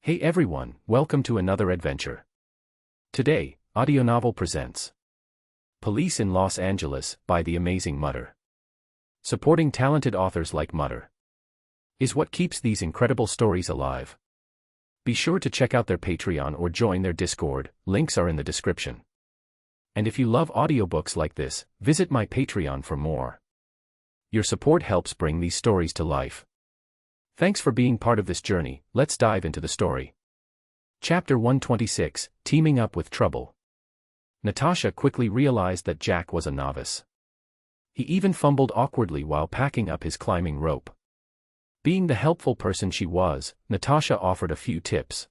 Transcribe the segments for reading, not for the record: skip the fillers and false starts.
Hey everyone, welcome to another adventure. Today, Audio Novel presents Police in Los Angeles by the amazing Mutter. Supporting talented authors like Mutter is what keeps these incredible stories alive. Be sure to check out their Patreon or join their Discord, links are in the description. And if you love audiobooks like this, visit my Patreon for more. Your support helps bring these stories to life. Thanks for being part of this journey. Let's dive into the story. Chapter 126, Teaming Up with Trouble. Natasha quickly realized that Jack was a novice. He even fumbled awkwardly while packing up his climbing rope. Being the helpful person she was, Natasha offered a few tips.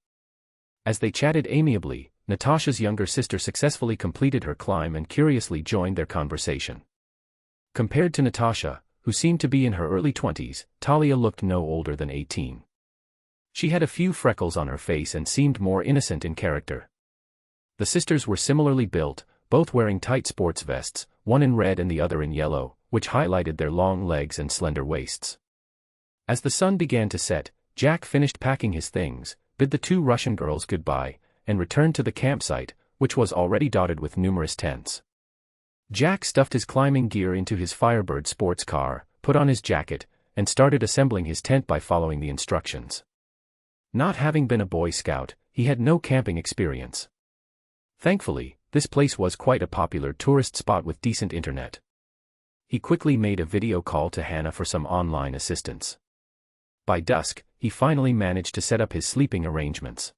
As they chatted amiably, Natasha's younger sister successfully completed her climb and curiously joined their conversation. Compared to Natasha, who seemed to be in her early 20s, Talia looked no older than 18. She had a few freckles on her face and seemed more innocent in character. The sisters were similarly built, both wearing tight sports vests, one in red and the other in yellow, which highlighted their long legs and slender waists. As the sun began to set, Jack finished packing his things, bid the two Russian girls goodbye, and returned to the campsite, which was already dotted with numerous tents. Jack stuffed his climbing gear into his Firebird sports car, put on his jacket, and started assembling his tent by following the instructions. Not having been a Boy Scout, he had no camping experience. Thankfully, this place was quite a popular tourist spot with decent internet. He quickly made a video call to Hannah for some online assistance. By dusk, he finally managed to set up his sleeping arrangements.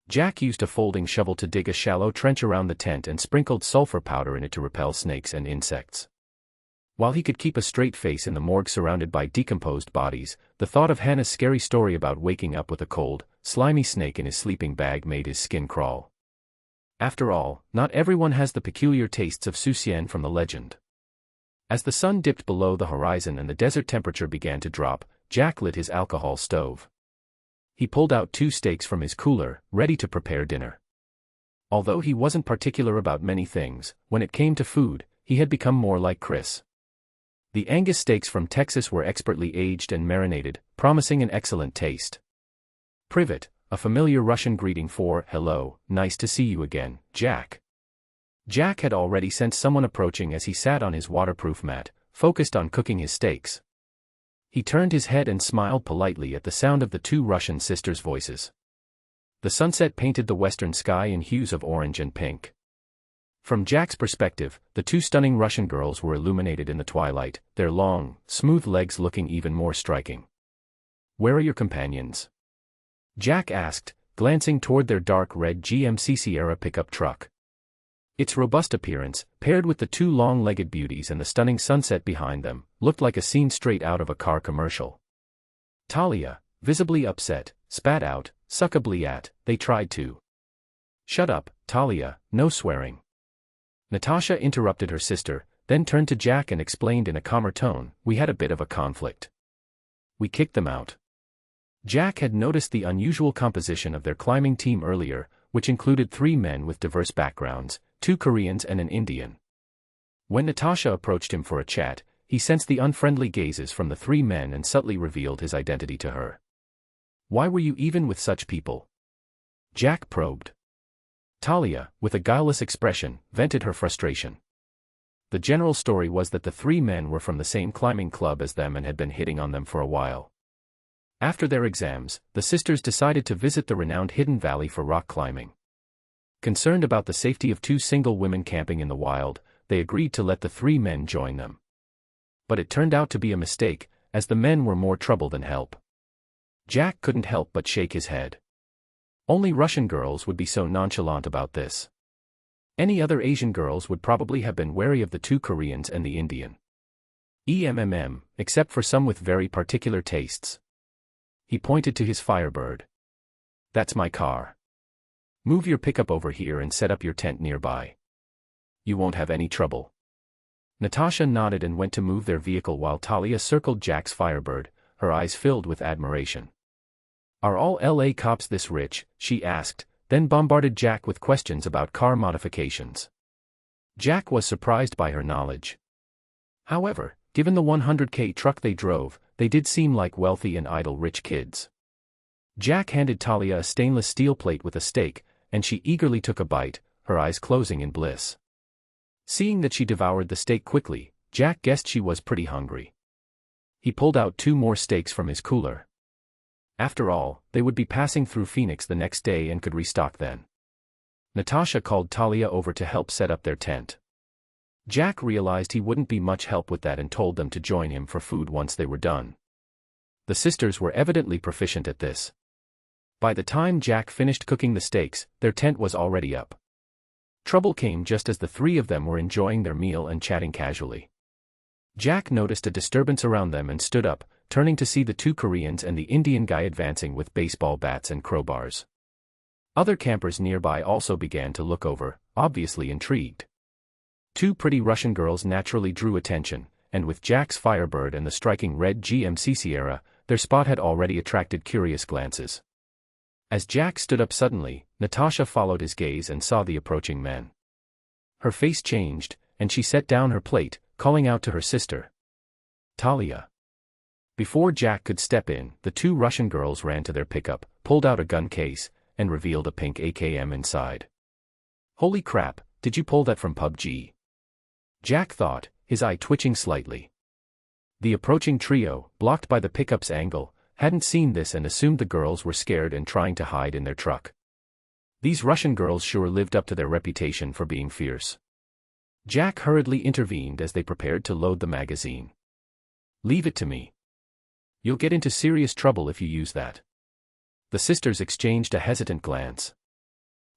Jack used a folding shovel to dig a shallow trench around the tent and sprinkled sulfur powder in it to repel snakes and insects. While he could keep a straight face in the morgue surrounded by decomposed bodies, the thought of Hannah's scary story about waking up with a cold, slimy snake in his sleeping bag made his skin crawl. After all, not everyone has the peculiar tastes of Susian from the legend. As the sun dipped below the horizon and the desert temperature began to drop, Jack lit his alcohol stove. He pulled out 2 steaks from his cooler, ready to prepare dinner. Although he wasn't particular about many things, when it came to food, he had become more like Chris. The Angus steaks from Texas were expertly aged and marinated, promising an excellent taste. Privet, a familiar Russian greeting for, "Hello, nice to see you again, Jack." Jack had already sensed someone approaching as he sat on his waterproof mat, focused on cooking his steaks. He turned his head and smiled politely at the sound of the two Russian sisters' voices. The sunset painted the western sky in hues of orange and pink. From Jack's perspective, the two stunning Russian girls were illuminated in the twilight, their long, smooth legs looking even more striking. "Where are your companions?" Jack asked, glancing toward their dark red GMC Sierra pickup truck. Its robust appearance, paired with the two long-legged beauties and the stunning sunset behind them, looked like a scene straight out of a car commercial. Talia, visibly upset, spat out, "Suckably at, they tried to." "Shut up, Talia, no swearing." Natasha interrupted her sister, then turned to Jack and explained in a calmer tone, "We had a bit of a conflict. We kicked them out." Jack had noticed the unusual composition of their climbing team earlier, which included 3 men with diverse backgrounds, 2 Koreans and an Indian. When Natasha approached him for a chat, he sensed the unfriendly gazes from the 3 men and subtly revealed his identity to her. "Why were you even with such people?" Jack probed. Talia, with a guileless expression, vented her frustration. The general story was that the 3 men were from the same climbing club as them and had been hitting on them for a while. After their exams, the sisters decided to visit the renowned Hidden Valley for rock climbing. Concerned about the safety of 2 single women camping in the wild, they agreed to let the 3 men join them. But it turned out to be a mistake, as the men were more trouble than help. Jack couldn't help but shake his head. Only Russian girls would be so nonchalant about this. Any other Asian girls would probably have been wary of the 2 Koreans and the Indian. Except for some with very particular tastes. He pointed to his Firebird. "That's my car. Move your pickup over here and set up your tent nearby. You won't have any trouble." Natasha nodded and went to move their vehicle while Talia circled Jack's Firebird, her eyes filled with admiration. "Are all LA cops this rich?" she asked, then bombarded Jack with questions about car modifications. Jack was surprised by her knowledge. However, given the $100K truck they drove, they did seem like wealthy and idle rich kids. Jack handed Talia a stainless steel plate with a steak, and she eagerly took a bite, her eyes closing in bliss. Seeing that she devoured the steak quickly, Jack guessed she was pretty hungry. He pulled out 2 more steaks from his cooler. After all, they would be passing through Phoenix the next day and could restock then. Natasha called Talia over to help set up their tent. Jack realized he wouldn't be much help with that and told them to join him for food once they were done. The sisters were evidently proficient at this. By the time Jack finished cooking the steaks, their tent was already up. Trouble came just as the 3 of them were enjoying their meal and chatting casually. Jack noticed a disturbance around them and stood up, turning to see the 2 Koreans and the Indian guy advancing with baseball bats and crowbars. Other campers nearby also began to look over, obviously intrigued. 2 pretty Russian girls naturally drew attention, and with Jack's Firebird and the striking red GMC Sierra, their spot had already attracted curious glances. As Jack stood up suddenly, Natasha followed his gaze and saw the approaching men. Her face changed, and she set down her plate, calling out to her sister. Talia. Before Jack could step in, the 2 Russian girls ran to their pickup, pulled out a gun case, and revealed a pink AKM inside. Holy crap, did you pull that from PUBG? Jack thought, his eye twitching slightly. The approaching trio, blocked by the pickup's angle, hadn't seen this and assumed the girls were scared and trying to hide in their truck. These Russian girls sure lived up to their reputation for being fierce. Jack hurriedly intervened as they prepared to load the magazine. Leave it to me. You'll get into serious trouble if you use that. The sisters exchanged a hesitant glance.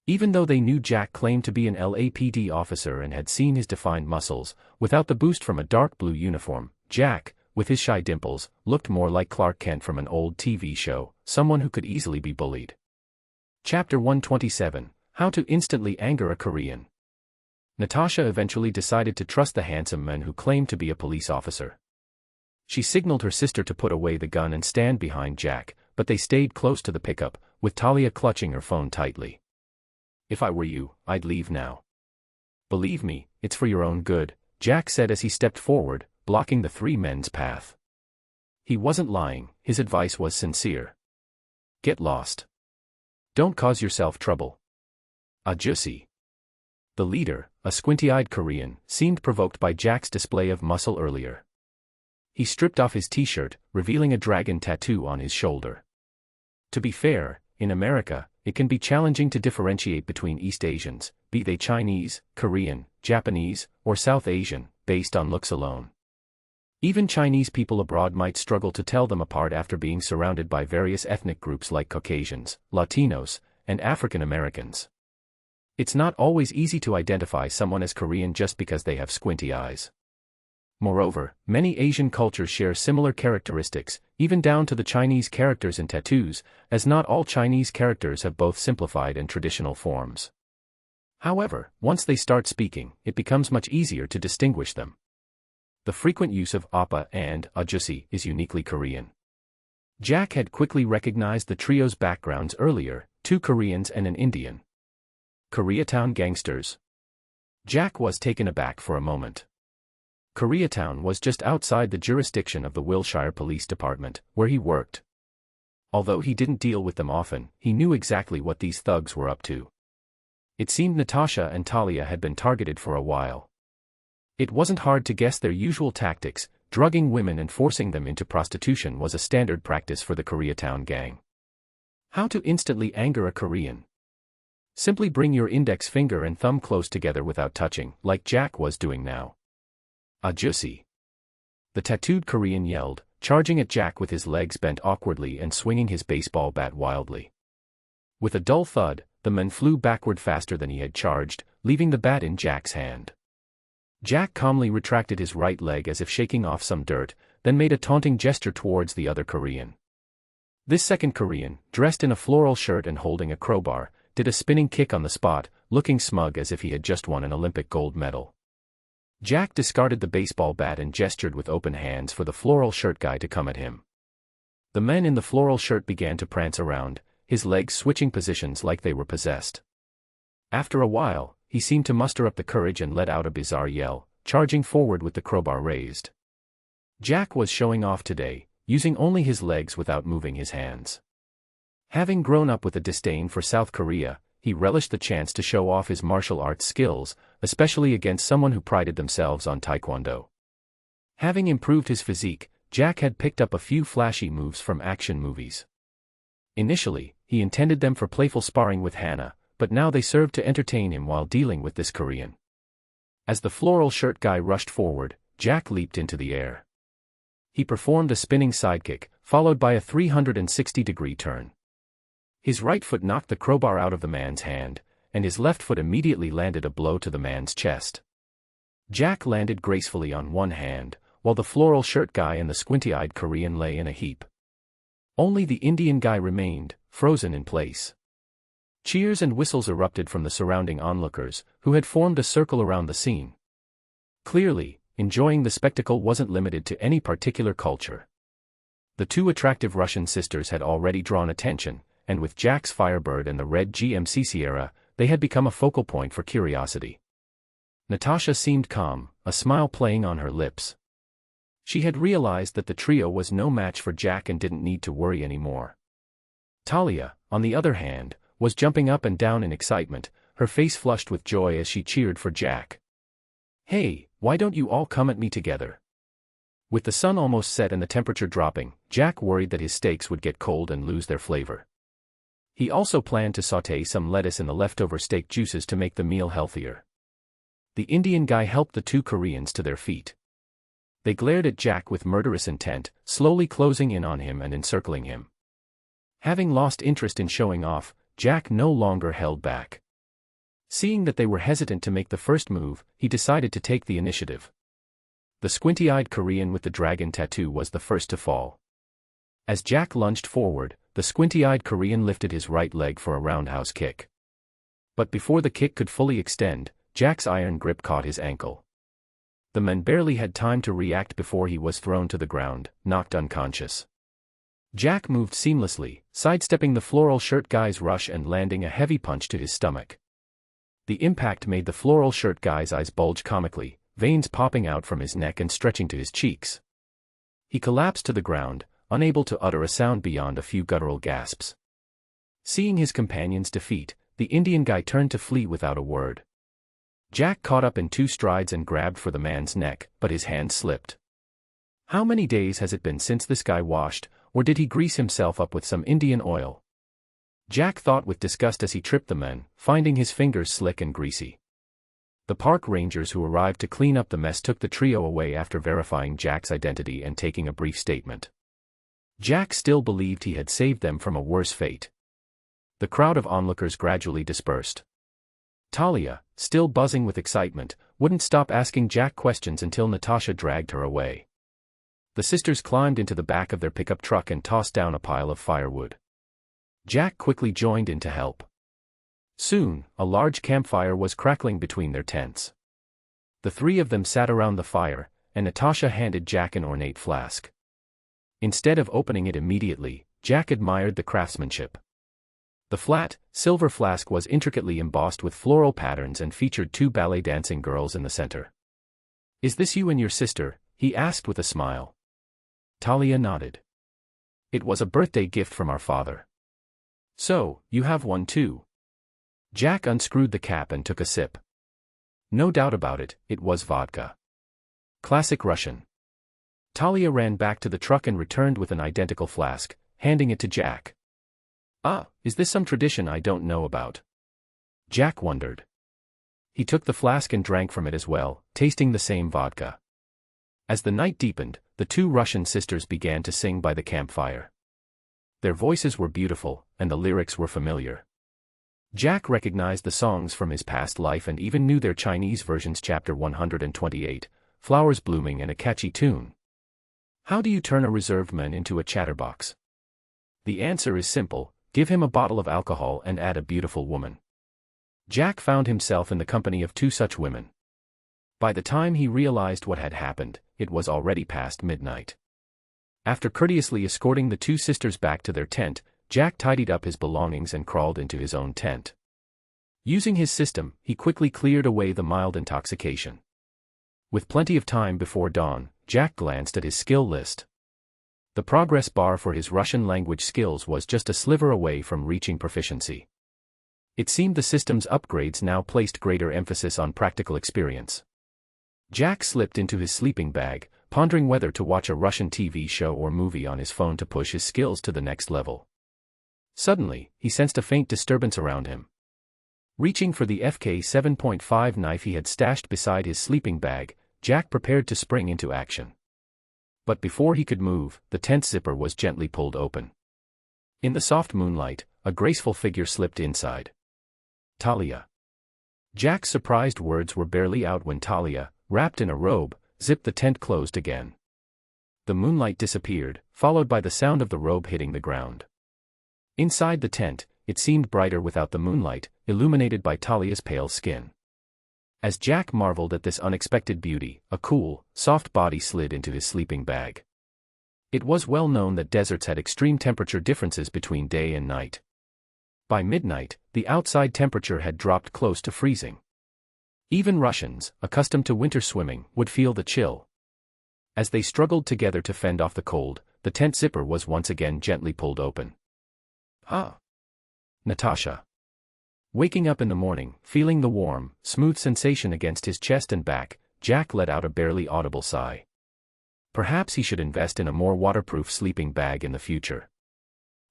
Even though they knew Jack claimed to be an LAPD officer and had seen his defined muscles, without the boost from a dark blue uniform, Jack, with his shy dimples, looked more like Clark Kent from an old TV show, someone who could easily be bullied. Chapter 127, How to Instantly Anger a Korean. Natasha eventually decided to trust the handsome man who claimed to be a police officer. She signaled her sister to put away the gun and stand behind Jack, but they stayed close to the pickup, with Talia clutching her phone tightly. If I were you, I'd leave now. Believe me, it's for your own good, Jack said as he stepped forward, blocking the 3 men's path. He wasn't lying, his advice was sincere. Get lost. Don't cause yourself trouble. Ajusi. The leader, a squinty-eyed Korean, seemed provoked by Jack's display of muscle earlier. He stripped off his t-shirt, revealing a dragon tattoo on his shoulder. To be fair, in America, it can be challenging to differentiate between East Asians, be they Chinese, Korean, Japanese, or South Asian, based on looks alone. Even Chinese people abroad might struggle to tell them apart after being surrounded by various ethnic groups like Caucasians, Latinos, and African Americans. It's not always easy to identify someone as Korean just because they have squinty eyes. Moreover, many Asian cultures share similar characteristics, even down to the Chinese characters and tattoos, as not all Chinese characters have both simplified and traditional forms. However, once they start speaking, it becomes much easier to distinguish them. The frequent use of appa and ajusi is uniquely Korean. Jack had quickly recognized the trio's backgrounds earlier, 2 Koreans and an Indian. Koreatown gangsters. Jack was taken aback for a moment. Koreatown was just outside the jurisdiction of the Wilshire Police Department, where he worked. Although he didn't deal with them often, he knew exactly what these thugs were up to. It seemed Natasha and Talia had been targeted for a while. It wasn't hard to guess their usual tactics. Drugging women and forcing them into prostitution was a standard practice for the Koreatown gang. How to instantly anger a Korean? Simply bring your index finger and thumb close together without touching, like Jack was doing now. Ajusi. The tattooed Korean yelled, charging at Jack with his legs bent awkwardly and swinging his baseball bat wildly. With a dull thud, the man flew backward faster than he had charged, leaving the bat in Jack's hand. Jack calmly retracted his right leg as if shaking off some dirt, then made a taunting gesture towards the other Korean. This second Korean, dressed in a floral shirt and holding a crowbar, did a spinning kick on the spot, looking smug as if he had just won an Olympic gold medal. Jack discarded the baseball bat and gestured with open hands for the floral shirt guy to come at him. The man in the floral shirt began to prance around, his legs switching positions like they were possessed. After a while, he seemed to muster up the courage and let out a bizarre yell, charging forward with the crowbar raised. Jack was showing off today, using only his legs without moving his hands. Having grown up with a disdain for South Korea, he relished the chance to show off his martial arts skills, especially against someone who prided themselves on taekwondo. Having improved his physique, Jack had picked up a few flashy moves from action movies. Initially, he intended them for playful sparring with Hannah, but now they served to entertain him while dealing with this Korean. As the floral shirt guy rushed forward, Jack leaped into the air. He performed a spinning sidekick, followed by a 360-degree turn. His right foot knocked the crowbar out of the man's hand, and his left foot immediately landed a blow to the man's chest. Jack landed gracefully on one hand, while the floral shirt guy and the squinty-eyed Korean lay in a heap. Only the Indian guy remained, frozen in place. Cheers and whistles erupted from the surrounding onlookers, who had formed a circle around the scene. Clearly, enjoying the spectacle wasn't limited to any particular culture. The two attractive Russian sisters had already drawn attention, and with Jack's Firebird and the red GMC Sierra, they had become a focal point for curiosity. Natasha seemed calm, a smile playing on her lips. She had realized that the trio was no match for Jack and didn't need to worry anymore. Talia, on the other hand, was jumping up and down in excitement, her face flushed with joy as she cheered for Jack. "Hey, why don't you all come at me together?" With the sun almost set and the temperature dropping, Jack worried that his steaks would get cold and lose their flavor. He also planned to sauté some lettuce in the leftover steak juices to make the meal healthier. The Indian guy helped the two Koreans to their feet. They glared at Jack with murderous intent, slowly closing in on him and encircling him. Having lost interest in showing off, Jack no longer held back. Seeing that they were hesitant to make the first move, he decided to take the initiative. The squinty-eyed Korean with the dragon tattoo was the first to fall. As Jack lunged forward, the squinty-eyed Korean lifted his right leg for a roundhouse kick. But before the kick could fully extend, Jack's iron grip caught his ankle. The man barely had time to react before he was thrown to the ground, knocked unconscious. Jack moved seamlessly, sidestepping the floral shirt guy's rush and landing a heavy punch to his stomach. The impact made the floral shirt guy's eyes bulge comically, veins popping out from his neck and stretching to his cheeks. He collapsed to the ground, unable to utter a sound beyond a few guttural gasps. Seeing his companion's defeat, the Indian guy turned to flee without a word. Jack caught up in two strides and grabbed for the man's neck, but his hand slipped. How many days has it been since this guy washed, or did he grease himself up with some Indian oil? Jack thought with disgust as he tripped the man, finding his fingers slick and greasy. The park rangers who arrived to clean up the mess took the trio away after verifying Jack's identity and taking a brief statement. Jack still believed he had saved them from a worse fate. The crowd of onlookers gradually dispersed. Talia, still buzzing with excitement, wouldn't stop asking Jack questions until Natasha dragged her away. The sisters climbed into the back of their pickup truck and tossed down a pile of firewood. Jack quickly joined in to help. Soon, a large campfire was crackling between their tents. The three of them sat around the fire, and Natasha handed Jack an ornate flask. Instead of opening it immediately, Jack admired the craftsmanship. The flat, silver flask was intricately embossed with floral patterns and featured two ballet dancing girls in the center. "Is this you and your sister?" he asked with a smile. Talia nodded. "It was a birthday gift from our father." "So, you have one too?" Jack unscrewed the cap and took a sip. No doubt about it, it was vodka. Classic Russian. Talia ran back to the truck and returned with an identical flask, handing it to Jack. "Ah, is this some tradition I don't know about?" Jack wondered. He took the flask and drank from it as well, tasting the same vodka. As the night deepened, the two Russian sisters began to sing by the campfire. Their voices were beautiful, and the lyrics were familiar. Jack recognized the songs from his past life and even knew their Chinese versions. Chapter 128, Flowers Blooming, and a catchy tune. How do you turn a reserved man into a chatterbox? The answer is simple: give him a bottle of alcohol and add a beautiful woman. Jack found himself in the company of two such women. By the time he realized what had happened, it was already past midnight. After courteously escorting the two sisters back to their tent, Jack tidied up his belongings and crawled into his own tent. Using his system, he quickly cleared away the mild intoxication. With plenty of time before dawn, Jack glanced at his skill list. The progress bar for his Russian language skills was just a sliver away from reaching proficiency. It seemed the system's upgrades now placed greater emphasis on practical experience. Jack slipped into his sleeping bag, pondering whether to watch a Russian TV show or movie on his phone to push his skills to the next level. Suddenly, he sensed a faint disturbance around him. Reaching for the FK 7.5 knife he had stashed beside his sleeping bag, Jack prepared to spring into action. But before he could move, the tent zipper was gently pulled open. In the soft moonlight, a graceful figure slipped inside. Talia. Jack's surprised words were barely out when Talia, wrapped in a robe, zipped the tent closed again. The moonlight disappeared, followed by the sound of the robe hitting the ground. Inside the tent, it seemed brighter without the moonlight, illuminated by Talia's pale skin. As Jack marveled at this unexpected beauty, a cool, soft body slid into his sleeping bag. It was well known that deserts had extreme temperature differences between day and night. By midnight, the outside temperature had dropped close to freezing. Even Russians, accustomed to winter swimming, would feel the chill. As they struggled together to fend off the cold, the tent zipper was once again gently pulled open. Ah! Natasha. Waking up in the morning, feeling the warm, smooth sensation against his chest and back, Jack let out a barely audible sigh. Perhaps he should invest in a more waterproof sleeping bag in the future.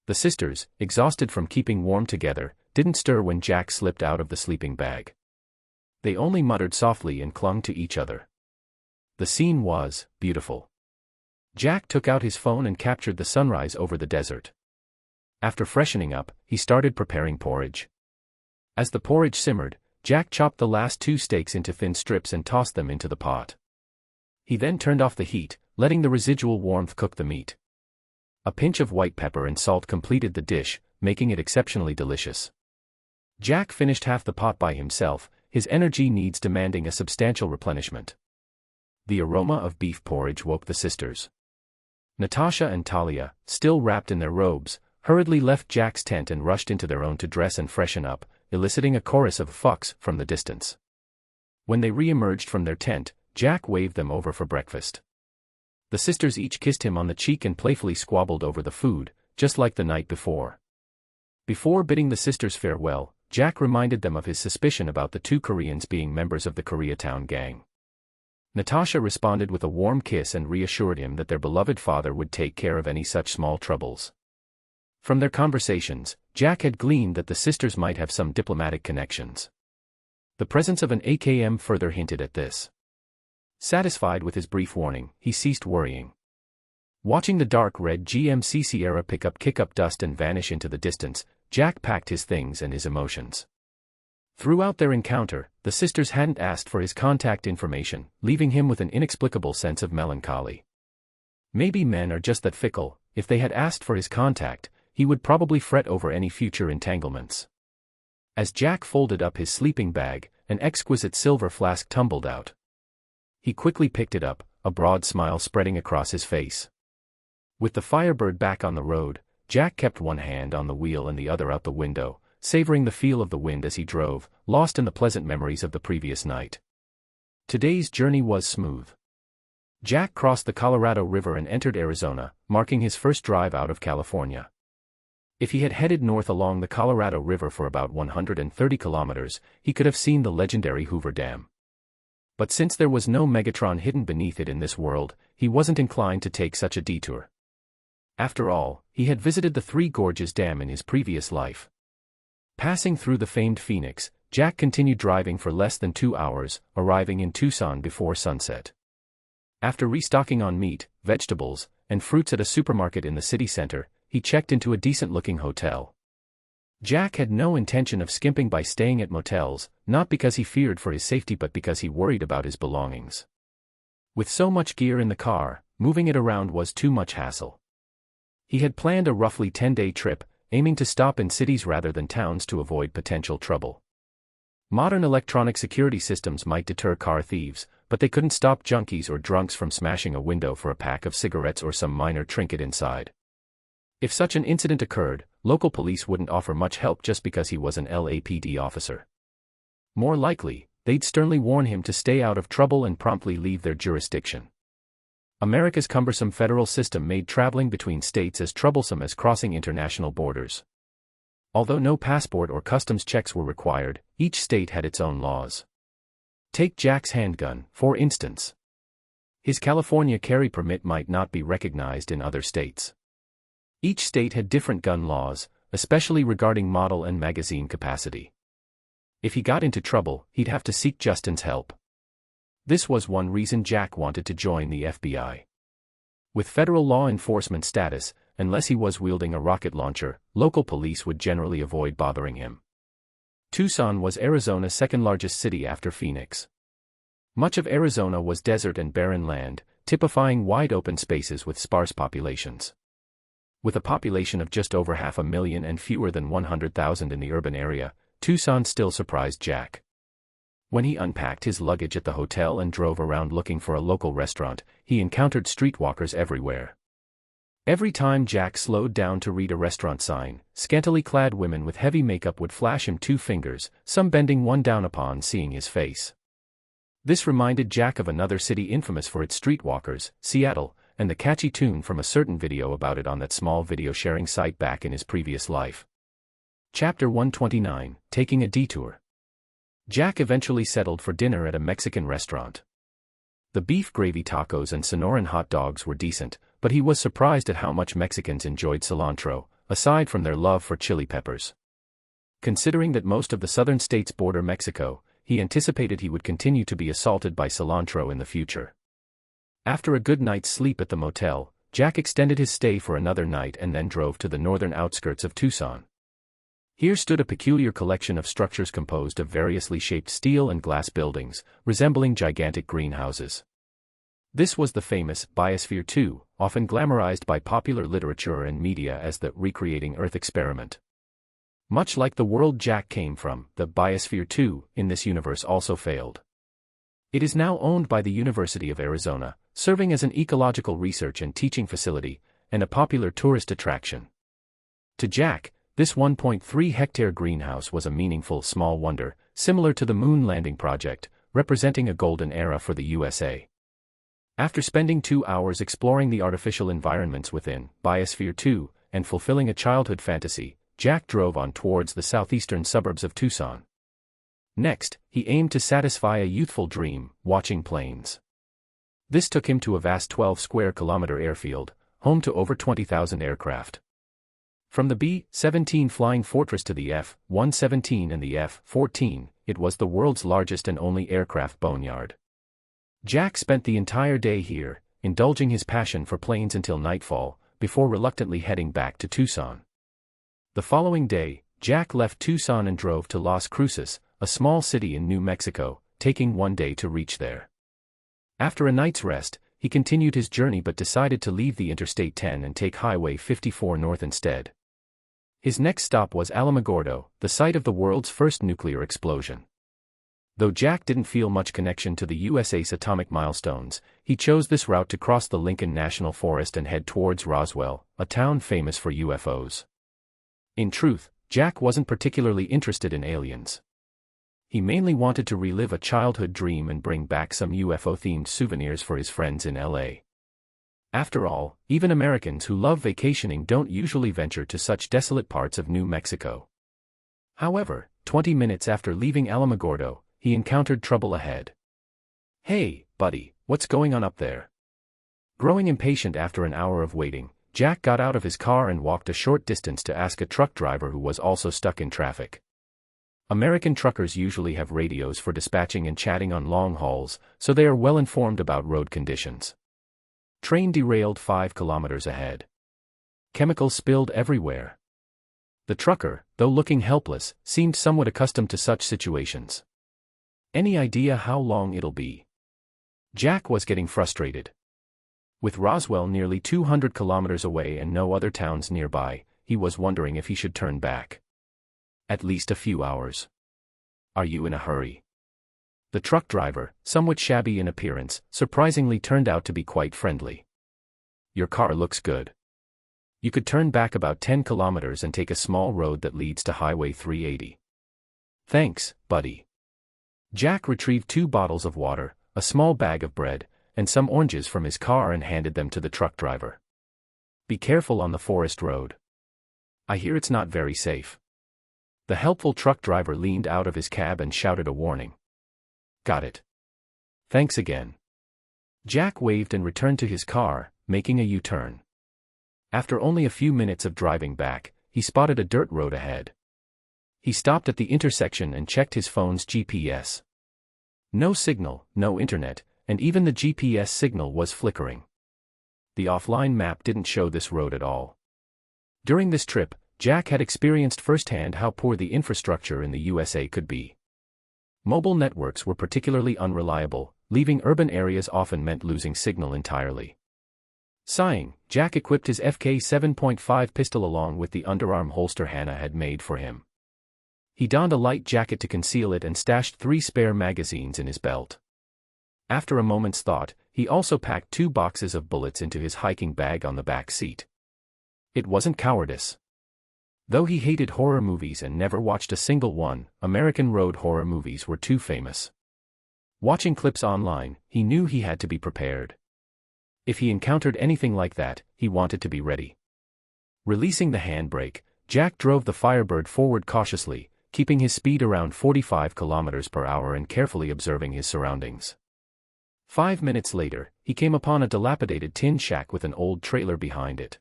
The sisters, exhausted from keeping warm together, didn't stir when Jack slipped out of the sleeping bag. They only muttered softly and clung to each other. The scene was beautiful. Jack took out his phone and captured the sunrise over the desert. After freshening up, he started preparing porridge. As the porridge simmered, Jack chopped the last 2 steaks into thin strips and tossed them into the pot. He then turned off the heat, letting the residual warmth cook the meat. A pinch of white pepper and salt completed the dish, making it exceptionally delicious. Jack finished half the pot by himself, his energy needs demanding a substantial replenishment. The aroma of beef porridge woke the sisters. Natasha and Talia, still wrapped in their robes, hurriedly left Jack's tent and rushed into their own to dress and freshen up, eliciting a chorus of fucks from the distance. When they re-emerged from their tent, Jack waved them over for breakfast. The sisters each kissed him on the cheek and playfully squabbled over the food, just like the night before. Before bidding the sisters farewell, Jack reminded them of his suspicion about the 2 Koreans being members of the Koreatown gang. Natasha responded with a warm kiss and reassured him that their beloved father would take care of any such small troubles. From their conversations, Jack had gleaned that the sisters might have some diplomatic connections. The presence of an AKM further hinted at this. Satisfied with his brief warning, he ceased worrying. Watching the dark red GMC Sierra kick up dust and vanish into the distance, Jack packed his things and his emotions. Throughout their encounter, the sisters hadn't asked for his contact information, leaving him with an inexplicable sense of melancholy. Maybe men are just that fickle. If they had asked for his contact, he would probably fret over any future entanglements. As Jack folded up his sleeping bag, an exquisite silver flask tumbled out. He quickly picked it up, a broad smile spreading across his face. With the Firebird back on the road, Jack kept one hand on the wheel and the other out the window, savoring the feel of the wind as he drove, lost in the pleasant memories of the previous night. Today's journey was smooth. Jack crossed the Colorado River and entered Arizona, marking his first drive out of California. If he had headed north along the Colorado River for about 130 kilometers, he could have seen the legendary Hoover Dam. But since there was no Megatron hidden beneath it in this world, he wasn't inclined to take such a detour. After all, he had visited the Three Gorges Dam in his previous life. Passing through the famed Phoenix, Jack continued driving for less than 2 hours, arriving in Tucson before sunset. After restocking on meat, vegetables, and fruits at a supermarket in the city center, he checked into a decent-looking hotel. Jack had no intention of skimping by staying at motels, not because he feared for his safety but because he worried about his belongings. With so much gear in the car, moving it around was too much hassle. He had planned a roughly 10-day trip, aiming to stop in cities rather than towns to avoid potential trouble. Modern electronic security systems might deter car thieves, but they couldn't stop junkies or drunks from smashing a window for a pack of cigarettes or some minor trinket inside. If such an incident occurred, local police wouldn't offer much help just because he was an LAPD officer. More likely, they'd sternly warn him to stay out of trouble and promptly leave their jurisdiction. America's cumbersome federal system made traveling between states as troublesome as crossing international borders. Although no passport or customs checks were required, each state had its own laws. Take Jack's handgun, for instance. His California carry permit might not be recognized in other states. Each state had different gun laws, especially regarding model and magazine capacity. If he got into trouble, he'd have to seek Justin's help. This was one reason Jack wanted to join the FBI. With federal law enforcement status, unless he was wielding a rocket launcher, local police would generally avoid bothering him. Tucson was Arizona's second-largest city after Phoenix. Much of Arizona was desert and barren land, typifying wide-open spaces with sparse populations. With a population of just over 500,000 and fewer than 100,000 in the urban area, Tucson still surprised Jack. When he unpacked his luggage at the hotel and drove around looking for a local restaurant, he encountered streetwalkers everywhere. Every time Jack slowed down to read a restaurant sign, scantily clad women with heavy makeup would flash him two fingers, some bending one down upon seeing his face. This reminded Jack of another city infamous for its streetwalkers, Seattle, and the catchy tune from a certain video about it on that small video-sharing site back in his previous life. Chapter 129, Taking a Detour. Jack eventually settled for dinner at a Mexican restaurant. The beef gravy tacos and Sonoran hot dogs were decent, but he was surprised at how much Mexicans enjoyed cilantro, aside from their love for chili peppers. Considering that most of the southern states border Mexico, he anticipated he would continue to be assaulted by cilantro in the future. After a good night's sleep at the motel, Jack extended his stay for another night and then drove to the northern outskirts of Tucson. Here stood a peculiar collection of structures composed of variously shaped steel and glass buildings, resembling gigantic greenhouses. This was the famous Biosphere 2, often glamorized by popular literature and media as the recreating Earth experiment. Much like the world Jack came from, the Biosphere 2 in this universe also failed. It is now owned by the University of Arizona, serving as an ecological research and teaching facility, and a popular tourist attraction. To Jack, this 1.3-hectare greenhouse was a meaningful small wonder, similar to the moon landing project, representing a golden era for the USA. After spending 2 hours exploring the artificial environments within Biosphere 2 and fulfilling a childhood fantasy, Jack drove on towards the southeastern suburbs of Tucson. Next, he aimed to satisfy a youthful dream, watching planes. This took him to a vast 12-square-kilometer airfield, home to over 20,000 aircraft. From the B-17 Flying Fortress to the F-117 and the F-14, it was the world's largest and only aircraft boneyard. Jack spent the entire day here, indulging his passion for planes until nightfall, before reluctantly heading back to Tucson. The following day, Jack left Tucson and drove to Las Cruces, a small city in New Mexico, taking one day to reach there. After a night's rest, he continued his journey but decided to leave the Interstate 10 and take Highway 54 north instead. His next stop was Alamogordo, the site of the world's first nuclear explosion. Though Jack didn't feel much connection to the USA's atomic milestones, he chose this route to cross the Lincoln National Forest and head towards Roswell, a town famous for UFOs. In truth, Jack wasn't particularly interested in aliens. He mainly wanted to relive a childhood dream and bring back some UFO-themed souvenirs for his friends in LA. After all, even Americans who love vacationing don't usually venture to such desolate parts of New Mexico. However, 20 minutes after leaving Alamogordo, he encountered trouble ahead. "Hey, buddy, what's going on up there?" Growing impatient after an hour of waiting, Jack got out of his car and walked a short distance to ask a truck driver who was also stuck in traffic. American truckers usually have radios for dispatching and chatting on long hauls, so they are well informed about road conditions. Train derailed 5 kilometers ahead. Chemicals spilled everywhere. The trucker, though looking helpless, seemed somewhat accustomed to such situations. "Any idea how long it'll be?" Jack was getting frustrated. With Roswell nearly 200 kilometers away and no other towns nearby, he was wondering if he should turn back. "At least a few hours." "Are you in a hurry?" The truck driver, somewhat shabby in appearance, surprisingly turned out to be quite friendly. "Your car looks good. You could turn back about 10 kilometers and take a small road that leads to Highway 380. "Thanks, buddy." Jack retrieved 2 bottles of water, a small bag of bread, and some oranges from his car and handed them to the truck driver. "Be careful on the forest road. I hear it's not very safe." The helpful truck driver leaned out of his cab and shouted a warning. "Got it. Thanks again." Jack waved and returned to his car, making a U-turn. After only a few minutes of driving back, he spotted a dirt road ahead. He stopped at the intersection and checked his phone's GPS. No signal, no internet, and even the GPS signal was flickering. The offline map didn't show this road at all. During this trip, Jack had experienced firsthand how poor the infrastructure in the USA could be. Mobile networks were particularly unreliable, leaving urban areas often meant losing signal entirely. Sighing, Jack equipped his FK 7.5 pistol along with the underarm holster Hannah had made for him. He donned a light jacket to conceal it and stashed 3 spare magazines in his belt. After a moment's thought, he also packed 2 boxes of bullets into his hiking bag on the back seat. It wasn't cowardice. Though he hated horror movies and never watched a single one, American road horror movies were too famous. Watching clips online, he knew he had to be prepared. If he encountered anything like that, he wanted to be ready. Releasing the handbrake, Jack drove the Firebird forward cautiously, keeping his speed around 45 kilometers per hour and carefully observing his surroundings. 5 minutes later, he came upon a dilapidated tin shack with an old trailer behind it.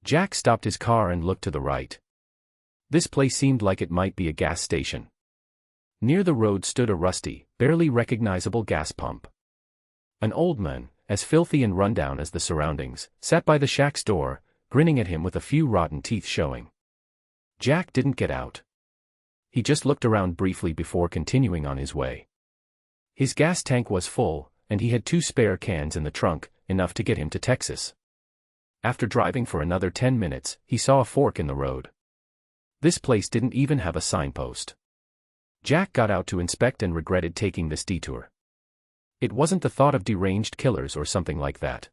Jack stopped his car and looked to the right. This place seemed like it might be a gas station. Near the road stood a rusty, barely recognizable gas pump. An old man, as filthy and rundown as the surroundings, sat by the shack's door, grinning at him with a few rotten teeth showing. Jack didn't get out. He just looked around briefly before continuing on his way. His gas tank was full, and he had 2 spare cans in the trunk, enough to get him to Texas. After driving for another 10 minutes, he saw a fork in the road. This place didn't even have a signpost. Jack got out to inspect and regretted taking this detour. It wasn't the thought of deranged killers or something like that.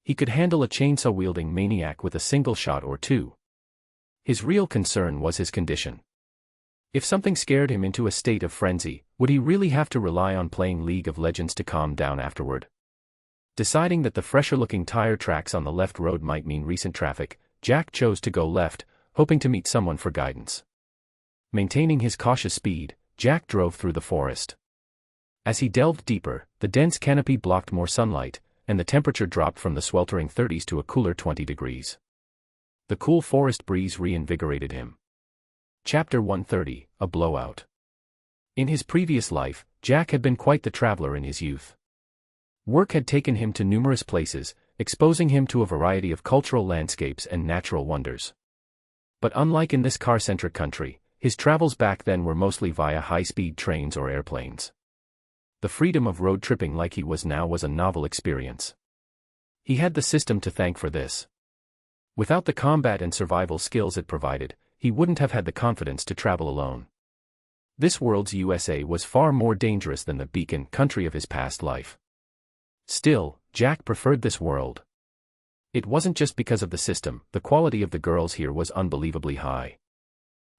He could handle a chainsaw-wielding maniac with a single shot or 2. His real concern was his condition. If something scared him into a state of frenzy, would he really have to rely on playing League of Legends to calm down afterward? Deciding that the fresher-looking tire tracks on the left road might mean recent traffic, Jack chose to go left, hoping to meet someone for guidance. Maintaining his cautious speed, Jack drove through the forest. As he delved deeper, the dense canopy blocked more sunlight, and the temperature dropped from the sweltering 30s to a cooler 20 degrees. The cool forest breeze reinvigorated him. Chapter 130, A Blowout. In his previous life, Jack had been quite the traveler in his youth. Work had taken him to numerous places, exposing him to a variety of cultural landscapes and natural wonders. But unlike in this car-centric country, his travels back then were mostly via high-speed trains or airplanes. The freedom of road tripping like he was now was a novel experience. He had the system to thank for this. Without the combat and survival skills it provided, he wouldn't have had the confidence to travel alone. This world's USA was far more dangerous than the beacon country of his past life. Still, Jack preferred this world. It wasn't just because of the system, the quality of the girls here was unbelievably high.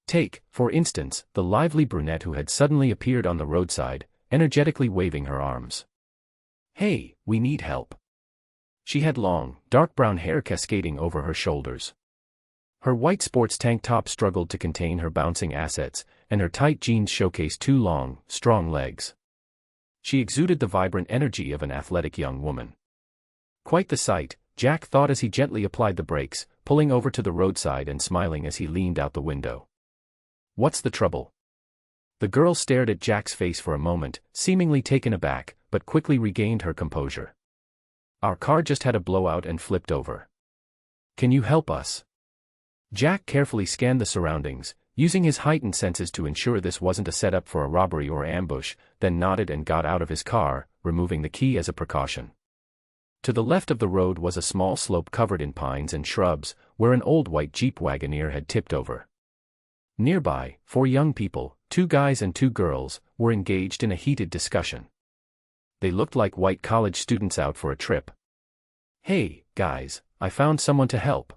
Take, for instance, the lively brunette who had suddenly appeared on the roadside, energetically waving her arms. "Hey, we need help." She had long, dark brown hair cascading over her shoulders. Her white sports tank top struggled to contain her bouncing assets, and her tight jeans showcased 2 long, strong legs. She exuded the vibrant energy of an athletic young woman. Quite the sight, Jack thought as he gently applied the brakes, pulling over to the roadside and smiling as he leaned out the window. "What's the trouble?" The girl stared at Jack's face for a moment, seemingly taken aback, but quickly regained her composure. "Our car just had a blowout and flipped over. Can you help us?" Jack carefully scanned the surroundings, using his heightened senses to ensure this wasn't a setup for a robbery or ambush, then nodded and got out of his car, removing the key as a precaution. To the left of the road was a small slope covered in pines and shrubs, where an old white Jeep Wagoneer had tipped over. Nearby, 4 young people, 2 guys and 2 girls, were engaged in a heated discussion. They looked like white college students out for a trip. "Hey, guys, I found someone to help."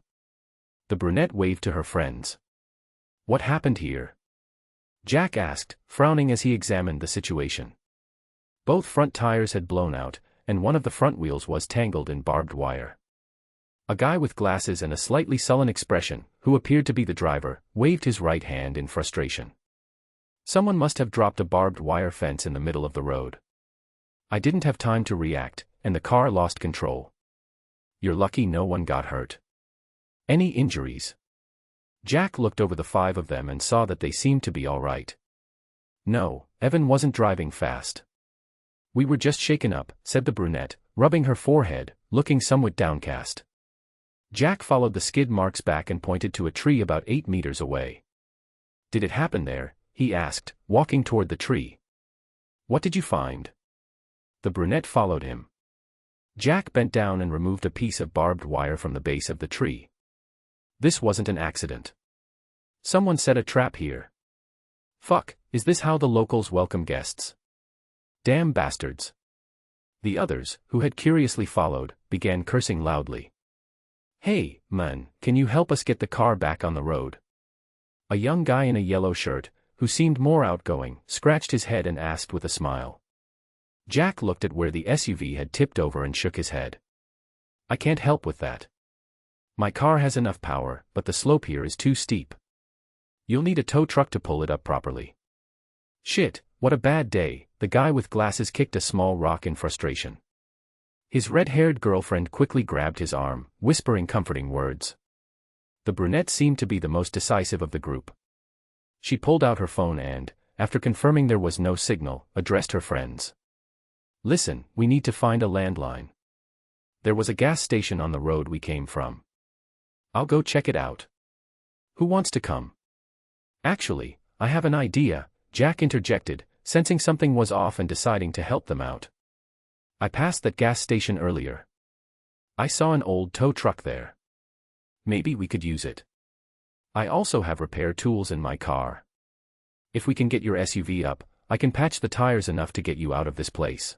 The brunette waved to her friends. "What happened here?" Jack asked, frowning as he examined the situation. Both front tires had blown out, and one of the front wheels was tangled in barbed wire. A guy with glasses and a slightly sullen expression, who appeared to be the driver, waved his right hand in frustration. Someone must have dropped a barbed wire fence in the middle of the road. I didn't have time to react, and the car lost control. You're lucky no one got hurt. Any injuries? Jack looked over the 5 of them and saw that they seemed to be all right. No, Evan wasn't driving fast. We were just shaken up, said the brunette, rubbing her forehead, looking somewhat downcast. Jack followed the skid marks back and pointed to a tree about 8 meters away. Did it happen there? He asked, walking toward the tree. What did you find? The brunette followed him. Jack bent down and removed a piece of barbed wire from the base of the tree. This wasn't an accident. Someone set a trap here. Fuck, is this how the locals welcome guests? Damn bastards. The others, who had curiously followed, began cursing loudly. Hey, man, can you help us get the car back on the road? A young guy in a yellow shirt, who seemed more outgoing, scratched his head and asked with a smile. Jack looked at where the SUV had tipped over and shook his head. I can't help with that. My car has enough power, but the slope here is too steep. You'll need a tow truck to pull it up properly. Shit, what a bad day, the guy with glasses kicked a small rock in frustration. His red-haired girlfriend quickly grabbed his arm, whispering comforting words. The brunette seemed to be the most decisive of the group. She pulled out her phone and, after confirming there was no signal, addressed her friends. Listen, we need to find a landline. There was a gas station on the road we came from. I'll go check it out. Who wants to come? Actually, I have an idea, Jack interjected, sensing something was off and deciding to help them out. I passed that gas station earlier. I saw an old tow truck there. Maybe we could use it. I also have repair tools in my car. If we can get your SUV up, I can patch the tires enough to get you out of this place.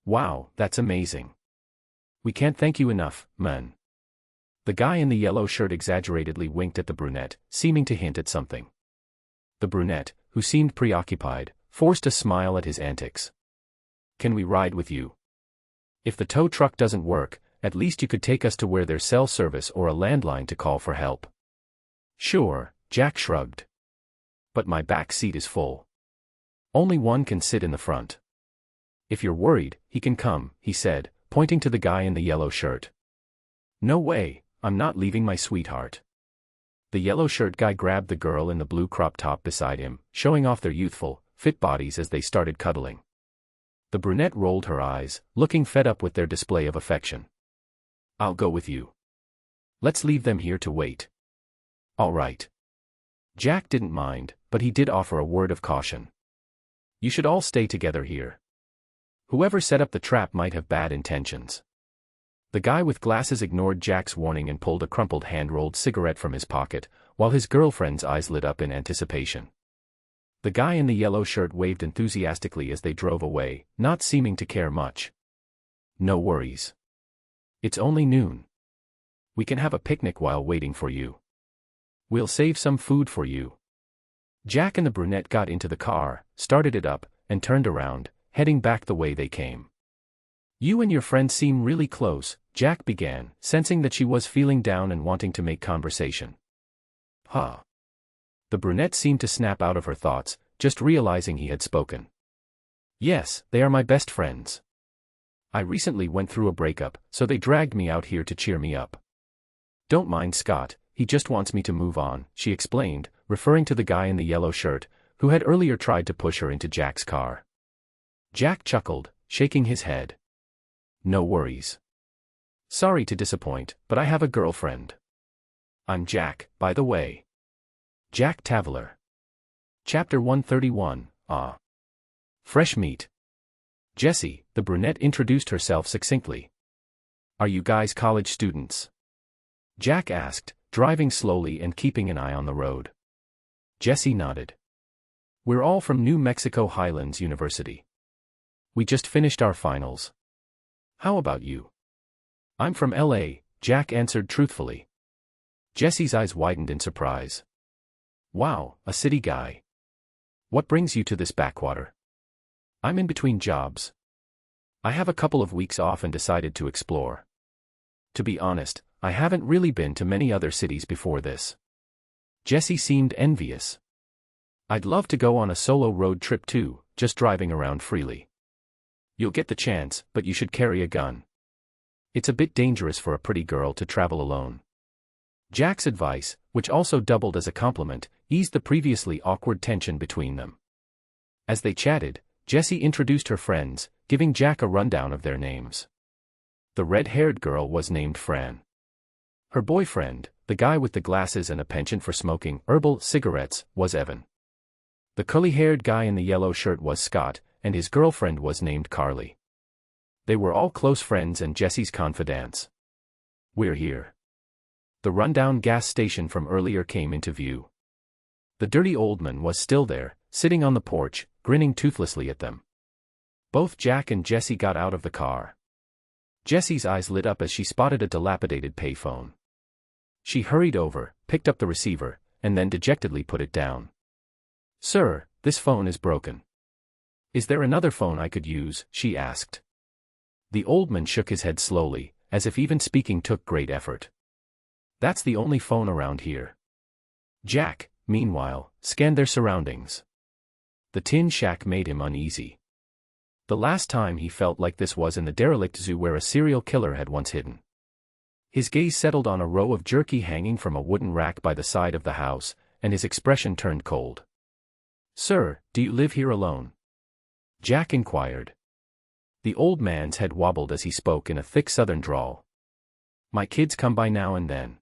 Wow, that's amazing. We can't thank you enough, man. The guy in the yellow shirt exaggeratedly winked at the brunette, seeming to hint at something. The brunette, who seemed preoccupied, forced a smile at his antics. Can we ride with you? If the tow truck doesn't work, at least you could take us to where there's cell service or a landline to call for help. Sure, Jack shrugged. But my back seat is full. Only one can sit in the front. If you're worried, he can come, he said, pointing to the guy in the yellow shirt. No way, I'm not leaving my sweetheart. The yellow shirt guy grabbed the girl in the blue crop top beside him, showing off their youthful, fit bodies as they started cuddling. The brunette rolled her eyes, looking fed up with their display of affection. I'll go with you. Let's leave them here to wait. All right. Jack didn't mind, but he did offer a word of caution. You should all stay together here. Whoever set up the trap might have bad intentions. The guy with glasses ignored Jack's warning and pulled a crumpled hand-rolled cigarette from his pocket, while his girlfriend's eyes lit up in anticipation. The guy in the yellow shirt waved enthusiastically as they drove away, not seeming to care much. No worries. It's only noon. We can have a picnic while waiting for you. We'll save some food for you. Jack and the brunette got into the car, started it up, and turned around, heading back the way they came. You and your friend seem really close, Jack began, sensing that she was feeling down and wanting to make conversation. Huh. The brunette seemed to snap out of her thoughts, just realizing he had spoken. Yes, they are my best friends. I recently went through a breakup, so they dragged me out here to cheer me up. Don't mind Scott, he just wants me to move on, she explained, referring to the guy in the yellow shirt, who had earlier tried to push her into Jack's car. Jack chuckled, shaking his head. No worries. Sorry to disappoint, but I have a girlfriend. I'm Jack, by the way. Jack Tavaler. Chapter 131, Fresh meat. Jessie, the brunette introduced herself succinctly. Are you guys college students? Jack asked, driving slowly and keeping an eye on the road. Jessie nodded. We're all from New Mexico Highlands University. We just finished our finals. How about you? I'm from LA, Jack answered truthfully. Jessie's eyes widened in surprise. Wow, a city guy. What brings you to this backwater? I'm in between jobs. I have a couple of weeks off and decided to explore. To be honest, I haven't really been to many other cities before this. Jessie seemed envious. I'd love to go on a solo road trip too, just driving around freely. You'll get the chance, but you should carry a gun. It's a bit dangerous for a pretty girl to travel alone. Jack's advice, which also doubled as a compliment, eased the previously awkward tension between them. As they chatted, Jessie introduced her friends, giving Jack a rundown of their names. The red-haired girl was named Fran. Her boyfriend, the guy with the glasses and a penchant for smoking herbal cigarettes, was Evan. The curly-haired guy in the yellow shirt was Scott, and his girlfriend was named Carly. They were all close friends and Jessie's confidants. We're here. The rundown gas station from earlier came into view. The dirty old man was still there, sitting on the porch, grinning toothlessly at them. Both Jack and Jessie got out of the car. Jessie's eyes lit up as she spotted a dilapidated payphone. She hurried over, picked up the receiver, and then dejectedly put it down. "Sir, this phone is broken. Is there another phone I could use?" she asked. The old man shook his head slowly, as if even speaking took great effort. "That's the only phone around here." Jack, meanwhile, scanned their surroundings. The tin shack made him uneasy. The last time he felt like this was in the derelict zoo where a serial killer had once hidden. His gaze settled on a row of jerky hanging from a wooden rack by the side of the house, and his expression turned cold. "Sir, do you live here alone?" Jack inquired. The old man's head wobbled as he spoke in a thick southern drawl. "My kids come by now and then.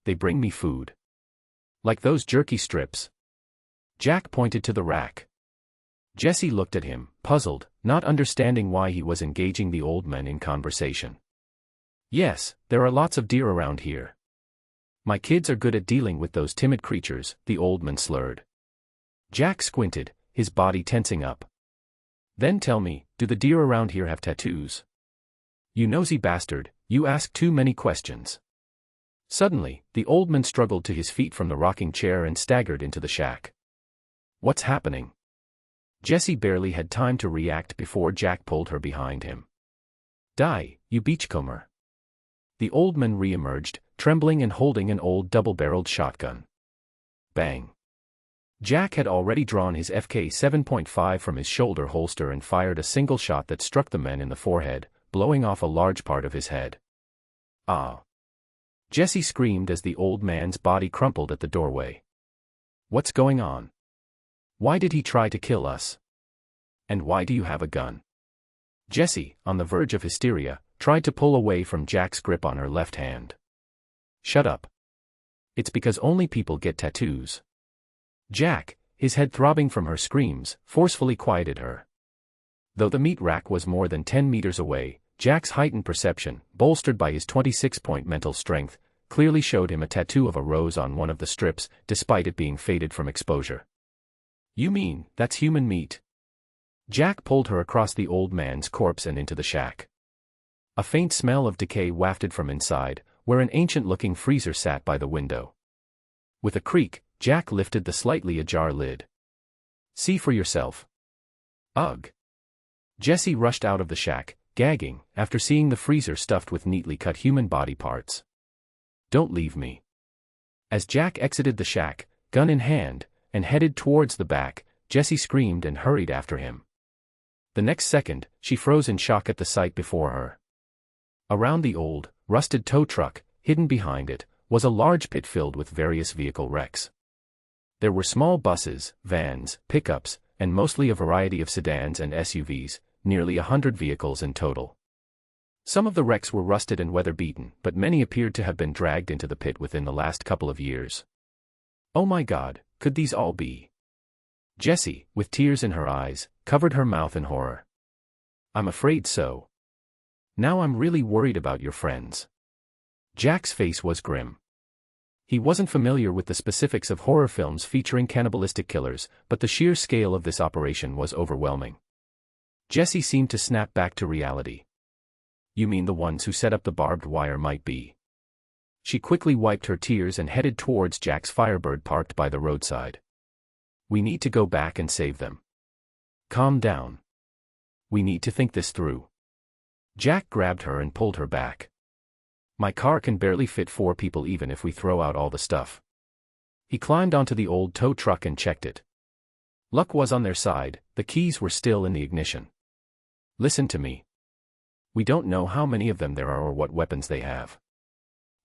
They bring me food. Like those jerky strips." Jack pointed to the rack. Jessie looked at him, puzzled, not understanding why he was engaging the old man in conversation. "Yes, there are lots of deer around here. My kids are good at dealing with those timid creatures," the old man slurred. Jack squinted, his body tensing up. "Then tell me, do the deer around here have tattoos?" "You nosy bastard, you ask too many questions." Suddenly, the old man struggled to his feet from the rocking chair and staggered into the shack. "What's happening?" Jessie barely had time to react before Jack pulled her behind him. "Die, you beachcomber." The old man re-emerged, trembling and holding an old double-barreled shotgun. Bang. Jack had already drawn his FK 7.5 from his shoulder holster and fired a single shot that struck the man in the forehead, blowing off a large part of his head. "Ah!" Jessie screamed as the old man's body crumpled at the doorway. "What's going on? Why did he try to kill us? And why do you have a gun?" Jessie, on the verge of hysteria, tried to pull away from Jack's grip on her left hand. "Shut up. It's because only people get tattoos." Jack, his head throbbing from her screams, forcefully quieted her. Though the meat rack was more than 10 meters away, Jack's heightened perception, bolstered by his 26-point mental strength, clearly showed him a tattoo of a rose on one of the strips, despite it being faded from exposure. "You mean, that's human meat?" Jack pulled her across the old man's corpse and into the shack. A faint smell of decay wafted from inside, where an ancient-looking freezer sat by the window. With a creak, Jack lifted the slightly ajar lid. "See for yourself." "Ugh." Jessie rushed out of the shack, gagging, after seeing the freezer stuffed with neatly cut human body parts. "Don't leave me." As Jack exited the shack, gun in hand, and headed towards the back, Jessie screamed and hurried after him. The next second, she froze in shock at the sight before her. Around the old, rusted tow truck, hidden behind it, was a large pit filled with various vehicle wrecks. There were small buses, vans, pickups, and mostly a variety of sedans and SUVs, nearly 100 vehicles in total. Some of the wrecks were rusted and weather-beaten, but many appeared to have been dragged into the pit within the last couple of years. "Oh my God, could these all be?" Jessie, with tears in her eyes, covered her mouth in horror. "I'm afraid so. Now I'm really worried about your friends." Jack's face was grim. He wasn't familiar with the specifics of horror films featuring cannibalistic killers, but the sheer scale of this operation was overwhelming. Jessie seemed to snap back to reality. "You mean the ones who set up the barbed wire might be?" She quickly wiped her tears and headed towards Jack's Firebird parked by the roadside. "We need to go back and save them." "Calm down. We need to think this through." Jack grabbed her and pulled her back. My car can barely fit 4 people even if we throw out all the stuff. He climbed onto the old tow truck and checked it. Luck was on their side, the keys were still in the ignition. Listen to me. We don't know how many of them there are or what weapons they have.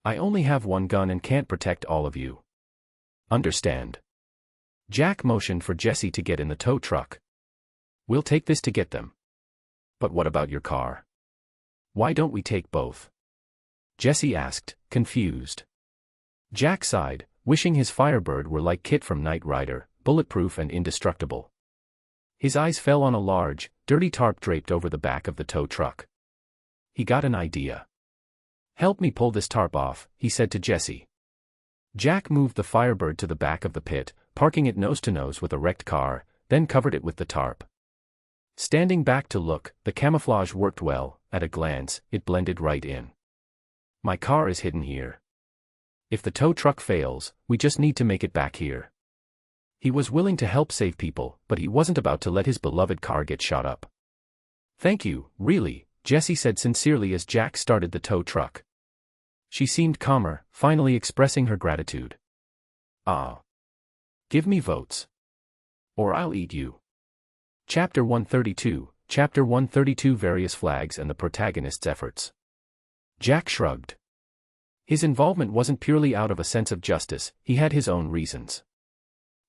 I only have 1 gun and can't protect all of you. Understand? Jack motioned for Jesse to get in the tow truck. We'll take this to get them. But what about your car? Why don't we take both? Jesse asked, confused. Jack sighed, wishing his Firebird were like Kit from Knight Rider, bulletproof and indestructible. His eyes fell on a large, dirty tarp draped over the back of the tow truck. He got an idea. Help me pull this tarp off, he said to Jesse. Jack moved the Firebird to the back of the pit, parking it nose to nose with a wrecked car, then covered it with the tarp. Standing back to look, the camouflage worked well. At a glance, it blended right in. My car is hidden here. If the tow truck fails, we just need to make it back here. He was willing to help save people, but he wasn't about to let his beloved car get shot up. Thank you, really, Jesse said sincerely as Jack started the tow truck. She seemed calmer, finally expressing her gratitude. Ah. Give me votes. Or I'll eat you. Chapter 132, Chapter 132 Various Flags and the Protagonist's Efforts. Jack shrugged. His involvement wasn't purely out of a sense of justice, he had his own reasons.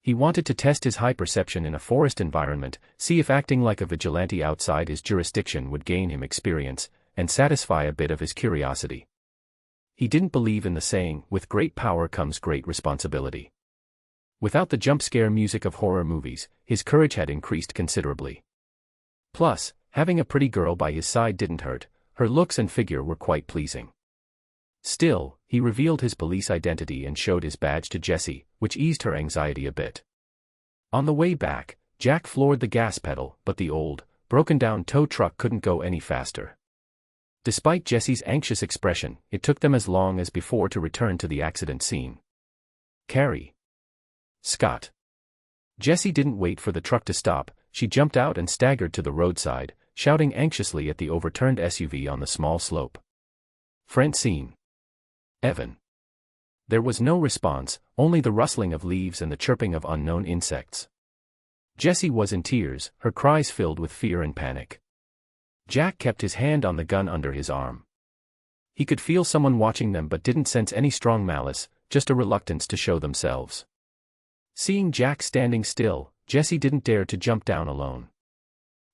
He wanted to test his high perception in a forest environment, see if acting like a vigilante outside his jurisdiction would gain him experience, and satisfy a bit of his curiosity. He didn't believe in the saying, with great power comes great responsibility. Without the jump-scare music of horror movies, his courage had increased considerably. Plus, having a pretty girl by his side didn't hurt, her looks and figure were quite pleasing. Still, he revealed his police identity and showed his badge to Jessie, which eased her anxiety a bit. On the way back, Jack floored the gas pedal, but the old, broken-down tow truck couldn't go any faster. Despite Jessie's anxious expression, it took them as long as before to return to the accident scene. Carrie. Scott. Jessie didn't wait for the truck to stop, she jumped out and staggered to the roadside, shouting anxiously at the overturned SUV on the small slope. Francine. Evan. There was no response, only the rustling of leaves and the chirping of unknown insects. Jessie was in tears, her cries filled with fear and panic. Jack kept his hand on the gun under his arm. He could feel someone watching them but didn't sense any strong malice, just a reluctance to show themselves. Seeing Jack standing still, Jessie didn't dare to jump down alone.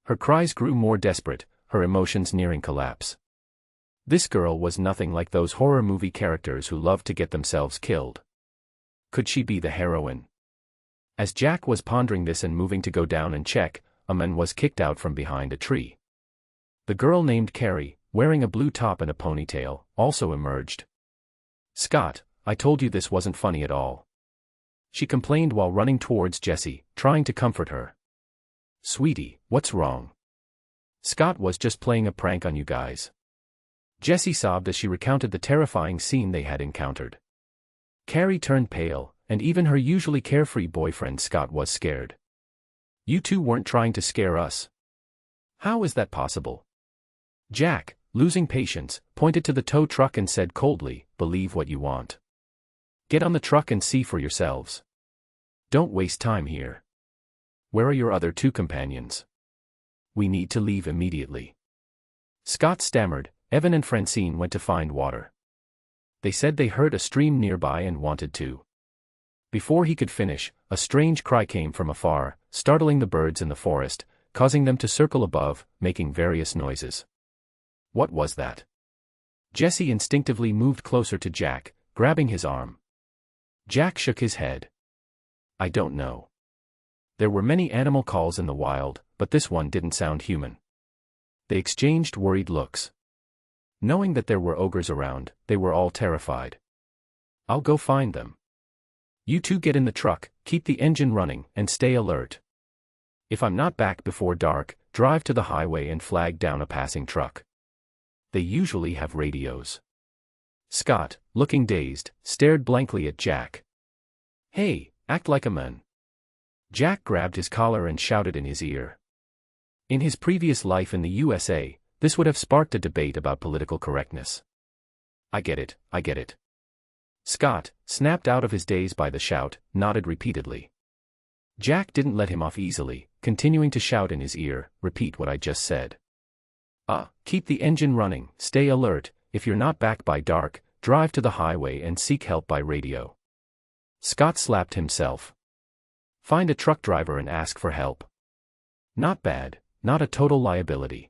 Her cries grew more desperate, her emotions nearing collapse. This girl was nothing like those horror movie characters who loved to get themselves killed. Could she be the heroine? As Jack was pondering this and moving to go down and check, a man was kicked out from behind a tree. The girl named Carrie, wearing a blue top and a ponytail, also emerged. Scott, I told you this wasn't funny at all. She complained while running towards Jessie, trying to comfort her. Sweetie, what's wrong? Scott was just playing a prank on you guys. Jessie sobbed as she recounted the terrifying scene they had encountered. Carrie turned pale, and even her usually carefree boyfriend Scott was scared. You two weren't trying to scare us. How is that possible? Jack, losing patience, pointed to the tow truck and said coldly, believe what you want. Get on the truck and see for yourselves. Don't waste time here. Where are your other 2 companions? We need to leave immediately. Scott stammered. Evan and Francine went to find water. They said they heard a stream nearby and wanted to. Before he could finish, a strange cry came from afar, startling the birds in the forest, causing them to circle above, making various noises. What was that? Jessie instinctively moved closer to Jack, grabbing his arm. Jack shook his head. I don't know. There were many animal calls in the wild, but this one didn't sound human. They exchanged worried looks. Knowing that there were ogres around, they were all terrified. I'll go find them. You two get in the truck, keep the engine running, and stay alert. If I'm not back before dark, drive to the highway and flag down a passing truck. They usually have radios. Scott, looking dazed, stared blankly at Jack. Hey, act like a man. Jack grabbed his collar and shouted in his ear. In his previous life in the USA, this would have sparked a debate about political correctness. I get it, I get it. Scott, snapped out of his daze by the shout, nodded repeatedly. Jack didn't let him off easily, continuing to shout in his ear, repeat what I just said. Keep the engine running, stay alert, if you're not back by dark, drive to the highway and seek help by radio. Scott slapped himself. Find a truck driver and ask for help. Not bad, not a total liability.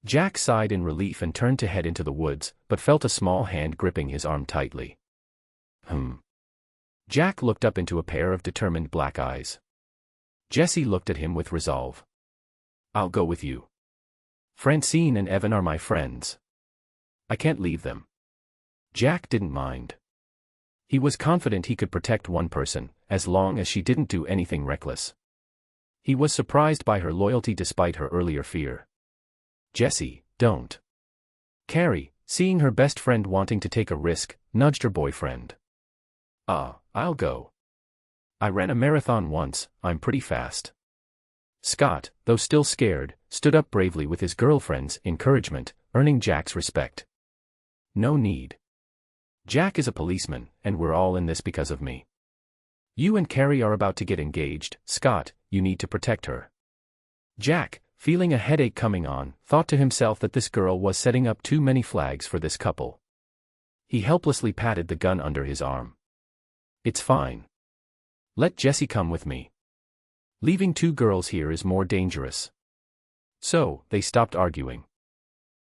Jack sighed in relief and turned to head into the woods, but felt a small hand gripping his arm tightly. Jack looked up into a pair of determined black eyes. Jesse looked at him with resolve. I'll go with you. Francine and Evan are my friends. I can't leave them. Jack didn't mind. He was confident he could protect one person, as long as she didn't do anything reckless. He was surprised by her loyalty despite her earlier fear. Jesse, don't. Carrie, seeing her best friend wanting to take a risk, nudged her boyfriend. I'll go. I ran a marathon once, I'm pretty fast. Scott, though still scared, stood up bravely with his girlfriend's encouragement, earning Jack's respect. No need. Jack is a policeman, and we're all in this because of me. You and Carrie are about to get engaged, Scott, you need to protect her. Jack, feeling a headache coming on, thought to himself that this girl was setting up too many flags for this couple. He helplessly patted the gun under his arm. It's fine. Let Jesse come with me. Leaving two girls here is more dangerous. So, they stopped arguing.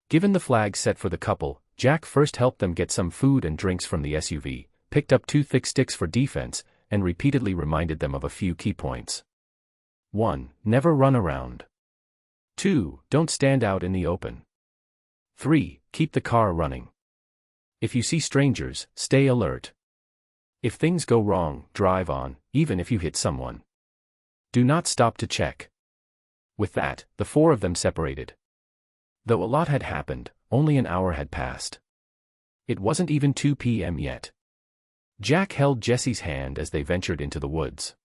Given the flag set for the couple, Jack first helped them get some food and drinks from the SUV, picked up 2 thick sticks for defense, and repeatedly reminded them of a few key points. 1. Never run around. 2. Don't stand out in the open. 3. Keep the car running. If you see strangers, stay alert. If things go wrong, drive on, even if you hit someone. Do not stop to check. With that, the 4 of them separated. Though a lot had happened, only an hour had passed. It wasn't even 2 p.m. yet. Jack held Jesse's hand as they ventured into the woods.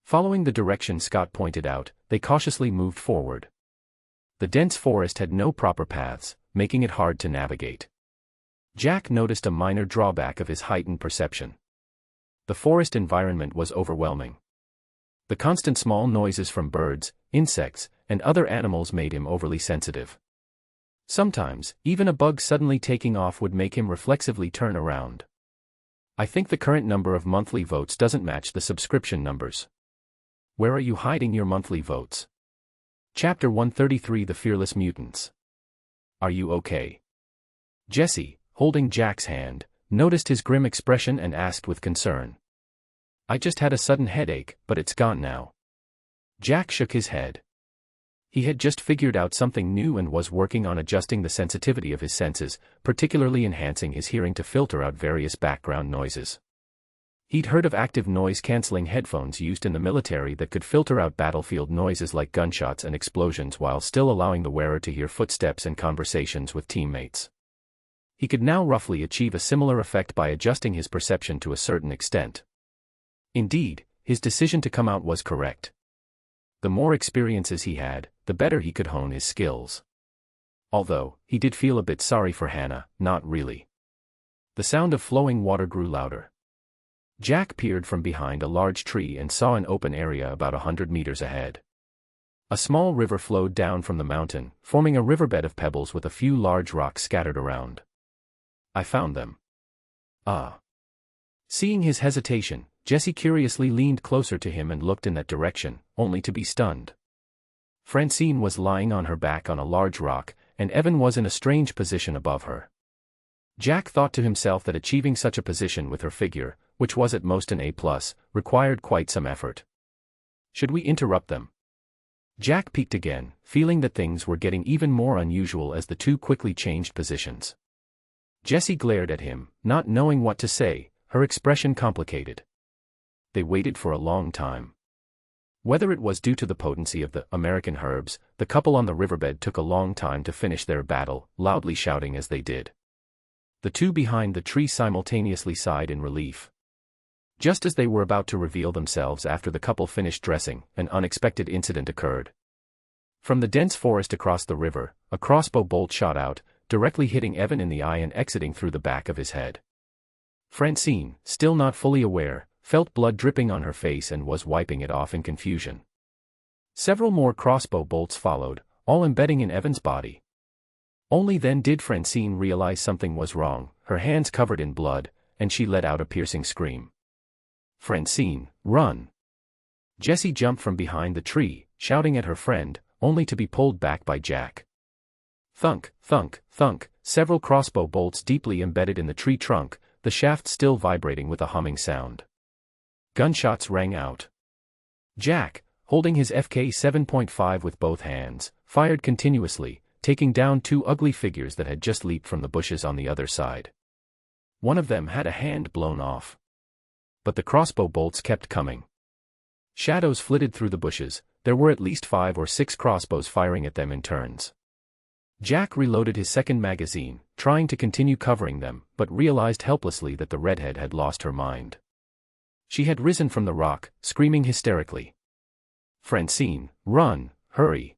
Following the direction Scott pointed out, they cautiously moved forward. The dense forest had no proper paths, making it hard to navigate. Jack noticed a minor drawback of his heightened perception. The forest environment was overwhelming. The constant small noises from birds, insects, and other animals made him overly sensitive. Sometimes, even a bug suddenly taking off would make him reflexively turn around. I think the current number of monthly votes doesn't match the subscription numbers. Where are you hiding your monthly votes? Chapter 133 The Fearless Mutants. Are you okay? Jesse, holding Jack's hand, noticed his grim expression and asked with concern. I just had a sudden headache, but it's gone now. Jack shook his head. He had just figured out something new and was working on adjusting the sensitivity of his senses, particularly enhancing his hearing to filter out various background noises. He'd heard of active noise-canceling headphones used in the military that could filter out battlefield noises like gunshots and explosions while still allowing the wearer to hear footsteps and conversations with teammates. He could now roughly achieve a similar effect by adjusting his perception to a certain extent. Indeed, his decision to come out was correct. The more experiences he had, the better he could hone his skills. Although, he did feel a bit sorry for Hannah, not really. The sound of flowing water grew louder. Jack peered from behind a large tree and saw an open area about 100 meters ahead. A small river flowed down from the mountain, forming a riverbed of pebbles with a few large rocks scattered around. I found them. Seeing his hesitation, Jesse curiously leaned closer to him and looked in that direction, only to be stunned. Francine was lying on her back on a large rock, and Evan was in a strange position above her. Jack thought to himself that achieving such a position with her figure, which was at most an A+, required quite some effort. Should we interrupt them? Jack peeked again, feeling that things were getting even more unusual as the two quickly changed positions. Jessie glared at him, not knowing what to say, her expression complicated. They waited for a long time. Whether it was due to the potency of the American herbs, the couple on the riverbed took a long time to finish their battle, loudly shouting as they did. The two behind the tree simultaneously sighed in relief. Just as they were about to reveal themselves after the couple finished dressing, an unexpected incident occurred. From the dense forest across the river, a crossbow bolt shot out, directly hitting Evan in the eye and exiting through the back of his head. Francine, still not fully aware, felt blood dripping on her face and was wiping it off in confusion. Several more crossbow bolts followed, all embedding in Evan's body. Only then did Francine realize something was wrong, her hands covered in blood, and she let out a piercing scream. "Francine, run!" Jessie jumped from behind the tree, shouting at her friend, only to be pulled back by Jack. Thunk, thunk, thunk, several crossbow bolts deeply embedded in the tree trunk, the shaft still vibrating with a humming sound. Gunshots rang out. Jack, holding his FK-7.5 with both hands, fired continuously, taking down two ugly figures that had just leaped from the bushes on the other side. One of them had a hand blown off. But the crossbow bolts kept coming. Shadows flitted through the bushes, there were at least 5 or 6 crossbows firing at them in turns. Jack reloaded his second magazine, trying to continue covering them, but realized helplessly that the redhead had lost her mind. She had risen from the rock, screaming hysterically. "Francine, run, hurry!"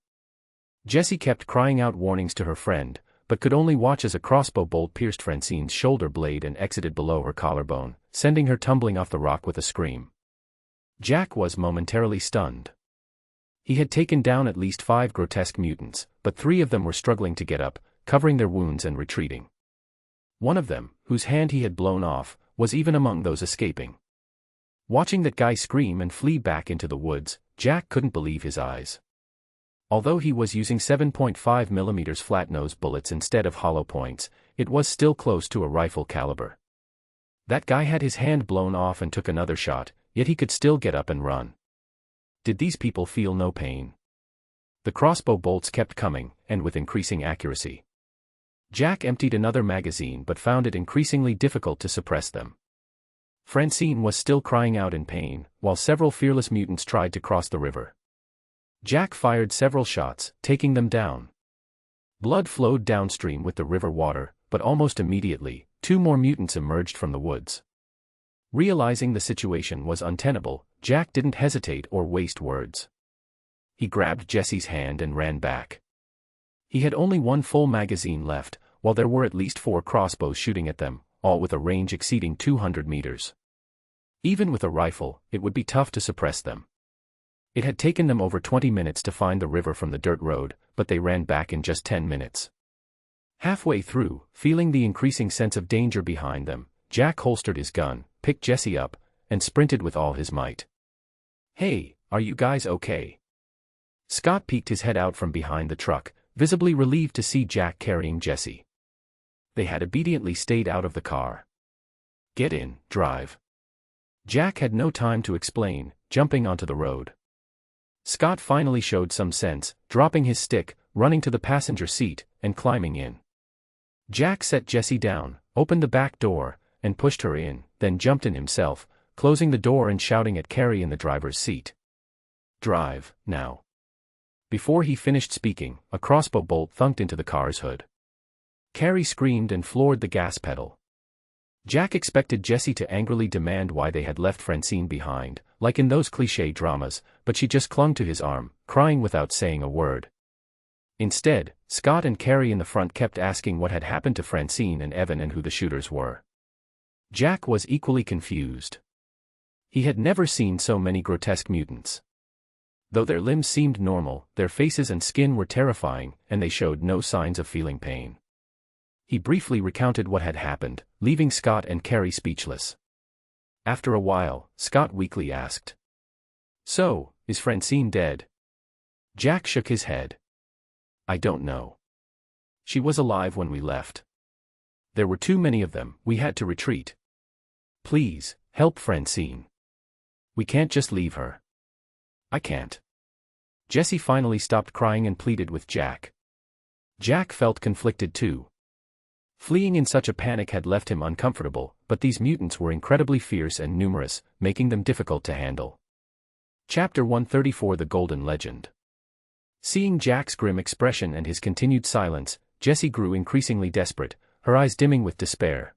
Jessie kept crying out warnings to her friend, but could only watch as a crossbow bolt pierced Francine's shoulder blade and exited below her collarbone, sending her tumbling off the rock with a scream. Jack was momentarily stunned. He had taken down at least 5 grotesque mutants, but 3 of them were struggling to get up, covering their wounds and retreating. One of them, whose hand he had blown off, was even among those escaping. Watching that guy scream and flee back into the woods, Jack couldn't believe his eyes. Although he was using 7.5mm flat-nose bullets instead of hollow points, it was still close to a rifle caliber. That guy had his hand blown off and took another shot, yet he could still get up and run. Did these people feel no pain? The crossbow bolts kept coming, and with increasing accuracy. Jack emptied another magazine but found it increasingly difficult to suppress them. Francine was still crying out in pain, while several fearless mutants tried to cross the river. Jack fired several shots, taking them down. Blood flowed downstream with the river water, but almost immediately, 2 more mutants emerged from the woods. Realizing the situation was untenable, Jack didn't hesitate or waste words. He grabbed Jessie's hand and ran back. He had only 1 full magazine left, while there were at least 4 crossbows shooting at them, all with a range exceeding 200 meters. Even with a rifle, it would be tough to suppress them. It had taken them over 20 minutes to find the river from the dirt road, but they ran back in just 10 minutes. Halfway through, feeling the increasing sense of danger behind them, Jack holstered his gun, picked Jessie up, and sprinted with all his might. "Hey, are you guys okay?" Scott peeked his head out from behind the truck, visibly relieved to see Jack carrying Jessie. They had obediently stayed out of the car. "Get in, drive." Jack had no time to explain, jumping onto the road. Scott finally showed some sense, dropping his stick, running to the passenger seat, and climbing in. Jack set Jessie down, opened the back door, and pushed her in, then jumped in himself, closing the door and shouting at Carrie in the driver's seat. "Drive, now." Before he finished speaking, a crossbow bolt thunked into the car's hood. Carrie screamed and floored the gas pedal. Jack expected Jessie to angrily demand why they had left Francine behind, like in those cliché dramas, but she just clung to his arm, crying without saying a word. Instead, Scott and Carrie in the front kept asking what had happened to Francine and Evan and who the shooters were. Jack was equally confused. He had never seen so many grotesque mutants. Though their limbs seemed normal, their faces and skin were terrifying, and they showed no signs of feeling pain. He briefly recounted what had happened, leaving Scott and Carrie speechless. After a while, Scott weakly asked, "So, is Francine dead?" Jack shook his head. "I don't know. She was alive when we left. There were too many of them, we had to retreat. Please, help Francine. We can't just leave her." "I can't." Jessie finally stopped crying and pleaded with Jack. Jack felt conflicted too. Fleeing in such a panic had left him uncomfortable, but these mutants were incredibly fierce and numerous, making them difficult to handle. Chapter 134 The Golden Legend. Seeing Jack's grim expression and his continued silence, Jessie grew increasingly desperate, her eyes dimming with despair.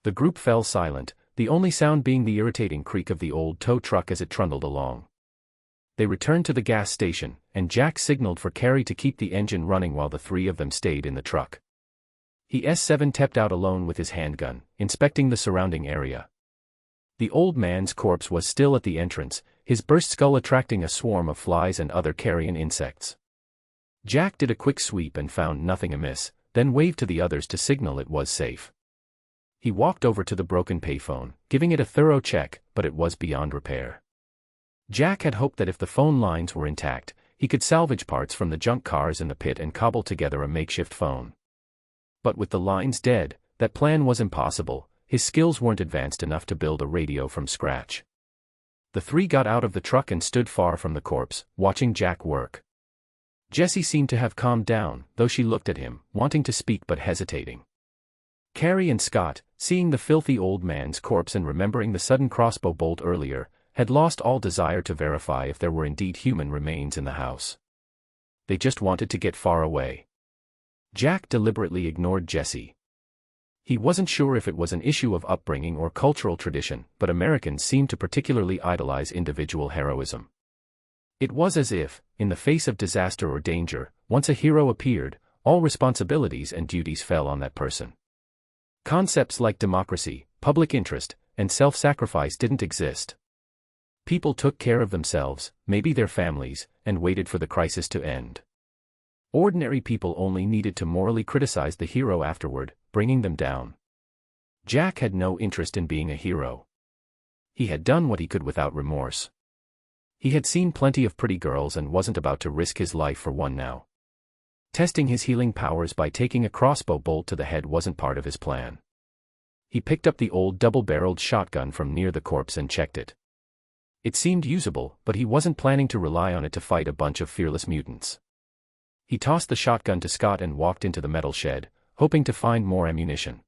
The group fell silent, the only sound being the irritating creak of the old tow truck as it trundled along. They returned to the gas station, and Jack signaled for Carrie to keep the engine running while the three of them stayed in the truck. He stepped out alone with his handgun, inspecting the surrounding area. The old man's corpse was still at the entrance, his burst skull attracting a swarm of flies and other carrion insects. Jack did a quick sweep and found nothing amiss, then waved to the others to signal it was safe. He walked over to the broken payphone, giving it a thorough check, but it was beyond repair. Jack had hoped that if the phone lines were intact, he could salvage parts from the junk cars in the pit and cobble together a makeshift phone. But with the lines dead, that plan was impossible. His skills weren't advanced enough to build a radio from scratch. The three got out of the truck and stood far from the corpse, watching Jack work. Jessie seemed to have calmed down, though she looked at him, wanting to speak but hesitating. Carrie and Scott, seeing the filthy old man's corpse and remembering the sudden crossbow bolt earlier, had lost all desire to verify if there were indeed human remains in the house. They just wanted to get far away. Jack deliberately ignored Jessie. He wasn't sure if it was an issue of upbringing or cultural tradition, but Americans seemed to particularly idolize individual heroism. It was as if, in the face of disaster or danger, once a hero appeared, all responsibilities and duties fell on that person. Concepts like democracy, public interest, and self-sacrifice didn't exist. People took care of themselves, maybe their families, and waited for the crisis to end. Ordinary people only needed to morally criticize the hero afterward, bringing them down. Jack had no interest in being a hero. He had done what he could without remorse. He had seen plenty of pretty girls and wasn't about to risk his life for one now. Testing his healing powers by taking a crossbow bolt to the head wasn't part of his plan. He picked up the old double-barreled shotgun from near the corpse and checked it. It seemed usable, but he wasn't planning to rely on it to fight a bunch of fearless mutants. He tossed the shotgun to Scott and walked into the metal shed, hoping to find more ammunition.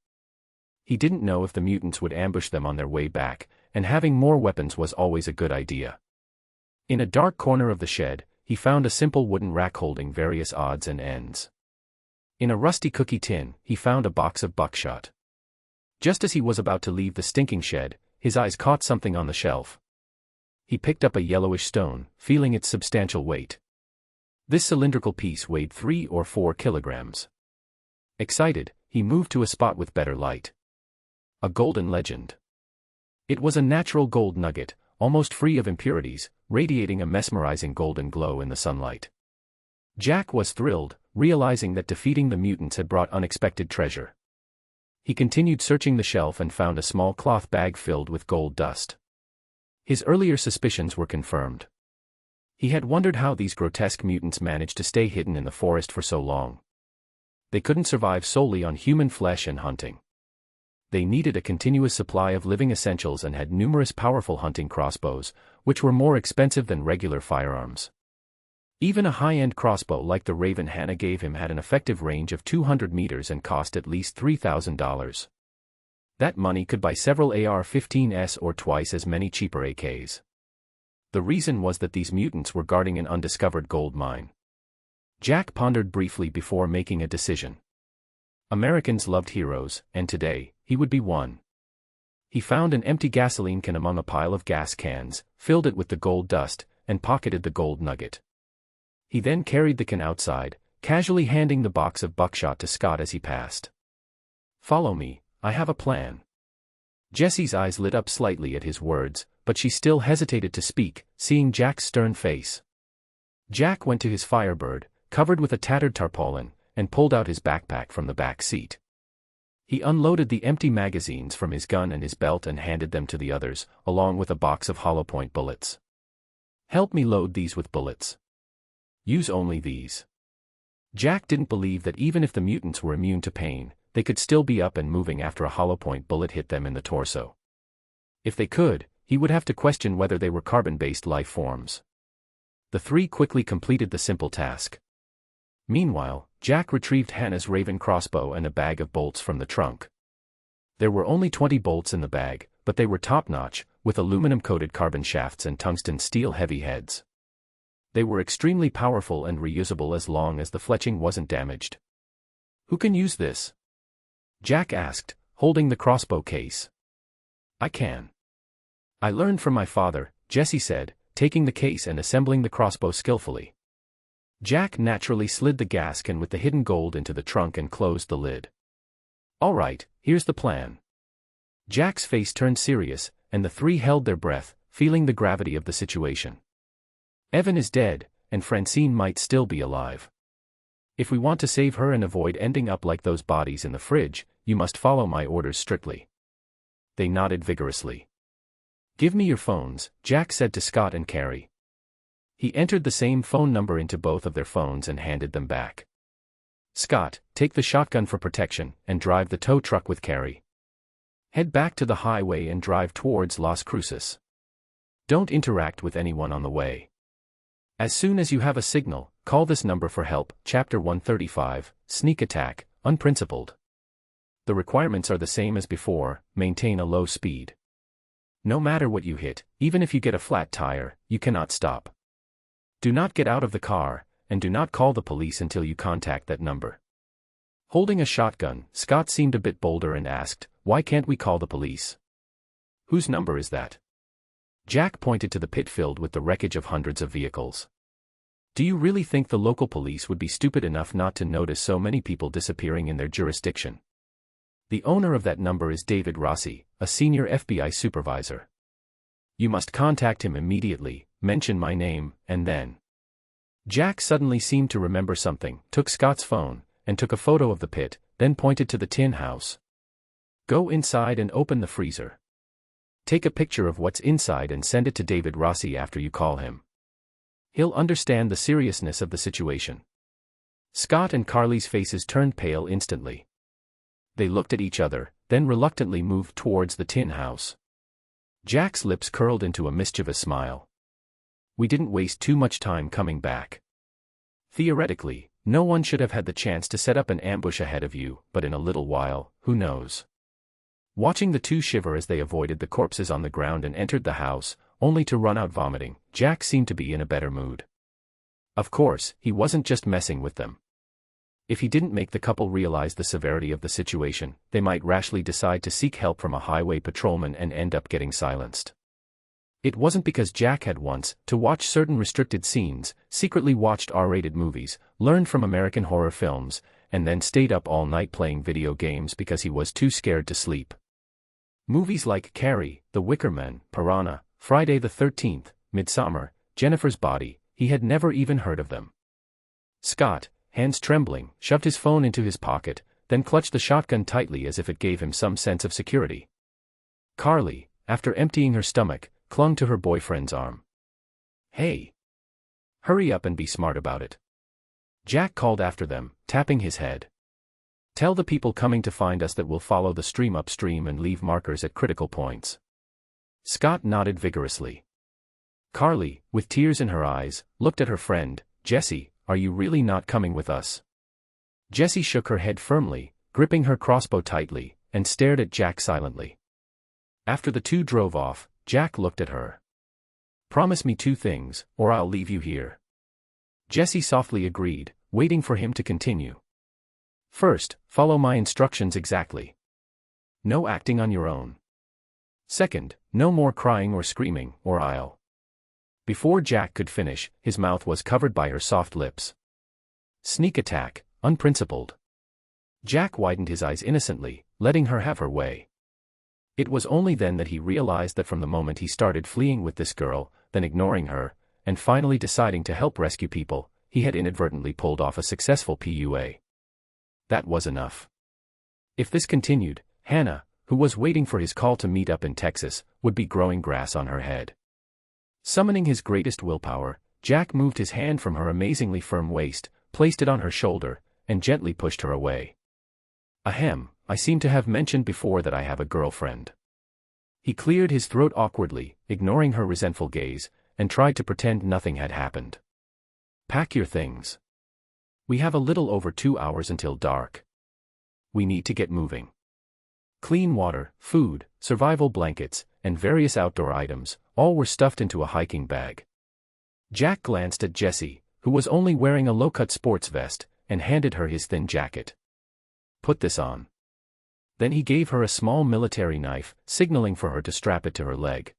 He didn't know if the mutants would ambush them on their way back, and having more weapons was always a good idea. In a dark corner of the shed, he found a simple wooden rack holding various odds and ends. In a rusty cookie tin, he found a box of buckshot. Just as he was about to leave the stinking shed, his eyes caught something on the shelf. He picked up a yellowish stone, feeling its substantial weight. This cylindrical piece weighed 3 or 4 kilograms. Excited, he moved to a spot with better light. A golden legend. It was a natural gold nugget, almost free of impurities, radiating a mesmerizing golden glow in the sunlight. Jack was thrilled, realizing that defeating the mutants had brought unexpected treasure. He continued searching the shelf and found a small cloth bag filled with gold dust. His earlier suspicions were confirmed. He had wondered how these grotesque mutants managed to stay hidden in the forest for so long. They couldn't survive solely on human flesh and hunting. They needed a continuous supply of living essentials and had numerous powerful hunting crossbows, which were more expensive than regular firearms. Even a high-end crossbow like the Raven Hannah gave him had an effective range of 200 meters and cost at least $3,000. That money could buy several AR-15s or twice as many cheaper AKs. The reason was that these mutants were guarding an undiscovered gold mine. Jack pondered briefly before making a decision. Americans loved heroes, and today, he would be one. He found an empty gasoline can among a pile of gas cans, filled it with the gold dust, and pocketed the gold nugget. He then carried the can outside, casually handing the box of buckshot to Scott as he passed. "Follow me, I have a plan." Jessie's eyes lit up slightly at his words, but she still hesitated to speak, seeing Jack's stern face. Jack went to his Firebird, covered with a tattered tarpaulin, and pulled out his backpack from the back seat. He unloaded the empty magazines from his gun and his belt and handed them to the others, along with a box of hollow point bullets. "Help me load these with bullets. Use only these." Jack didn't believe that even if the mutants were immune to pain, they could still be up and moving after a hollow point bullet hit them in the torso. If they could, he would have to question whether they were carbon-based life forms. The three quickly completed the simple task. Meanwhile, Jack retrieved Hannah's Raven crossbow and a bag of bolts from the trunk. There were only 20 bolts in the bag, but they were top-notch, with aluminum-coated carbon shafts and tungsten steel heavy heads. They were extremely powerful and reusable as long as the fletching wasn't damaged. "Who can use this?" Jack asked, holding the crossbow case. "I can. I learned from my father," Jessie said, taking the case and assembling the crossbow skillfully. Jack naturally slid the gas can with the hidden gold into the trunk and closed the lid. "All right, here's the plan." Jack's face turned serious, and the three held their breath, feeling the gravity of the situation. Evan is dead, and Francine might still be alive. If we want to save her and avoid ending up like those bodies in the fridge, you must follow my orders strictly. They nodded vigorously. "Give me your phones," Jack said to Scott and Carrie. He entered the same phone number into both of their phones and handed them back. "Scott, take the shotgun for protection, and drive the tow truck with Carrie. Head back to the highway and drive towards Las Cruces. Don't interact with anyone on the way. As soon as you have a signal, call this number for help." Chapter 135, Sneak Attack, Unprincipled. The requirements are the same as before: maintain a low speed. No matter what you hit, even if you get a flat tire, you cannot stop. Do not get out of the car, and do not call the police until you contact that number. Holding a shotgun, Scott seemed a bit bolder and asked, "Why can't we call the police?" "Whose number is that?" Jack pointed to the pit filled with the wreckage of hundreds of vehicles. "Do you really think the local police would be stupid enough not to notice so many people disappearing in their jurisdiction? The owner of that number is David Rossi, a senior FBI supervisor. You must contact him immediately, mention my name, and then—" Jack suddenly seemed to remember something, took Scott's phone, and took a photo of the pit, then pointed to the tin house. "Go inside and open the freezer. Take a picture of what's inside and send it to David Rossi after you call him. He'll understand the seriousness of the situation." Scott and Carly's faces turned pale instantly. They looked at each other, then reluctantly moved towards the tin house. Jack's lips curled into a mischievous smile. "We didn't waste too much time coming back. Theoretically, no one should have had the chance to set up an ambush ahead of you, but in a little while, who knows?" Watching the two shiver as they avoided the corpses on the ground and entered the house, only to run out vomiting, Jack seemed to be in a better mood. Of course, he wasn't just messing with them. If he didn't make the couple realize the severity of the situation, they might rashly decide to seek help from a highway patrolman and end up getting silenced. It wasn't because Jack had once, to watch certain restricted scenes, secretly watched R-rated movies, learned from American horror films, and then stayed up all night playing video games because he was too scared to sleep. Movies like Carrie, The Wicker Man, Piranha, Friday the 13th, Midsommar, Jennifer's Body, he had never even heard of them. Scott, hands trembling, shoved his phone into his pocket, then clutched the shotgun tightly as if it gave him some sense of security. Carly, after emptying her stomach, clung to her boyfriend's arm. "Hey! Hurry up and be smart about it." Jack called after them, tapping his head. "Tell the people coming to find us that we'll follow the stream upstream and leave markers at critical points." Scott nodded vigorously. Carly, with tears in her eyes, looked at her friend. "Jessie, are you really not coming with us?" Jessie shook her head firmly, gripping her crossbow tightly, and stared at Jack silently. After the two drove off, Jack looked at her. "Promise me two things, or I'll leave you here." Jessie softly agreed, waiting for him to continue. "First, follow my instructions exactly. No acting on your own. Second, no more crying or screaming, or I'll—" Before Jack could finish, his mouth was covered by her soft lips. "Sneak attack, unprincipled." Jack widened his eyes innocently, letting her have her way. It was only then that he realized that from the moment he started fleeing with this girl, then ignoring her, and finally deciding to help rescue people, he had inadvertently pulled off a successful PUA. That was enough. If this continued, Hannah, who was waiting for his call to meet up in Texas, would be growing grass on her head. Summoning his greatest willpower, Jack moved his hand from her amazingly firm waist, placed it on her shoulder, and gently pushed her away. "Ahem, I seem to have mentioned before that I have a girlfriend." He cleared his throat awkwardly, ignoring her resentful gaze, and tried to pretend nothing had happened. "Pack your things. We have a little over 2 hours until dark. We need to get moving." Clean water, food, survival blankets, and various outdoor items, all were stuffed into a hiking bag. Jack glanced at Jessie, who was only wearing a low-cut sports vest, and handed her his thin jacket. "Put this on." Then he gave her a small military knife, signaling for her to strap it to her leg.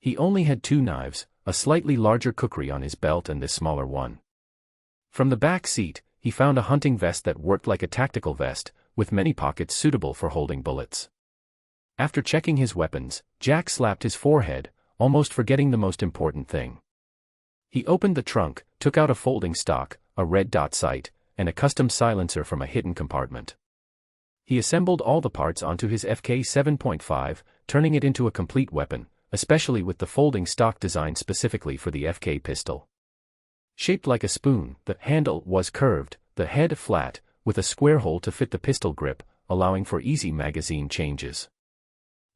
He only had 2 knives, a slightly larger kukri on his belt and this smaller one. From the back seat, he found a hunting vest that worked like a tactical vest, with many pockets suitable for holding bullets. After checking his weapons, Jack slapped his forehead, almost forgetting the most important thing. He opened the trunk, took out a folding stock, a red dot sight, and a custom silencer from a hidden compartment. He assembled all the parts onto his FK 7.5, turning it into a complete weapon, especially with the folding stock designed specifically for the FK pistol. Shaped like a spoon, the handle was curved, the head flat, with a square hole to fit the pistol grip, allowing for easy magazine changes.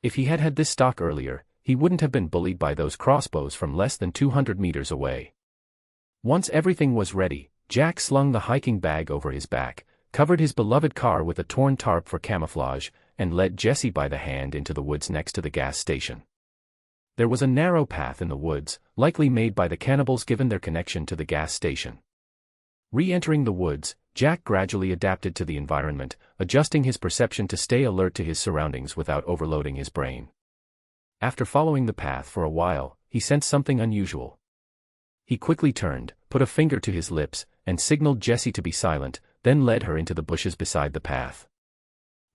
If he had had this stock earlier, he wouldn't have been bullied by those crossbows from less than 200 meters away. Once everything was ready, Jack slung the hiking bag over his back, covered his beloved car with a torn tarp for camouflage, and led Jesse by the hand into the woods next to the gas station. There was a narrow path in the woods, likely made by the cannibals given their connection to the gas station. Re-entering the woods, Jack gradually adapted to the environment, adjusting his perception to stay alert to his surroundings without overloading his brain. After following the path for a while, he sensed something unusual. He quickly turned, put a finger to his lips, and signaled Jessie to be silent, then led her into the bushes beside the path.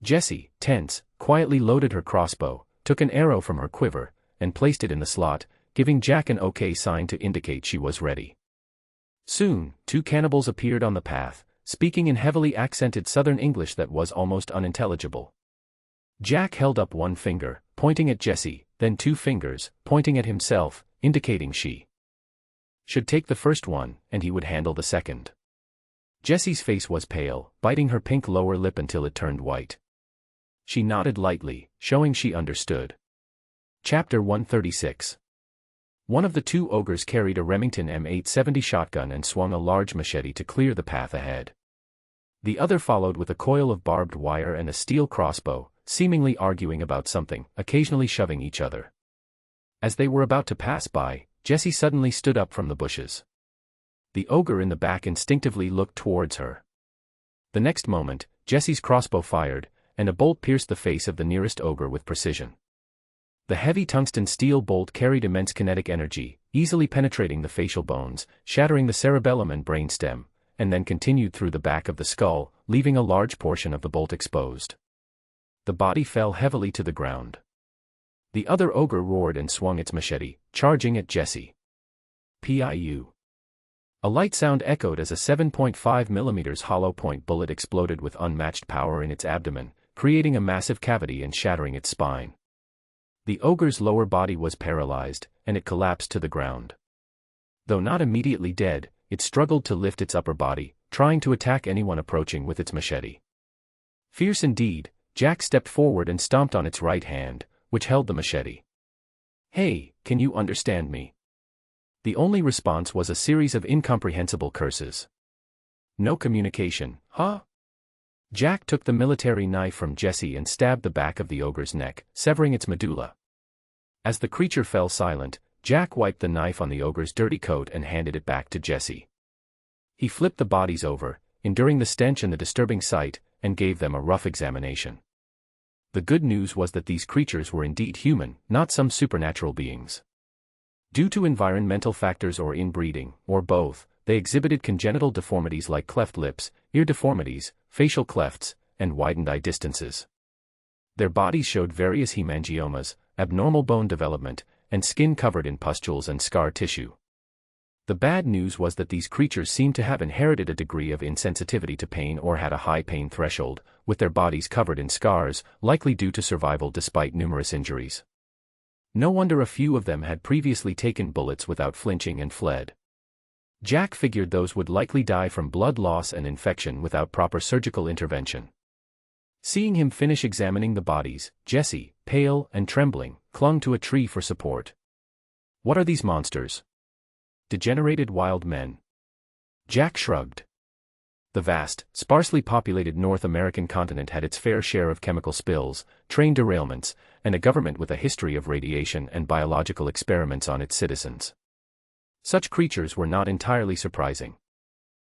Jessie, tense, quietly loaded her crossbow, took an arrow from her quiver, and placed it in the slot, giving Jack an OK sign to indicate she was ready. Soon, two cannibals appeared on the path, speaking in heavily accented Southern English that was almost unintelligible. Jack held up one finger, pointing at Jessie, then two fingers, pointing at himself, indicating she should take the first one, and he would handle the second. Jessie's face was pale, biting her pink lower lip until it turned white. She nodded lightly, showing she understood. Chapter 136. One of the two ogres carried a Remington M870 shotgun and swung a large machete to clear the path ahead. The other followed with a coil of barbed wire and a steel crossbow, seemingly arguing about something, occasionally shoving each other. As they were about to pass by, Jessie suddenly stood up from the bushes. The ogre in the back instinctively looked towards her. The next moment, Jessie's crossbow fired, and a bolt pierced the face of the nearest ogre with precision. The heavy tungsten steel bolt carried immense kinetic energy, easily penetrating the facial bones, shattering the cerebellum and brainstem, and then continued through the back of the skull, leaving a large portion of the bolt exposed. The body fell heavily to the ground. The other ogre roared and swung its machete, charging at Jessie. Piu. A light sound echoed as a 7.5mm hollow point bullet exploded with unmatched power in its abdomen, creating a massive cavity and shattering its spine. The ogre's lower body was paralyzed, and it collapsed to the ground. Though not immediately dead, it struggled to lift its upper body, trying to attack anyone approaching with its machete. Fierce indeed, Jack stepped forward and stomped on its right hand, which held the machete. "Hey, can you understand me?" The only response was a series of incomprehensible curses. "No communication, huh?" Jack took the military knife from Jessie and stabbed the back of the ogre's neck, severing its medulla. As the creature fell silent, Jack wiped the knife on the ogre's dirty coat and handed it back to Jessie. He flipped the bodies over, enduring the stench and the disturbing sight, and gave them a rough examination. The good news was that these creatures were indeed human, not some supernatural beings. Due to environmental factors or inbreeding, or both, they exhibited congenital deformities like cleft lips, ear deformities, facial clefts, and widened eye distances. Their bodies showed various hemangiomas, abnormal bone development, and skin covered in pustules and scar tissue. The bad news was that these creatures seemed to have inherited a degree of insensitivity to pain or had a high pain threshold, with their bodies covered in scars, likely due to survival despite numerous injuries. No wonder a few of them had previously taken bullets without flinching and fled. Jack figured those would likely die from blood loss and infection without proper surgical intervention. Seeing him finish examining the bodies, Jessie, pale and trembling, clung to a tree for support. "What are these monsters? Degenerated wild men?" Jack shrugged. The vast, sparsely populated North American continent had its fair share of chemical spills, train derailments, and a government with a history of radiation and biological experiments on its citizens. Such creatures were not entirely surprising.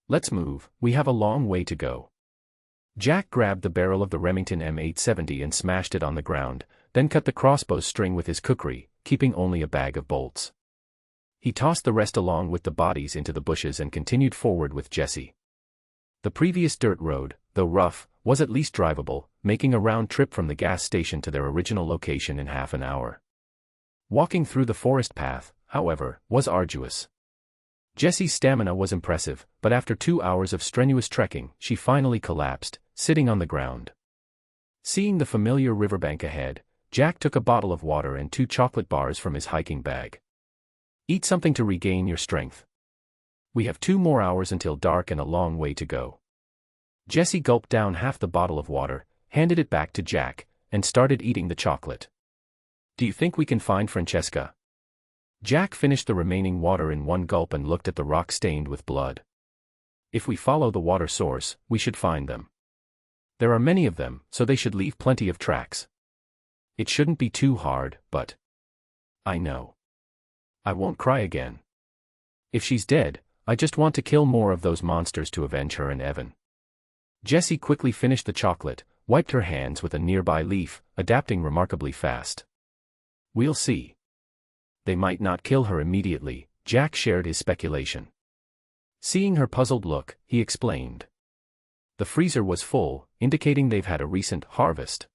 "Let's move, we have a long way to go." Jack grabbed the barrel of the Remington M870 and smashed it on the ground, then cut the crossbow's string with his kukri, keeping only a bag of bolts. He tossed the rest along with the bodies into the bushes and continued forward with Jesse. The previous dirt road, though rough, was at least drivable, making a round trip from the gas station to their original location in half an hour. Walking through the forest path, however, was arduous. Jesse's stamina was impressive, but after 2 hours of strenuous trekking, she finally collapsed, sitting on the ground. Seeing the familiar riverbank ahead, Jack took a bottle of water and 2 chocolate bars from his hiking bag. Eat something to regain your strength. We have 2 more hours until dark and a long way to go. Jesse gulped down half the bottle of water, handed it back to Jack, and started eating the chocolate. Do you think we can find Francesca? Jack finished the remaining water in one gulp and looked at the rock stained with blood. If we follow the water source, we should find them. There are many of them, so they should leave plenty of tracks. It shouldn't be too hard, but... I know. I won't cry again. If she's dead, I just want to kill more of those monsters to avenge her and Evan. Jessie quickly finished the chocolate, wiped her hands with a nearby leaf, adapting remarkably fast. We'll see. They might not kill her immediately, Jack shared his speculation. Seeing her puzzled look, he explained. The freezer was full, indicating they've had a recent harvest.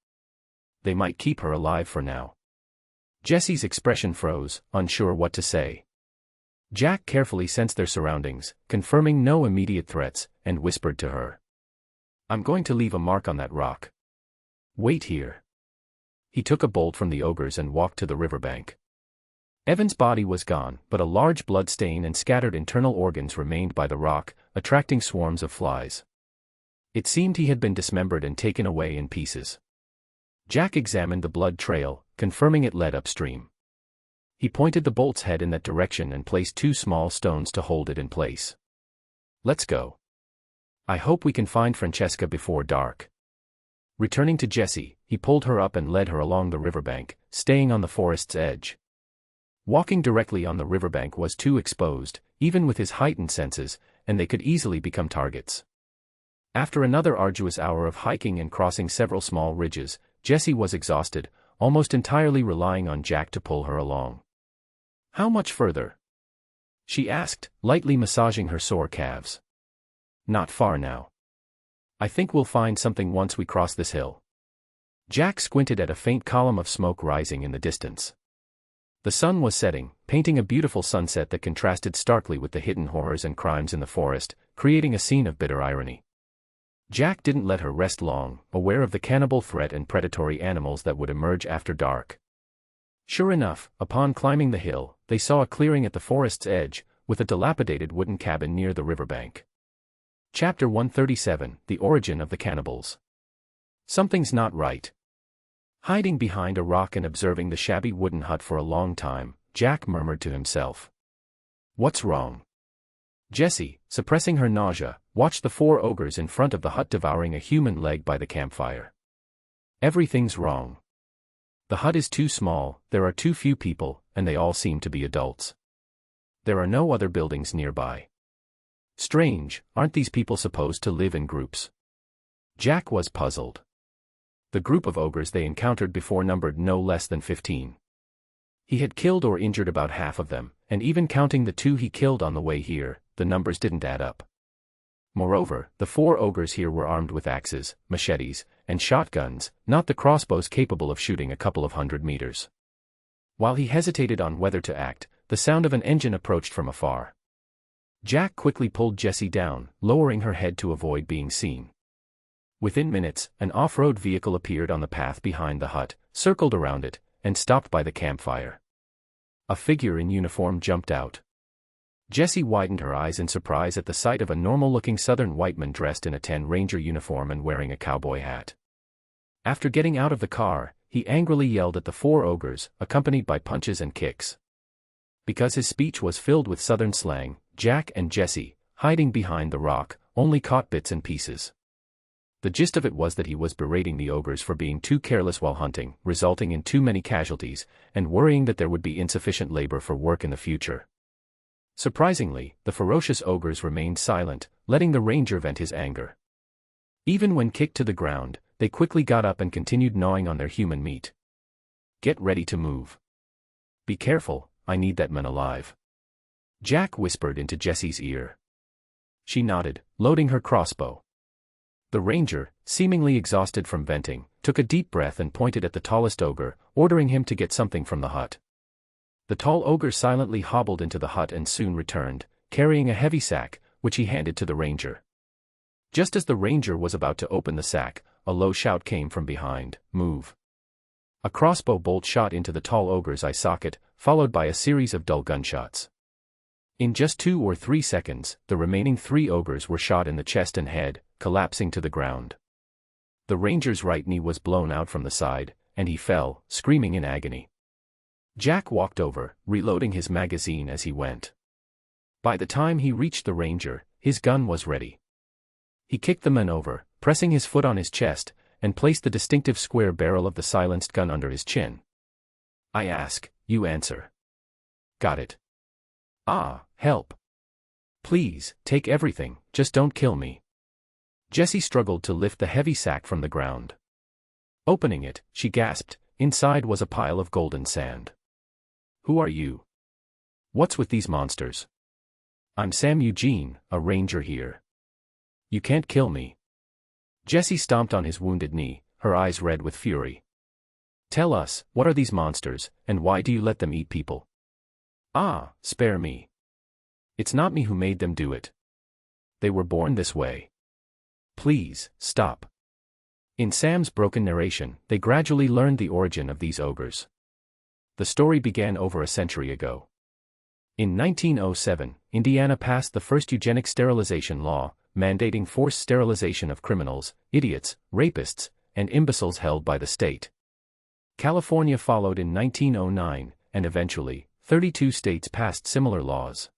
They might keep her alive for now. Jessie's expression froze, unsure what to say. Jack carefully sensed their surroundings, confirming no immediate threats, and whispered to her. I'm going to leave a mark on that rock. Wait here. He took a bolt from the ogres and walked to the riverbank. Evan's body was gone, but a large blood stain and scattered internal organs remained by the rock, attracting swarms of flies. It seemed he had been dismembered and taken away in pieces. Jack examined the blood trail, confirming it led upstream. He pointed the bolt's head in that direction and placed 2 small stones to hold it in place. Let's go. I hope we can find Francesca before dark. Returning to Jessie, he pulled her up and led her along the riverbank, staying on the forest's edge. Walking directly on the riverbank was too exposed, even with his heightened senses, and they could easily become targets. After another arduous hour of hiking and crossing several small ridges, Jessie was exhausted, almost entirely relying on Jack to pull her along. How much further? She asked, lightly massaging her sore calves. Not far now. I think we'll find something once we cross this hill. Jack squinted at a faint column of smoke rising in the distance. The sun was setting, painting a beautiful sunset that contrasted starkly with the hidden horrors and crimes in the forest, creating a scene of bitter irony. Jack didn't let her rest long, aware of the cannibal threat and predatory animals that would emerge after dark. Sure enough, upon climbing the hill, they saw a clearing at the forest's edge, with a dilapidated wooden cabin near the riverbank. Chapter 137, The Origin of the Cannibals. Something's not right. Hiding behind a rock and observing the shabby wooden hut for a long time, Jack murmured to himself. What's wrong? Jessie, suppressing her nausea, watched the 4 ogres in front of the hut devouring a human leg by the campfire. Everything's wrong. The hut is too small, there are too few people, and they all seem to be adults. There are no other buildings nearby. Strange, aren't these people supposed to live in groups? Jack was puzzled. The group of ogres they encountered before numbered no less than 15. He had killed or injured about half of them, and even counting the 2 he killed on the way here, the numbers didn't add up. Moreover, the 4 ogres here were armed with axes, machetes, and shotguns, not the crossbows capable of shooting a couple of 100 meters. While he hesitated on whether to act, the sound of an engine approached from afar. Jack quickly pulled Jessie down, lowering her head to avoid being seen. Within minutes, an off-road vehicle appeared on the path behind the hut, circled around it, and stopped by the campfire. A figure in uniform jumped out. Jessie widened her eyes in surprise at the sight of a normal-looking southern white man dressed in a tan ranger uniform and wearing a cowboy hat. After getting out of the car, he angrily yelled at the 4 ogres, accompanied by punches and kicks. Because his speech was filled with southern slang, Jack and Jessie, hiding behind the rock, only caught bits and pieces. The gist of it was that he was berating the ogres for being too careless while hunting, resulting in too many casualties, and worrying that there would be insufficient labor for work in the future. Surprisingly, the ferocious ogres remained silent, letting the ranger vent his anger. Even when kicked to the ground, they quickly got up and continued gnawing on their human meat. Get ready to move. Be careful, I need that man alive. Jack whispered into Jessie's ear. She nodded, loading her crossbow. The ranger, seemingly exhausted from venting, took a deep breath and pointed at the tallest ogre, ordering him to get something from the hut. The tall ogre silently hobbled into the hut and soon returned, carrying a heavy sack, which he handed to the ranger. Just as the ranger was about to open the sack, a low shout came from behind, "Move!" A crossbow bolt shot into the tall ogre's eye socket, followed by a series of dull gunshots. In just 2 or 3 seconds, the remaining 3 ogres were shot in the chest and head, collapsing to the ground. The ranger's right knee was blown out from the side, and he fell, screaming in agony. Jack walked over, reloading his magazine as he went. By the time he reached the ranger, his gun was ready. He kicked the man over, pressing his foot on his chest, and placed the distinctive square barrel of the silenced gun under his chin. "I ask, you answer." "Got it." "Ah, help. Please, take everything, just don't kill me." Jessie struggled to lift the heavy sack from the ground. Opening it, she gasped. Inside was a pile of golden sand. "Who are you? What's with these monsters?" "I'm Sam Eugene, a ranger here." "You can't kill me." Jessie stomped on his wounded knee, her eyes red with fury. "Tell us, what are these monsters, and why do you let them eat people?" "Ah, spare me. It's not me who made them do it. They were born this way. Please, stop." In Sam's broken narration, they gradually learned the origin of these ogres. The story began over a century ago. In 1907, Indiana passed the first eugenic sterilization law, mandating forced sterilization of criminals, idiots, rapists, and imbeciles held by the state. California followed in 1909, and eventually, 32 states passed similar laws.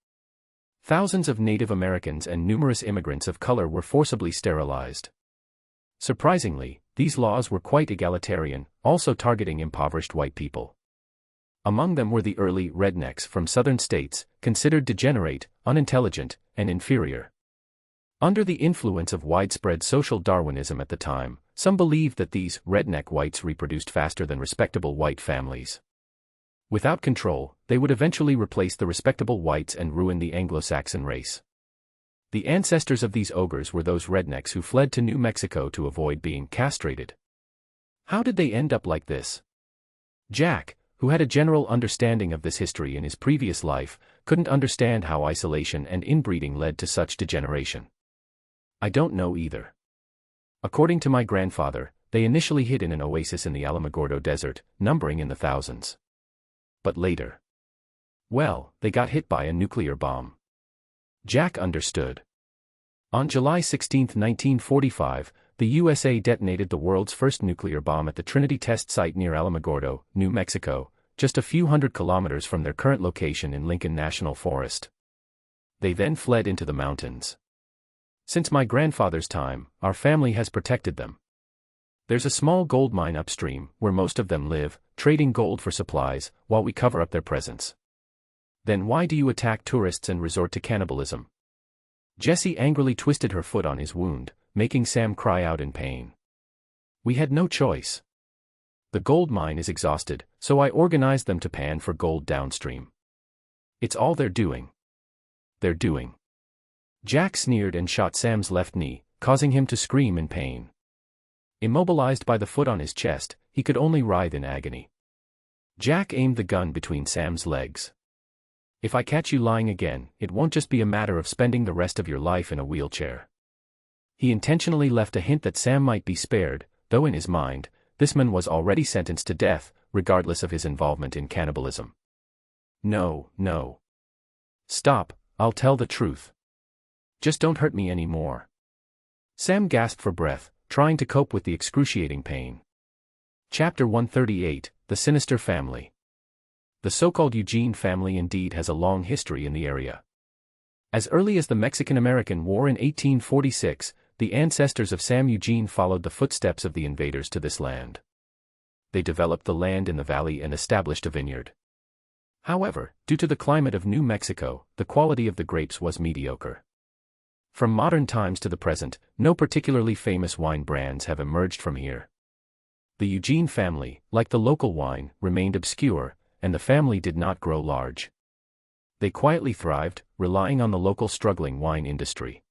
Thousands of Native Americans and numerous immigrants of color were forcibly sterilized. Surprisingly, these laws were quite egalitarian, also targeting impoverished white people. Among them were the early rednecks from southern states, considered degenerate, unintelligent, and inferior. Under the influence of widespread social Darwinism at the time, some believed that these redneck whites reproduced faster than respectable white families. Without control, they would eventually replace the respectable whites and ruin the Anglo-Saxon race. The ancestors of these ogres were those rednecks who fled to New Mexico to avoid being castrated. How did they end up like this? Jack, who had a general understanding of this history in his previous life, couldn't understand how isolation and inbreeding led to such degeneration. "I don't know either. According to my grandfather, they initially hid in an oasis in the Alamogordo Desert, numbering in the thousands. But later, well, they got hit by a nuclear bomb." Jack understood. On July 16, 1945, the USA detonated the world's first nuclear bomb at the Trinity test site near Alamogordo, New Mexico, just a few hundred kilometers from their current location in Lincoln National Forest. They then fled into the mountains. Since my grandfather's time, our family has protected them. There's a small gold mine upstream, where most of them live, trading gold for supplies, while we cover up their presence. Then why do you attack tourists and resort to cannibalism? Jessie angrily twisted her foot on his wound, making Sam cry out in pain. "We had no choice. The gold mine is exhausted, so I organized them to pan for gold downstream. It's all they're doing. They're doing." Jack sneered and shot Sam's left knee, causing him to scream in pain. Immobilized by the foot on his chest, he could only writhe in agony. Jack aimed the gun between Sam's legs. "If I catch you lying again, it won't just be a matter of spending the rest of your life in a wheelchair." He intentionally left a hint that Sam might be spared, though in his mind, this man was already sentenced to death, regardless of his involvement in cannibalism. "No, no. Stop, I'll tell the truth. Just don't hurt me anymore." Sam gasped for breath, trying to cope with the excruciating pain. Chapter 138, The Sinister Family. The so-called Eugene family indeed has a long history in the area. As early as the Mexican-American War in 1846, the ancestors of Sam Eugene followed the footsteps of the invaders to this land. They developed the land in the valley and established a vineyard. However, due to the climate of New Mexico, the quality of the grapes was mediocre. From modern times to the present, no particularly famous wine brands have emerged from here. The Eugene family, like the local wine, remained obscure, and the family did not grow large. They quietly thrived, relying on the local struggling wine industry.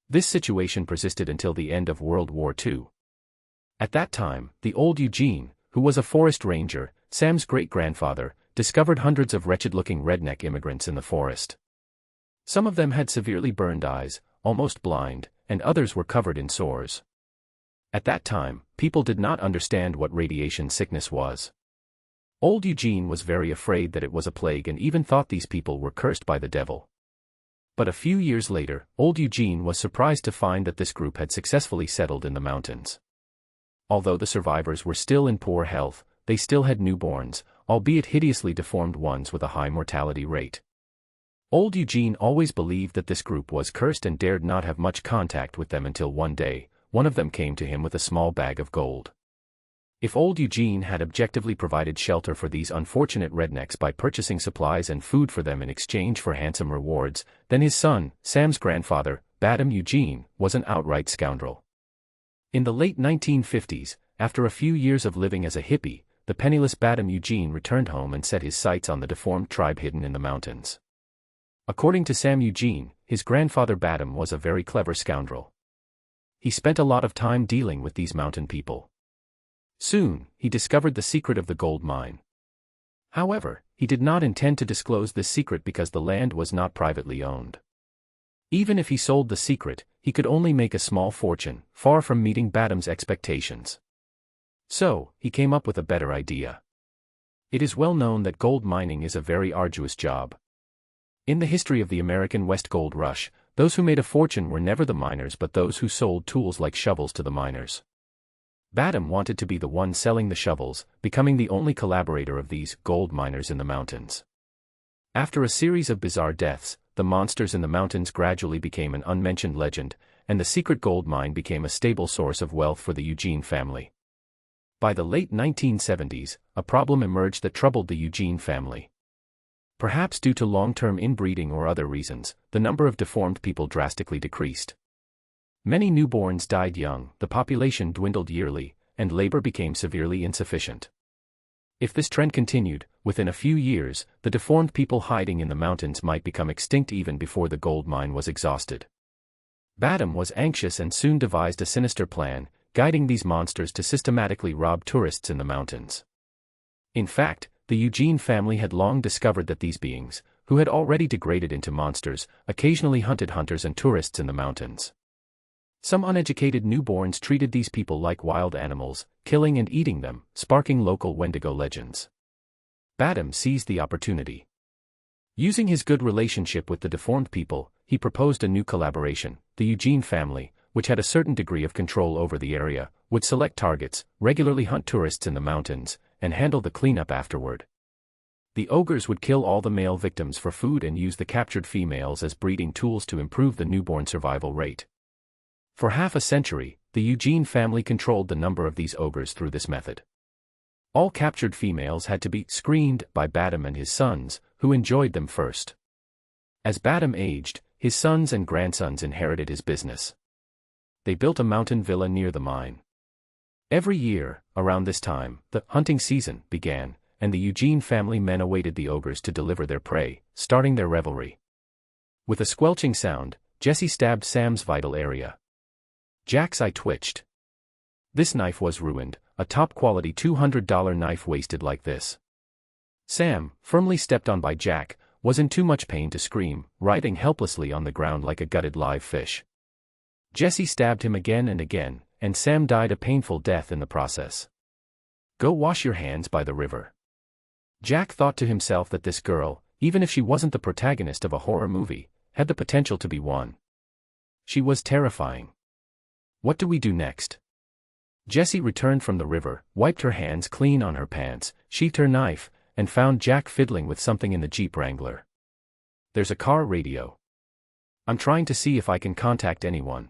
This situation persisted until the end of World War II. At that time, the old Eugene, who was a forest ranger, Sam's great-grandfather, discovered hundreds of wretched-looking redneck immigrants in the forest. Some of them had severely burned eyes, almost blind, and others were covered in sores. At that time, people did not understand what radiation sickness was. Old Eugene was very afraid that it was a plague and even thought these people were cursed by the devil. But a few years later, old Eugene was surprised to find that this group had successfully settled in the mountains. Although the survivors were still in poor health, they still had newborns, albeit hideously deformed ones with a high mortality rate. Old Eugene always believed that this group was cursed and dared not have much contact with them until one day, one of them came to him with a small bag of gold. If old Eugene had objectively provided shelter for these unfortunate rednecks by purchasing supplies and food for them in exchange for handsome rewards, then his son, Sam's grandfather, Badam Eugene, was an outright scoundrel. In the late 1950s, after a few years of living as a hippie, the penniless Badam Eugene returned home and set his sights on the deformed tribe hidden in the mountains. According to Sam Eugene, his grandfather Badam was a very clever scoundrel. He spent a lot of time dealing with these mountain people. Soon, he discovered the secret of the gold mine. However, he did not intend to disclose this secret because the land was not privately owned. Even if he sold the secret, he could only make a small fortune, far from meeting Badam's expectations. So, he came up with a better idea. It is well known that gold mining is a very arduous job. In the history of the American West Gold Rush, those who made a fortune were never the miners but those who sold tools like shovels to the miners. Badam wanted to be the one selling the shovels, becoming the only collaborator of these gold miners in the mountains. After a series of bizarre deaths, the monsters in the mountains gradually became an unmentioned legend, and the secret gold mine became a stable source of wealth for the Eugene family. By the late 1970s, a problem emerged that troubled the Eugene family. Perhaps due to long-term inbreeding or other reasons, the number of deformed people drastically decreased. Many newborns died young, the population dwindled yearly, and labor became severely insufficient. If this trend continued, within a few years, the deformed people hiding in the mountains might become extinct even before the gold mine was exhausted. Badam was anxious and soon devised a sinister plan, guiding these monsters to systematically rob tourists in the mountains. In fact, the Eugene family had long discovered that these beings, who had already degraded into monsters, occasionally hunted hunters and tourists in the mountains. Some uneducated newborns treated these people like wild animals, killing and eating them, sparking local Wendigo legends. Badam seized the opportunity. Using his good relationship with the deformed people, he proposed a new collaboration. The Eugene family, which had a certain degree of control over the area, would select targets, regularly hunt tourists in the mountains, and handle the cleanup afterward. The ogres would kill all the male victims for food and use the captured females as breeding tools to improve the newborn survival rate. For half a century, the Eugene family controlled the number of these ogres through this method. All captured females had to be screened by Badam and his sons, who enjoyed them first. As Badam aged, his sons and grandsons inherited his business. They built a mountain villa near the mine. Every year, around this time, the hunting season began, and the Eugene family men awaited the ogres to deliver their prey, starting their revelry. With a squelching sound, Jesse stabbed Sam's vital area. Jack's eye twitched. This knife was ruined, a top-quality $200 knife wasted like this. Sam, firmly stepped on by Jack, was in too much pain to scream, writhing helplessly on the ground like a gutted live fish. Jesse stabbed him again and again, and Sam died a painful death in the process. Go wash your hands by the river. Jack thought to himself that this girl, even if she wasn't the protagonist of a horror movie, had the potential to be one. She was terrifying. What do we do next? Jessie returned from the river, wiped her hands clean on her pants, sheathed her knife, and found Jack fiddling with something in the Jeep Wrangler. There's a car radio. I'm trying to see if I can contact anyone.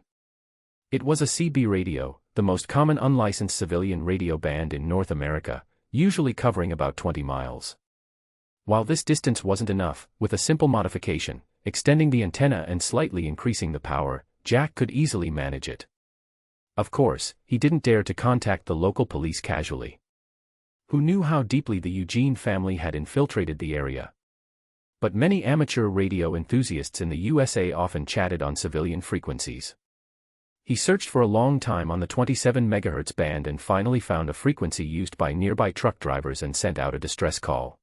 It was a CB radio, the most common unlicensed civilian radio band in North America, usually covering about 20 miles. While this distance wasn't enough, with a simple modification, extending the antenna and slightly increasing the power, Jack could easily manage it. Of course, he didn't dare to contact the local police casually, who knew how deeply the Eugene family had infiltrated the area. But many amateur radio enthusiasts in the USA often chatted on civilian frequencies. He searched for a long time on the 27 MHz band and finally found a frequency used by nearby truck drivers and sent out a distress call.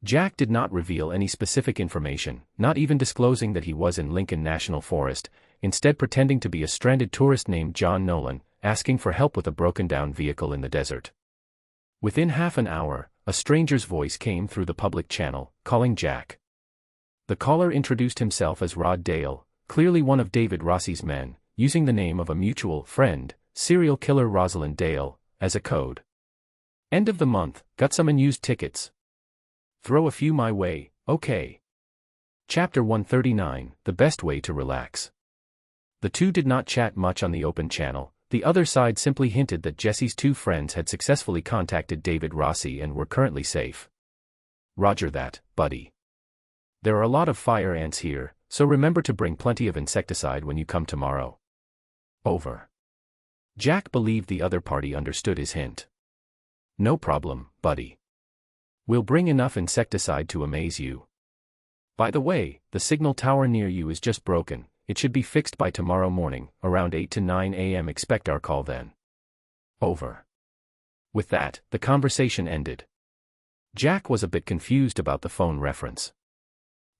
Jack did not reveal any specific information, not even disclosing that he was in Lincoln National Forest, instead pretending to be a stranded tourist named John Nolan, asking for help with a broken-down vehicle in the desert. Within half an hour, a stranger's voice came through the public channel, calling Jack. The caller introduced himself as Rod Dale, clearly one of David Rossi's men, using the name of a mutual friend, serial killer Rosalind Dale, as a code. End of the month, got some unused tickets. Throw a few my way, okay. Chapter 139, The Best Way to Relax. The two did not chat much on the open channel. The other side simply hinted that Jesse's two friends had successfully contacted David Rossi and were currently safe. Roger that, buddy. There are a lot of fire ants here, so remember to bring plenty of insecticide when you come tomorrow. Over. Jack believed the other party understood his hint. No problem, buddy. We'll bring enough insecticide to amaze you. By the way, the signal tower near you is just broken. It should be fixed by tomorrow morning, around 8 to 9 a.m. Expect our call then. Over. With that, the conversation ended. Jack was a bit confused about the phone reference.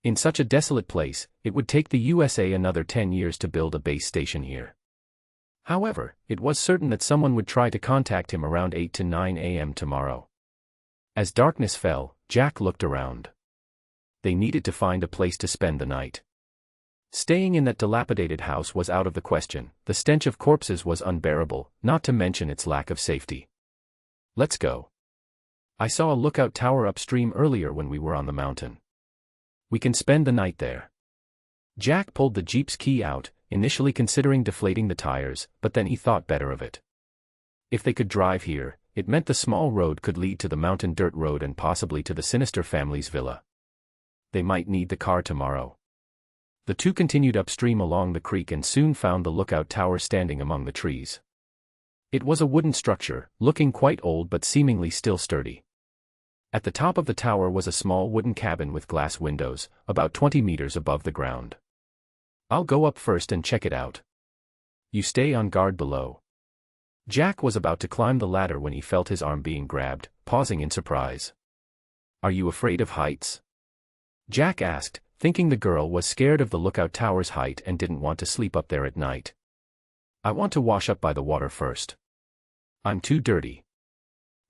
In such a desolate place, it would take the USA another 10 years to build a base station here. However, it was certain that someone would try to contact him around 8 to 9 a.m. tomorrow. As darkness fell, Jack looked around. They needed to find a place to spend the night. Staying in that dilapidated house was out of the question. The stench of corpses was unbearable, not to mention its lack of safety. Let's go. I saw a lookout tower upstream earlier when we were on the mountain. We can spend the night there. Jack pulled the Jeep's key out, initially considering deflating the tires, but then he thought better of it. If they could drive here, it meant the small road could lead to the mountain dirt road and possibly to the sinister family's villa. They might need the car tomorrow. The two continued upstream along the creek and soon found the lookout tower standing among the trees. It was a wooden structure, looking quite old but seemingly still sturdy. At the top of the tower was a small wooden cabin with glass windows, about 20 meters above the ground. I'll go up first and check it out. You stay on guard below. Jack was about to climb the ladder when he felt his arm being grabbed, pausing in surprise. Are you afraid of heights? Jack asked, thinking the girl was scared of the lookout tower's height and didn't want to sleep up there at night. I want to wash up by the water first. I'm too dirty.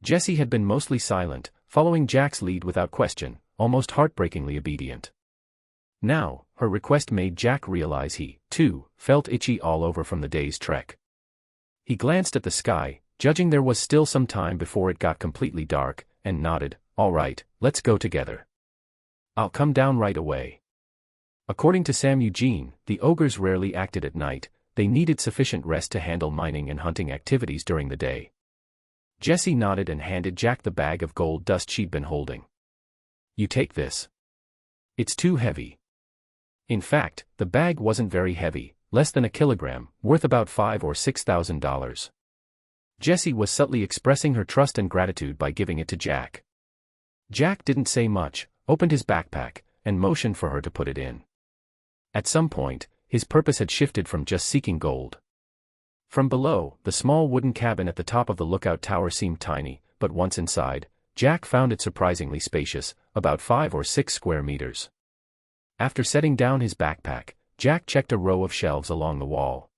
Jessie had been mostly silent, following Jack's lead without question, almost heartbreakingly obedient. Now, her request made Jack realize he, too, felt itchy all over from the day's trek. He glanced at the sky, judging there was still some time before it got completely dark, and nodded, all right, let's go together. I'll come down right away. According to Sam Eugene, the ogres rarely acted at night. They needed sufficient rest to handle mining and hunting activities during the day. Jessie nodded and handed Jack the bag of gold dust she'd been holding. You take this. It's too heavy. In fact, the bag wasn't very heavy, less than a kilogram, worth about $5,000 or $6,000. Jessie was subtly expressing her trust and gratitude by giving it to Jack. Jack didn't say much, opened his backpack, and motioned for her to put it in. At some point, his purpose had shifted from just seeking gold. From below, the small wooden cabin at the top of the lookout tower seemed tiny, but once inside, Jack found it surprisingly spacious, about 5 or 6 square meters. After setting down his backpack, Jack checked a row of shelves along the wall.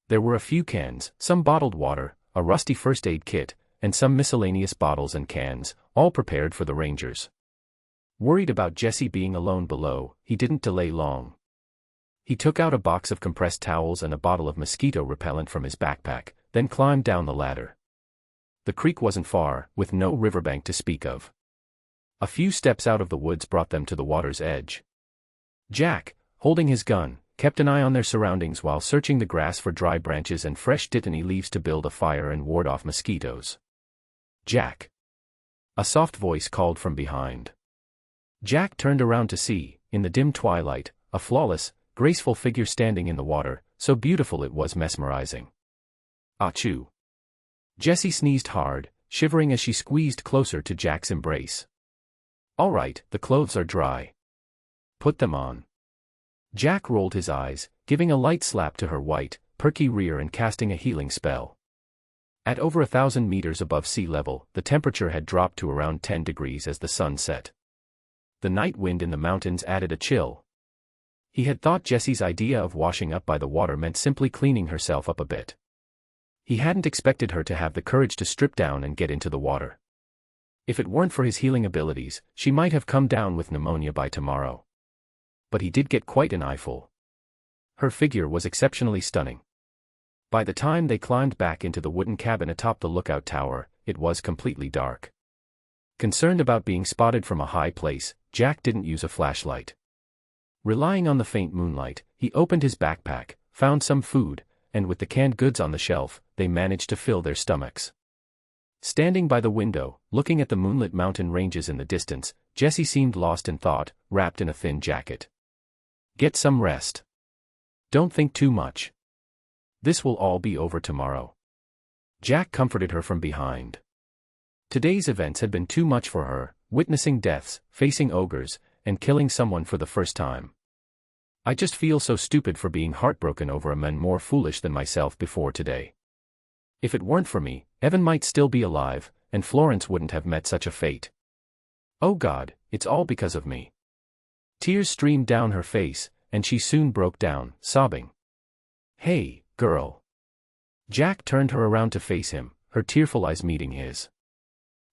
There were a few cans, some bottled water, a rusty first aid kit, and some miscellaneous bottles and cans, all prepared for the Rangers. Worried about Jessie being alone below, he didn't delay long. He took out a box of compressed towels and a bottle of mosquito repellent from his backpack, then climbed down the ladder. The creek wasn't far, with no riverbank to speak of. A few steps out of the woods brought them to the water's edge. Jack, holding his gun, kept an eye on their surroundings while searching the grass for dry branches and fresh dittany leaves to build a fire and ward off mosquitoes. Jack. A soft voice called from behind. Jack turned around to see, in the dim twilight, a flawless, graceful figure standing in the water, so beautiful it was mesmerizing. Achoo. Jessie sneezed hard, shivering as she squeezed closer to Jack's embrace. All right, the clothes are dry. Put them on. Jack rolled his eyes, giving a light slap to her white, perky rear and casting a healing spell. At over 1,000 meters above sea level, the temperature had dropped to around 10 degrees as the sun set. The night wind in the mountains added a chill. He had thought Jessie's idea of washing up by the water meant simply cleaning herself up a bit. He hadn't expected her to have the courage to strip down and get into the water. If it weren't for his healing abilities, she might have come down with pneumonia by tomorrow. But he did get quite an eyeful. Her figure was exceptionally stunning. By the time they climbed back into the wooden cabin atop the lookout tower, it was completely dark. Concerned about being spotted from a high place, Jack didn't use a flashlight. Relying on the faint moonlight, he opened his backpack, found some food, and with the canned goods on the shelf, they managed to fill their stomachs. Standing by the window, looking at the moonlit mountain ranges in the distance, Jessie seemed lost in thought, wrapped in a thin jacket. Get some rest. Don't think too much. This will all be over tomorrow. Jack comforted her from behind. Today's events had been too much for her, witnessing deaths, facing ogres, and killing someone for the first time. I just feel so stupid for being heartbroken over a man more foolish than myself before today. If it weren't for me, Evan might still be alive, and Florence wouldn't have met such a fate. Oh God, it's all because of me. Tears streamed down her face, and she soon broke down, sobbing. Hey, girl. Jack turned her around to face him, her tearful eyes meeting his.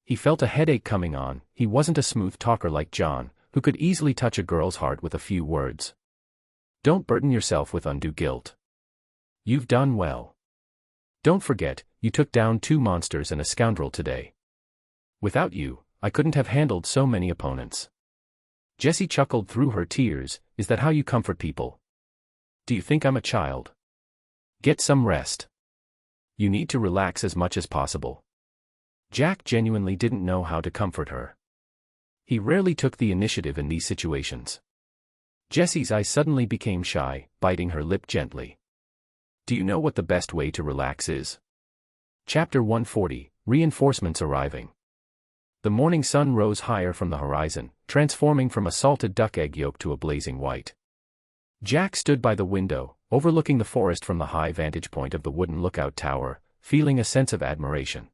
He felt a headache coming on. He wasn't a smooth talker like John, who could easily touch a girl's heart with a few words. Don't burden yourself with undue guilt. You've done well. Don't forget, you took down 2 monsters and a scoundrel today. Without you, I couldn't have handled so many opponents. Jessie chuckled through her tears. Is that how you comfort people? Do you think I'm a child? Get some rest. You need to relax as much as possible. Jack genuinely didn't know how to comfort her. He rarely took the initiative in these situations. Jessie's eyes suddenly became shy, biting her lip gently. Do you know what the best way to relax is? Chapter 140, Reinforcements Arriving. The morning sun rose higher from the horizon, transforming from a salted duck egg yolk to a blazing white. Jack stood by the window, overlooking the forest from the high vantage point of the wooden lookout tower, feeling a sense of admiration.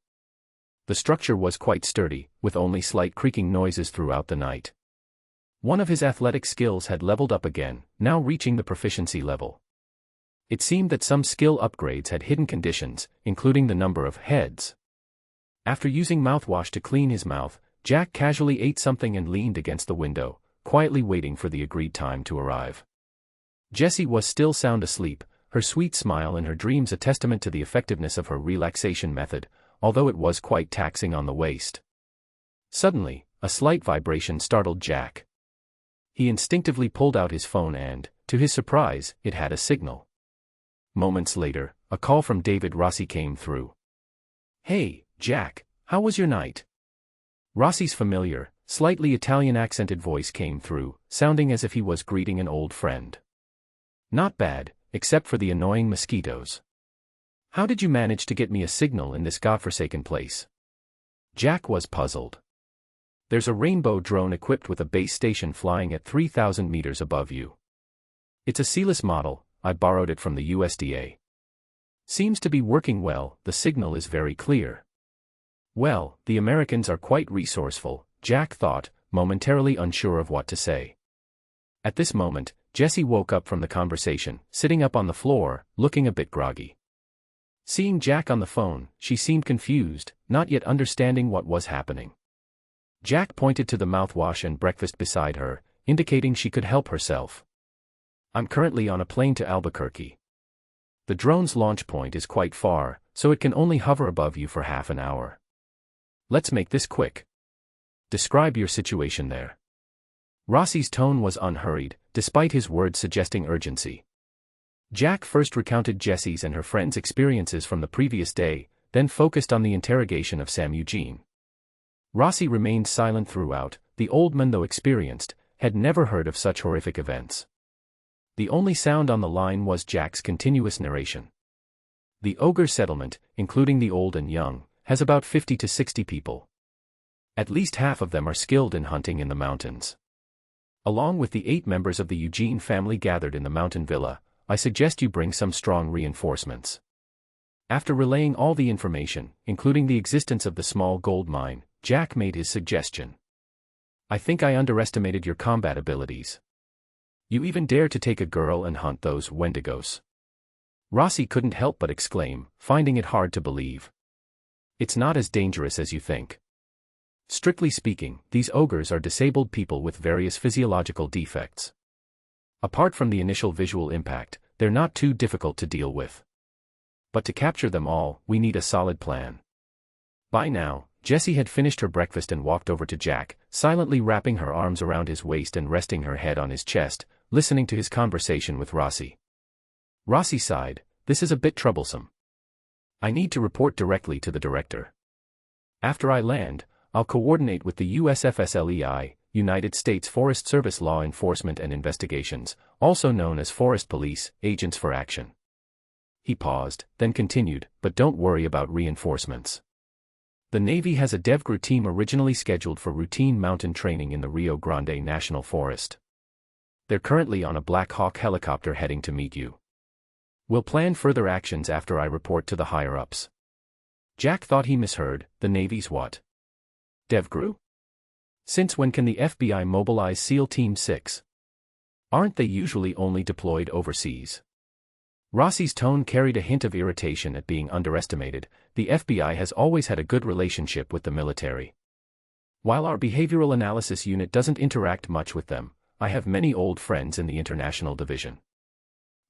The structure was quite sturdy, with only slight creaking noises throughout the night. One of his athletic skills had leveled up again, now reaching the proficiency level. It seemed that some skill upgrades had hidden conditions, including the number of heads. After using mouthwash to clean his mouth, Jack casually ate something and leaned against the window, quietly waiting for the agreed time to arrive. Jessie was still sound asleep, her sweet smile and her dreams a testament to the effectiveness of her relaxation method, although it was quite taxing on the waist. Suddenly, a slight vibration startled Jack. He instinctively pulled out his phone and, to his surprise, it had a signal. Moments later, a call from David Rossi came through. Hey, Jack, how was your night? Rossi's familiar, slightly Italian-accented voice came through, sounding as if he was greeting an old friend. Not bad, except for the annoying mosquitoes. How did you manage to get me a signal in this godforsaken place? Jack was puzzled. There's a rainbow drone equipped with a base station flying at 3,000 meters above you. It's a C-less model, I borrowed it from the USDA. Seems to be working well, the signal is very clear. Well, the Americans are quite resourceful, Jack thought, momentarily unsure of what to say. At this moment, Jessie woke up from the conversation, sitting up on the floor, looking a bit groggy. Seeing Jack on the phone, she seemed confused, not yet understanding what was happening. Jack pointed to the mouthwash and breakfast beside her, indicating she could help herself. I'm currently on a plane to Albuquerque. The drone's launch point is quite far, so it can only hover above you for half an hour. Let's make this quick. Describe your situation there. Rossi's tone was unhurried, despite his words suggesting urgency. Jack first recounted Jessie's and her friend's experiences from the previous day, then focused on the interrogation of Sam Eugene. Rossi remained silent throughout. The old man, though experienced, had never heard of such horrific events. The only sound on the line was Jack's continuous narration. The ogre settlement, including the old and young, has about 50 to 60 people. At least half of them are skilled in hunting in the mountains. Along with the 8 members of the Eugene family gathered in the mountain villa, I suggest you bring some strong reinforcements. After relaying all the information, including the existence of the small gold mine, Jack made his suggestion. I think I underestimated your combat abilities. You even dare to take a girl and hunt those Wendigos. Rossi couldn't help but exclaim, finding it hard to believe. It's not as dangerous as you think. Strictly speaking, these ogres are disabled people with various physiological defects. Apart from the initial visual impact, they're not too difficult to deal with. But to capture them all, we need a solid plan. By now, Jessie had finished her breakfast and walked over to Jack, silently wrapping her arms around his waist and resting her head on his chest, listening to his conversation with Rossi. Rossi sighed, "This is a bit troublesome. I need to report directly to the director. After I land, I'll coordinate with the USFSLEI, United States Forest Service Law Enforcement and Investigations, also known as Forest Police, Agents for Action." He paused, then continued, "But don't worry about reinforcements. The Navy has a DevGru team originally scheduled for routine mountain training in the Rio Grande National Forest. They're currently on a Black Hawk helicopter heading to meet you. We'll plan further actions after I report to the higher-ups." Jack thought he misheard. The Navy's what? DevGru? Since when can the FBI mobilize SEAL Team 6? Aren't they usually only deployed overseas? Rossi's tone carried a hint of irritation at being underestimated. The FBI has always had a good relationship with the military. While our behavioral analysis unit doesn't interact much with them, I have many old friends in the International Division.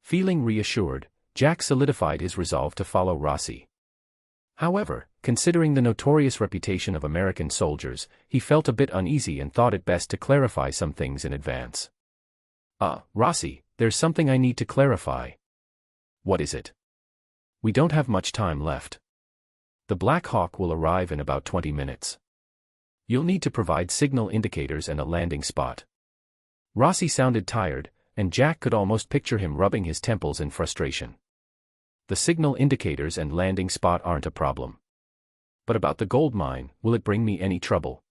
Feeling reassured, Jack solidified his resolve to follow Rossi. However, considering the notorious reputation of American soldiers, he felt a bit uneasy and thought it best to clarify some things in advance. Rossi, there's something I need to clarify." "What is it?" "We don't have much time left. The Black Hawk will arrive in about 20 minutes. You'll need to provide signal indicators and a landing spot." Rossi sounded tired, and Jack could almost picture him rubbing his temples in frustration. The signal indicators and landing spot aren't a problem. But about the gold mine, will it bring me any trouble?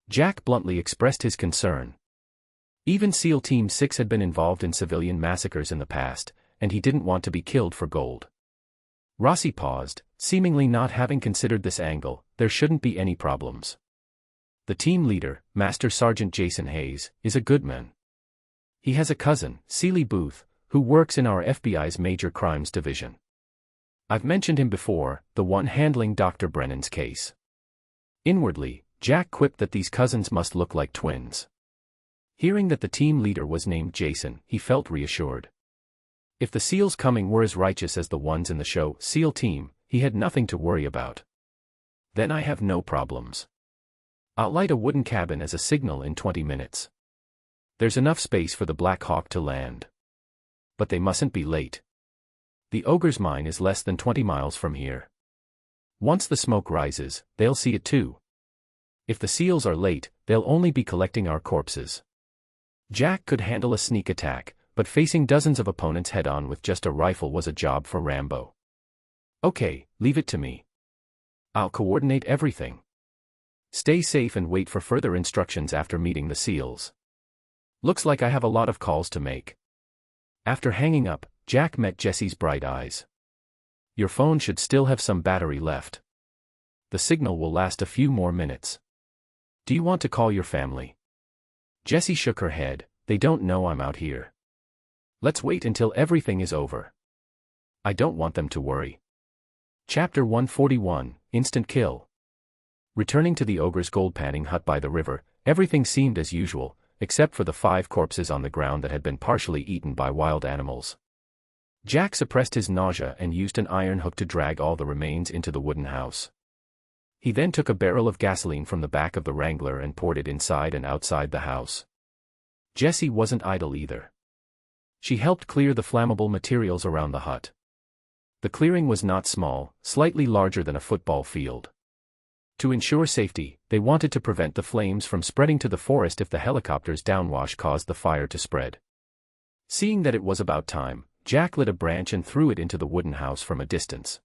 Jack bluntly expressed his concern. Even SEAL Team 6 had been involved in civilian massacres in the past, and he didn't want to be killed for gold. Rossi paused, seemingly not having considered this angle. "There shouldn't be any problems. The team leader, Master Sergeant Jason Hayes, is a good man. He has a cousin, Seeley Booth, who works in our FBI's Major Crimes Division. I've mentioned him before, the one handling Dr. Brennan's case." Inwardly, Jack quipped that these cousins must look like twins. Hearing that the team leader was named Jason, he felt reassured. If the SEALs coming were as righteous as the ones in the show SEAL Team, he had nothing to worry about. "Then I have no problems. I'll light a wooden cabin as a signal in 20 minutes. There's enough space for the Black Hawk to land. But they mustn't be late. The ogre's mine is less than 20 miles from here. Once the smoke rises, they'll see it too. If the SEALs are late, they'll only be collecting our corpses." Jack could handle a sneak attack, but facing dozens of opponents head-on with just a rifle was a job for Rambo. "Okay, leave it to me. I'll coordinate everything. Stay safe and wait for further instructions after meeting the SEALs. Looks like I have a lot of calls to make." After hanging up, Jack met Jessie's bright eyes. "Your phone should still have some battery left. The signal will last a few more minutes. Do you want to call your family?" Jessie shook her head. "They don't know I'm out here. Let's wait until everything is over. I don't want them to worry." Chapter 141, Instant Kill. Returning to the ogre's gold panning hut by the river, everything seemed as usual, except for the 5 corpses on the ground that had been partially eaten by wild animals. Jack suppressed his nausea and used an iron hook to drag all the remains into the wooden house. He then took a barrel of gasoline from the back of the Wrangler and poured it inside and outside the house. Jessie wasn't idle either. She helped clear the flammable materials around the hut. The clearing was not small, slightly larger than a football field. To ensure safety, they wanted to prevent the flames from spreading to the forest if the helicopter's downwash caused the fire to spread. Seeing that it was about time, Jack lit a branch and threw it into the wooden house from a distance.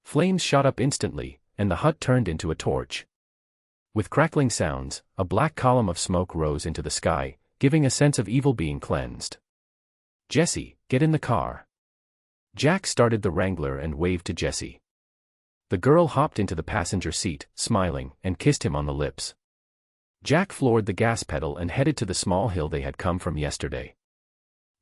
Flames shot up instantly, and the hut turned into a torch. With crackling sounds, a black column of smoke rose into the sky, giving a sense of evil being cleansed. "Jesse, get in the car." Jack started the Wrangler and waved to Jesse. The girl hopped into the passenger seat, smiling, and kissed him on the lips. Jack floored the gas pedal and headed to the small hill they had come from yesterday.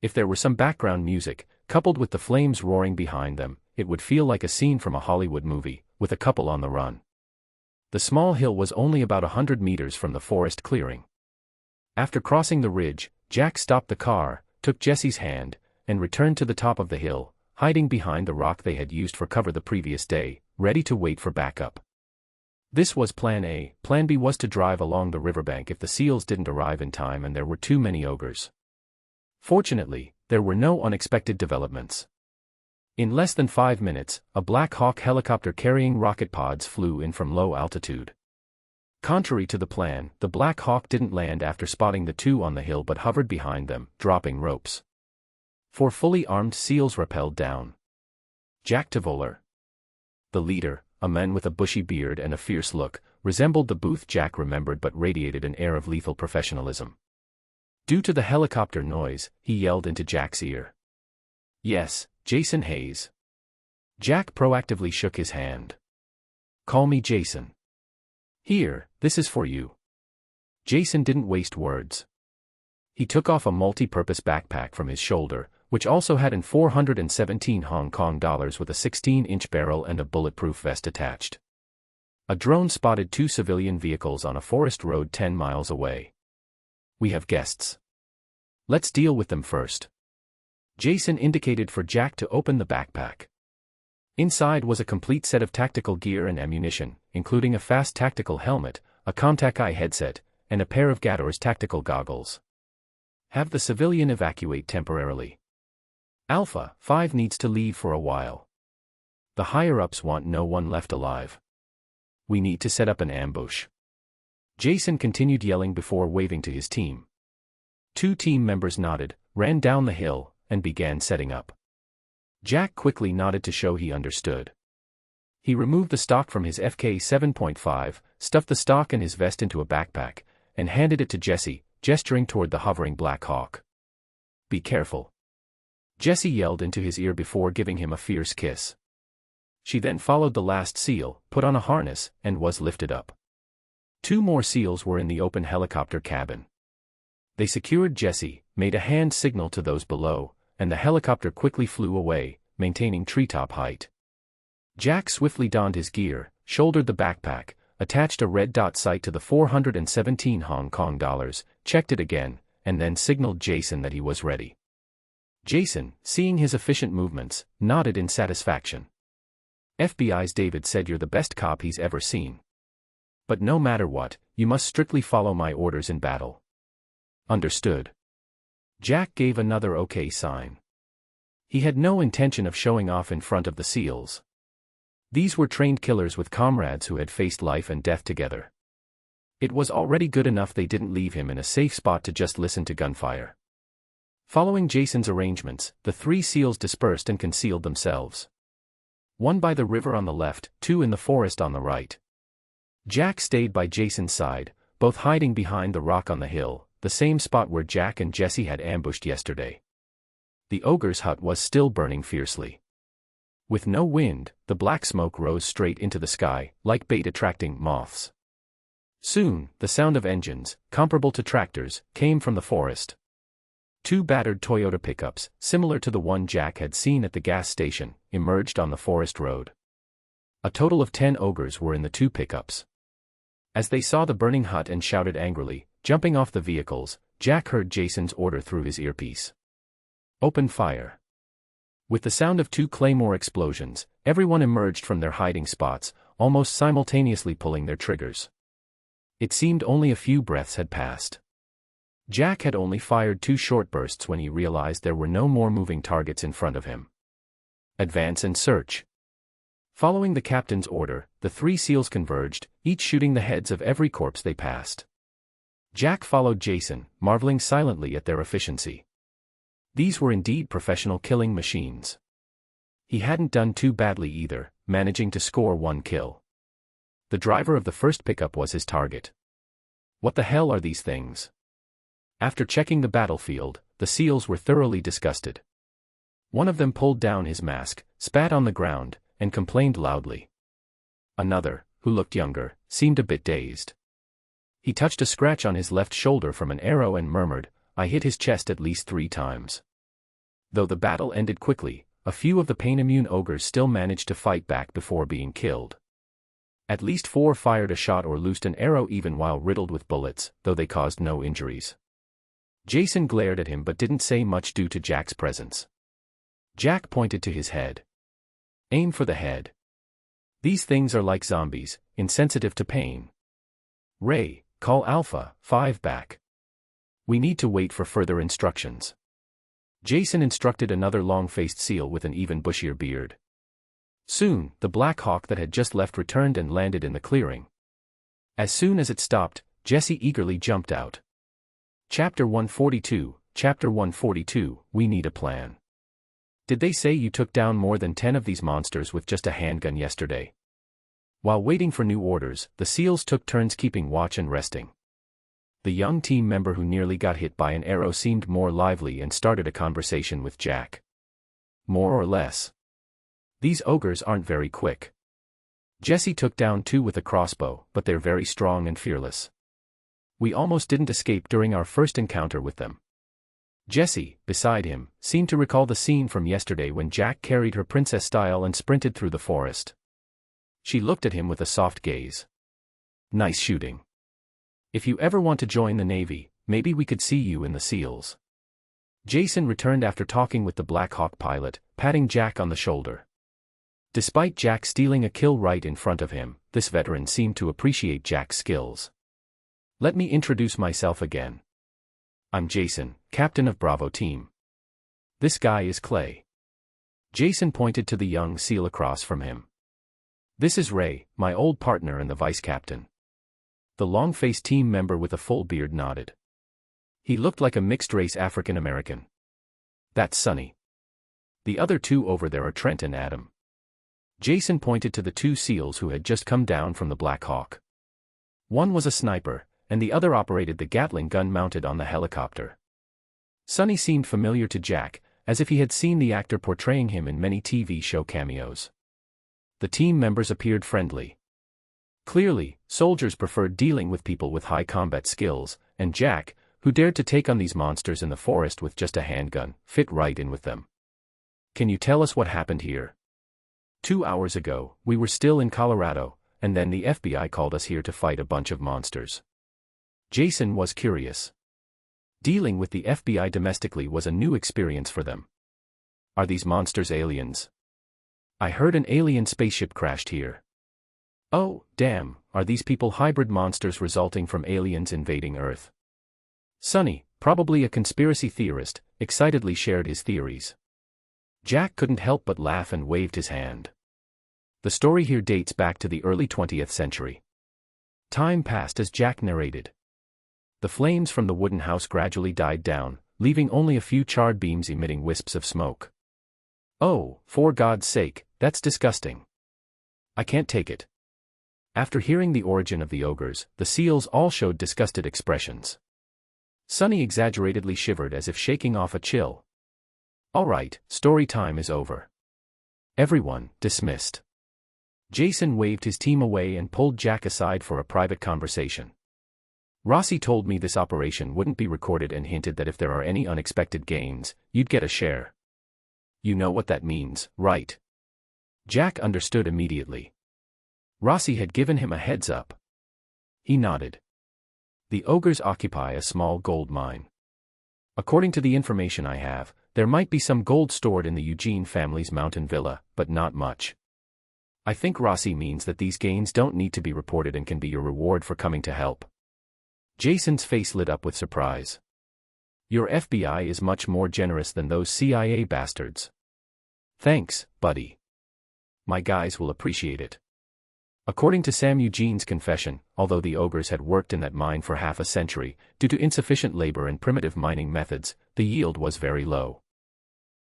If there were some background music, coupled with the flames roaring behind them, it would feel like a scene from a Hollywood movie, with a couple on the run. The small hill was only about 100 meters from the forest clearing. After crossing the ridge, Jack stopped the car, took Jesse's hand, and returned to the top of the hill, hiding behind the rock they had used for cover the previous day, ready to wait for backup. This was Plan A. Plan B was to drive along the riverbank if the seals didn't arrive in time and there were too many ogres. Fortunately, there were no unexpected developments. In less than 5 minutes, a Black Hawk helicopter carrying rocket pods flew in from low altitude. Contrary to the plan, the Black Hawk didn't land after spotting the two on the hill but hovered behind them, dropping ropes. 4 fully armed seals rappelled down. Jack Tavoler, the leader, a man with a bushy beard and a fierce look, resembled the Booth Jack remembered but radiated an air of lethal professionalism. Due to the helicopter noise, he yelled into Jack's ear. "Yes, Jason Hayes." Jack proactively shook his hand. "Call me Jason." "Here, this is for you." Jason didn't waste words. He took off a multi-purpose backpack from his shoulder, which also had an 417 Hong Kong dollars with a 16-inch barrel and a bulletproof vest attached. A drone spotted 2 civilian vehicles on a forest road 10 miles away. "We have guests. Let's deal with them first." Jason indicated for Jack to open the backpack. Inside was a complete set of tactical gear and ammunition, including a fast tactical helmet, a contact eye headset, and a pair of Gator's tactical goggles. "Have the civilian evacuate temporarily. Alpha 5 needs to leave for a while. The higher-ups want no one left alive. We need to set up an ambush." Jason continued yelling before waving to his team. 2 team members nodded, ran down the hill, and began setting up. Jack quickly nodded to show he understood. He removed the stock from his FK 7.5, stuffed the stock and his vest into a backpack, and handed it to Jesse, gesturing toward the hovering Black Hawk. "Be careful." Jesse yelled into his ear before giving him a fierce kiss. She then followed the last seal, put on a harness, and was lifted up. 2 more seals were in the open helicopter cabin. They secured Jesse, made a hand signal to those below, and the helicopter quickly flew away, maintaining treetop height. Jack swiftly donned his gear, shouldered the backpack, attached a red dot sight to the 417 Hong Kong dollars, checked it again, and then signaled Jason that he was ready. Jason, seeing his efficient movements, nodded in satisfaction. "FBI's David said you're the best cop he's ever seen. But no matter what, you must strictly follow my orders in battle." "Understood." Jack gave another okay sign. He had no intention of showing off in front of the SEALs. These were trained killers with comrades who had faced life and death together. It was already good enough they didn't leave him in a safe spot to just listen to gunfire. Following Jason's arrangements, the 3 SEALs dispersed and concealed themselves. 1 by the river on the left, 2 in the forest on the right. Jack stayed by Jason's side, both hiding behind the rock on the hill, the same spot where Jack and Jesse had ambushed yesterday. The ogre's hut was still burning fiercely. With no wind, the black smoke rose straight into the sky, like bait attracting moths. Soon, the sound of engines, comparable to tractors, came from the forest. 2 battered Toyota pickups, similar to the one Jack had seen at the gas station, emerged on the forest road. A total of 10 ogres were in the 2 pickups. As they saw the burning hut and shouted angrily, jumping off the vehicles, Jack heard Jason's order through his earpiece. "Open fire." With the sound of 2 claymore explosions, everyone emerged from their hiding spots, almost simultaneously pulling their triggers. It seemed only a few breaths had passed. Jack had only fired 2 short bursts when he realized there were no more moving targets in front of him. "Advance and search." Following the captain's order, the 3 SEALs converged, each shooting the heads of every corpse they passed. Jack followed Jason, marveling silently at their efficiency. These were indeed professional killing machines. He hadn't done too badly either, managing to score 1 kill. The driver of the first pickup was his target. "What the hell are these things?" After checking the battlefield, the SEALs were thoroughly disgusted. One of them pulled down his mask, spat on the ground, and complained loudly. Another, who looked younger, seemed a bit dazed. He touched a scratch on his left shoulder from an arrow and murmured, "I hit his chest at least 3 times." Though the battle ended quickly, a few of the pain-immune ogres still managed to fight back before being killed. At least 4 fired a shot or loosed an arrow even while riddled with bullets, though they caused no injuries. Jason glared at him but didn't say much due to Jack's presence. Jack pointed to his head. "Aim for the head. These things are like zombies, insensitive to pain. Ray, call Alpha 5 back. We need to wait for further instructions." Jason instructed another long-faced SEAL with an even bushier beard. Soon, the Black Hawk that had just left returned and landed in the clearing. As soon as it stopped, Jesse eagerly jumped out. Chapter 142, Chapter 142, We Need a Plan. Did they say you took down more than 10 of these monsters with just a handgun yesterday? While waiting for new orders, the SEALs took turns keeping watch and resting. The young team member who nearly got hit by an arrow seemed more lively and started a conversation with Jack. "More or less. These ogres aren't very quick. Jesse took down 2 with a crossbow, but they're very strong and fearless. We almost didn't escape during our first encounter with them." Jesse, beside him, seemed to recall the scene from yesterday when Jack carried her princess style and sprinted through the forest. She looked at him with a soft gaze. "Nice shooting. If you ever want to join the Navy, maybe we could see you in the SEALs." Jason returned after talking with the Black Hawk pilot, patting Jack on the shoulder. Despite Jack stealing a kill right in front of him, this veteran seemed to appreciate Jack's skills. "Let me introduce myself again. I'm Jason, captain of Bravo Team. This guy is Clay." Jason pointed to the young SEAL across from him. "This is Ray, my old partner and the vice captain." The long-faced team member with a full beard nodded. He looked like a mixed-race African-American. "That's Sonny. The other 2 over there are Trent and Adam." Jason pointed to the 2 SEALs who had just come down from the Black Hawk. One was a sniper, and the other operated the Gatling gun mounted on the helicopter. Sonny seemed familiar to Jack, as if he had seen the actor portraying him in many TV show cameos. The team members appeared friendly. Clearly, soldiers preferred dealing with people with high combat skills, and Jack, who dared to take on these monsters in the forest with just a handgun, fit right in with them. "Can you tell us what happened here? 2 hours ago, we were still in Colorado, and then the FBI called us here to fight a bunch of monsters." Jason was curious. Dealing with the FBI domestically was a new experience for them. "Are these monsters aliens? I heard an alien spaceship crashed here." "Oh, damn, are these people hybrid monsters resulting from aliens invading Earth?" Sonny, probably a conspiracy theorist, excitedly shared his theories. Jack couldn't help but laugh and waved his hand. The story here dates back to the early 20th century. Time passed as Jack narrated. The flames from the wooden house gradually died down, leaving only a few charred beams emitting wisps of smoke. "Oh, for God's sake, that's disgusting. I can't take it." After hearing the origin of the ogres, the SEALs all showed disgusted expressions. Sonny exaggeratedly shivered as if shaking off a chill. "All right, story time is over. Everyone, dismissed." Jason waved his team away and pulled Jack aside for a private conversation. "Rossi told me this operation wouldn't be recorded and hinted that if there are any unexpected gains, you'd get a share. You know what that means, right?" Jack understood immediately. Rossi had given him a heads up. He nodded. "The ogres occupy a small gold mine. According to the information I have, there might be some gold stored in the Eugene family's mountain villa, but not much. I think Rossi means that these gains don't need to be reported and can be your reward for coming to help." Jason's face lit up with surprise. "Your FBI is much more generous than those CIA bastards." "Thanks, buddy. My guys will appreciate it." According to Sam Eugene's confession, although the ogres had worked in that mine for half a century, due to insufficient labor and primitive mining methods, the yield was very low.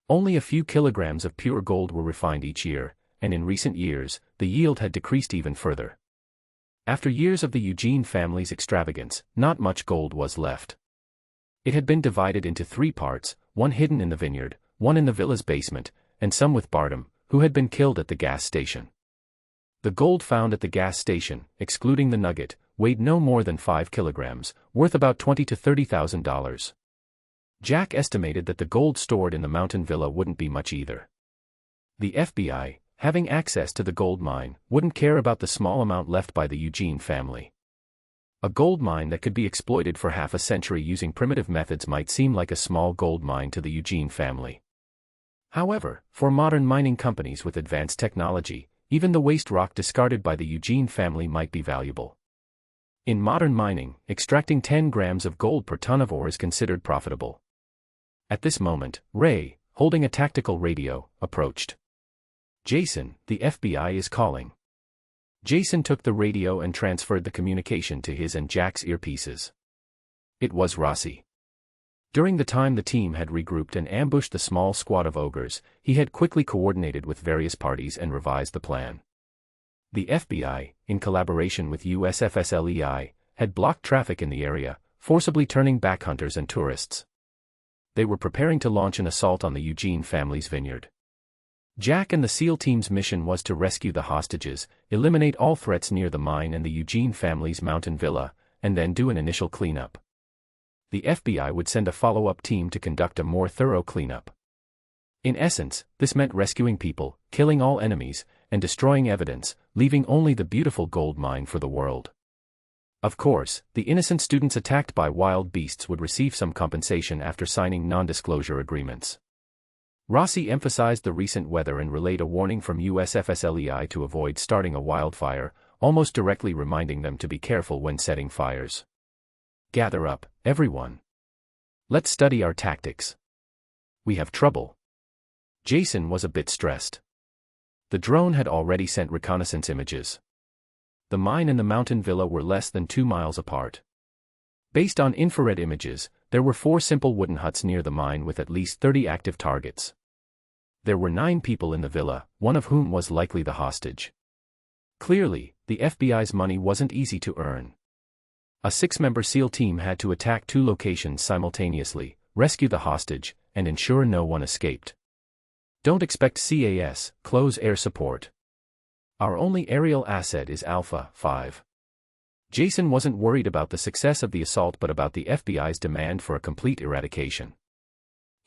Only a few kilograms of pure gold were refined each year, and in recent years, the yield had decreased even further. After years of the Eugene family's extravagance, not much gold was left. It had been divided into 3 parts, one hidden in the vineyard, one in the villa's basement, and some with Bartum, who had been killed at the gas station. The gold found at the gas station, excluding the nugget, weighed no more than 5 kilograms, worth about $20,000 to $30,000. Jack estimated that the gold stored in the mountain villa wouldn't be much either. The FBI, having access to the gold mine, wouldn't care about the small amount left by the Eugene family. A gold mine that could be exploited for half a century using primitive methods might seem like a small gold mine to the Eugene family. However, for modern mining companies with advanced technology, even the waste rock discarded by the Eugene family might be valuable. In modern mining, extracting 10 grams of gold per ton of ore is considered profitable. At this moment, Ray, holding a tactical radio, approached. "Jason, the FBI is calling." Jason took the radio and transferred the communication to his and Jack's earpieces. It was Rossi. During the time the team had regrouped and ambushed the small squad of ogres, he had quickly coordinated with various parties and revised the plan. The FBI, in collaboration with USFSLEI, had blocked traffic in the area, forcibly turning back hunters and tourists. They were preparing to launch an assault on the Eugene family's vineyard. Jack and the SEAL team's mission was to rescue the hostages, eliminate all threats near the mine and the Eugene family's mountain villa, and then do an initial cleanup. The FBI would send a follow-up team to conduct a more thorough cleanup. In essence, this meant rescuing people, killing all enemies, and destroying evidence, leaving only the beautiful gold mine for the world. Of course, the innocent students attacked by wild beasts would receive some compensation after signing non-disclosure agreements. Rossi emphasized the recent weather and relayed a warning from USFSLEI to avoid starting a wildfire, almost directly reminding them to be careful when setting fires. "Gather up, everyone. Let's study our tactics. We have trouble." Jason was a bit stressed. The drone had already sent reconnaissance images. The mine and the mountain villa were less than 2 miles apart. Based on infrared images, there were 4 simple wooden huts near the mine with at least 30 active targets. There were 9 people in the villa, one of whom was likely the hostage. Clearly, the FBI's money wasn't easy to earn. A 6-member SEAL team had to attack 2 locations simultaneously, rescue the hostage, and ensure no one escaped. Don't expect CAS, close air support. Our only aerial asset is Alpha 5. Jason wasn't worried about the success of the assault but about the FBI's demand for a complete eradication.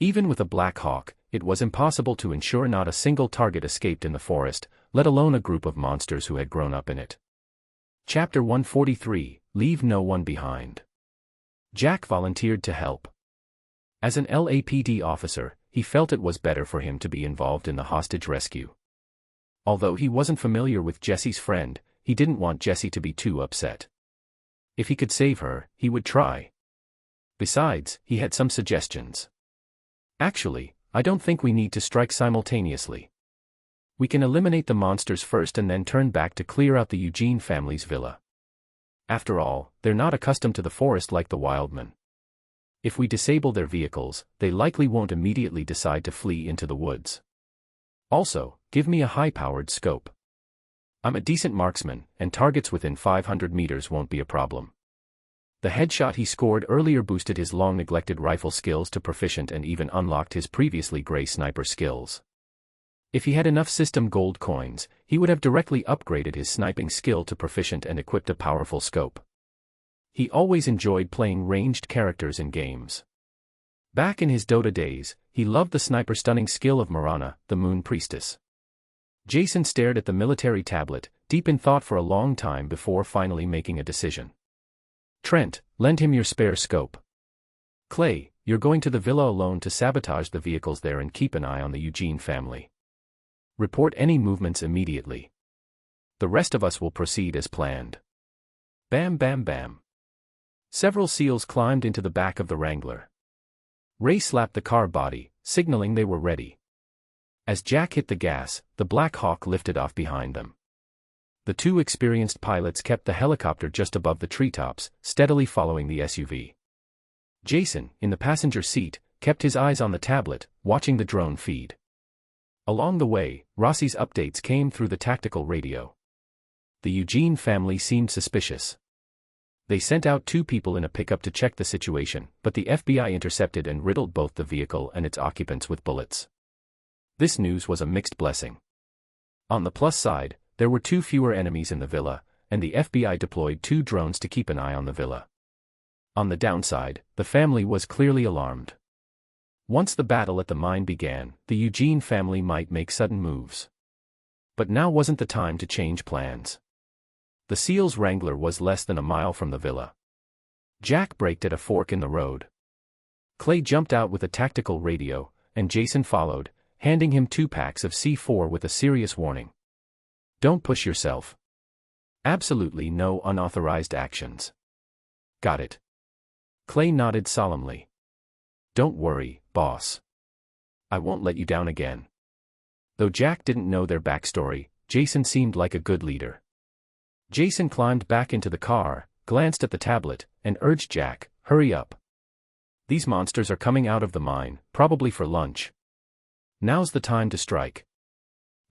Even with a Black Hawk, it was impossible to ensure not a single target escaped in the forest, let alone a group of monsters who had grown up in it. Chapter 143, Leave No One Behind. Jack volunteered to help. As an LAPD officer, he felt it was better for him to be involved in the hostage rescue. Although he wasn't familiar with Jesse's friend, he didn't want Jesse to be too upset. If he could save her, he would try. Besides, he had some suggestions. "Actually, I don't think we need to strike simultaneously. We can eliminate the monsters first and then turn back to clear out the Eugene family's villa. After all, they're not accustomed to the forest like the wildmen. If we disable their vehicles, they likely won't immediately decide to flee into the woods. Also, give me a high-powered scope. I'm a decent marksman, and targets within 500 meters won't be a problem." The headshot he scored earlier boosted his long-neglected rifle skills to proficient and even unlocked his previously gray sniper skills. If he had enough system gold coins, he would have directly upgraded his sniping skill to proficient and equipped a powerful scope. He always enjoyed playing ranged characters in games. Back in his Dota days, he loved the sniper stunning skill of Marana, the Moon Priestess. Jason stared at the military tablet, deep in thought for a long time before finally making a decision. "Trent, lend him your spare scope. Clay, you're going to the villa alone to sabotage the vehicles there and keep an eye on the Eugene family. Report any movements immediately. The rest of us will proceed as planned." Bam bam bam. Several SEALs climbed into the back of the Wrangler. Ray slapped the car body, signaling they were ready. As Jack hit the gas, the Black Hawk lifted off behind them. The 2 experienced pilots kept the helicopter just above the treetops, steadily following the SUV. Jason, in the passenger seat, kept his eyes on the tablet, watching the drone feed. Along the way, Rossi's updates came through the tactical radio. The Eugene family seemed suspicious. They sent out 2 people in a pickup to check the situation, but the FBI intercepted and riddled both the vehicle and its occupants with bullets. This news was a mixed blessing. On the plus side, there were 2 fewer enemies in the villa, and the FBI deployed 2 drones to keep an eye on the villa. On the downside, the family was clearly alarmed. Once the battle at the mine began, the Eugene family might make sudden moves. But now wasn't the time to change plans. The SEAL's Wrangler was less than a mile from the villa. Jack braked at a fork in the road. Clay jumped out with a tactical radio, and Jason followed, handing him 2 packs of C4 with a serious warning. Don't push yourself. Absolutely no unauthorized actions. Got it. Clay nodded solemnly. Don't worry, boss. I won't let you down again. Though Jack didn't know their backstory, Jason seemed like a good leader. Jason climbed back into the car, glanced at the tablet, and urged Jack, hurry up. These monsters are coming out of the mine, probably for lunch. Now's the time to strike.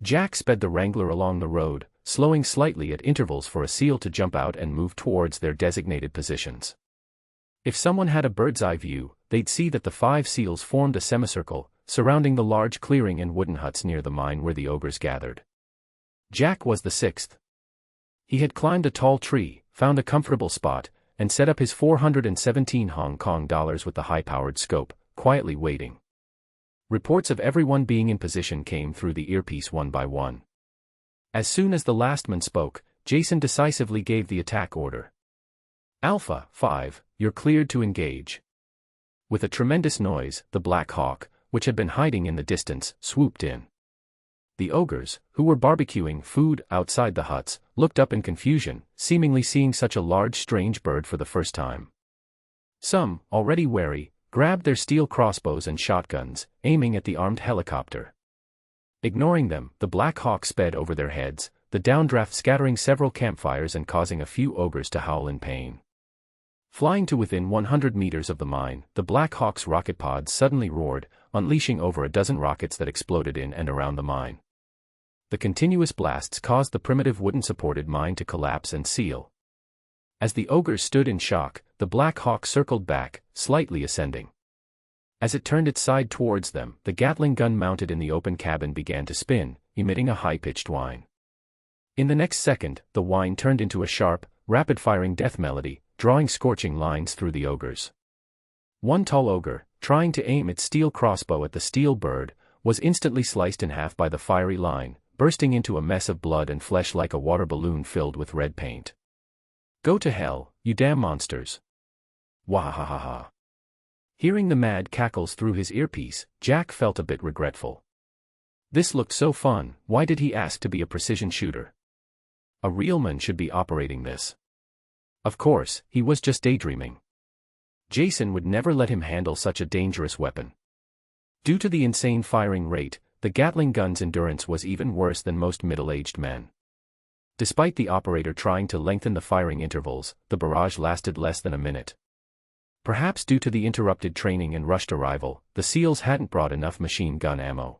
Jack sped the Wrangler along the road, slowing slightly at intervals for a SEAL to jump out and move towards their designated positions. If someone had a bird's-eye view, they'd see that the 5 SEALs formed a semicircle, surrounding the large clearing and wooden huts near the mine where the ogres gathered. Jack was the 6th. He had climbed a tall tree, found a comfortable spot, and set up his 417 Hong Kong dollars with the high-powered scope, quietly waiting. Reports of everyone being in position came through the earpiece one by one. As soon as the last man spoke, Jason decisively gave the attack order. Alpha 5, you're cleared to engage. With a tremendous noise, the Black Hawk, which had been hiding in the distance, swooped in. The ogres, who were barbecuing food outside the huts, looked up in confusion, seemingly seeing such a large strange bird for the first time. Some, already wary, grabbed their steel crossbows and shotguns, aiming at the armed helicopter. Ignoring them, the Black Hawk sped over their heads, the downdraft scattering several campfires and causing a few ogres to howl in pain. Flying to within 100 meters of the mine, the Black Hawk's rocket pods suddenly roared, unleashing over a dozen rockets that exploded in and around the mine. The continuous blasts caused the primitive wooden-supported mine to collapse and seal. As the ogres stood in shock, the Black Hawk circled back, slightly ascending. As it turned its side towards them, the Gatling gun mounted in the open cabin began to spin, emitting a high-pitched whine. In the next second, the whine turned into a sharp, rapid-firing death melody, drawing scorching lines through the ogres. One tall ogre, trying to aim its steel crossbow at the steel bird, was instantly sliced in half by the fiery line, bursting into a mess of blood and flesh like a water balloon filled with red paint. Go to hell, you damn monsters. Wahahaha. Hearing the mad cackles through his earpiece, Jack felt a bit regretful. This looked so fun, why did he ask to be a precision shooter? A real man should be operating this. Of course, he was just daydreaming. Jason would never let him handle such a dangerous weapon. Due to the insane firing rate, the Gatling gun's endurance was even worse than most middle-aged men. Despite the operator trying to lengthen the firing intervals, the barrage lasted less than a minute. Perhaps due to the interrupted training and rushed arrival, the SEALs hadn't brought enough machine gun ammo.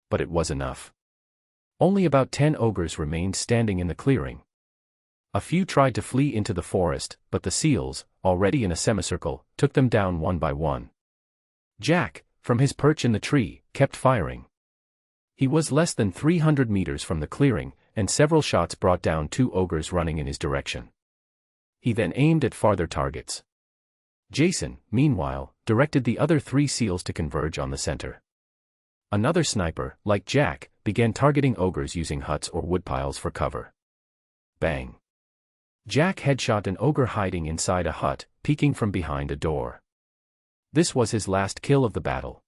But it was enough. Only about 10 ogres remained standing in the clearing. A few tried to flee into the forest, but the SEALs, already in a semicircle, took them down one by one. Jack, from his perch in the tree, kept firing. He was less than 300 meters from the clearing, and several shots brought down 2 ogres running in his direction. He then aimed at farther targets. Jason, meanwhile, directed the other 3 SEALs to converge on the center. Another sniper, like Jack, began targeting ogres using huts or woodpiles for cover. Bang. Jack headshot an ogre hiding inside a hut, peeking from behind a door. This was his last kill of the battle.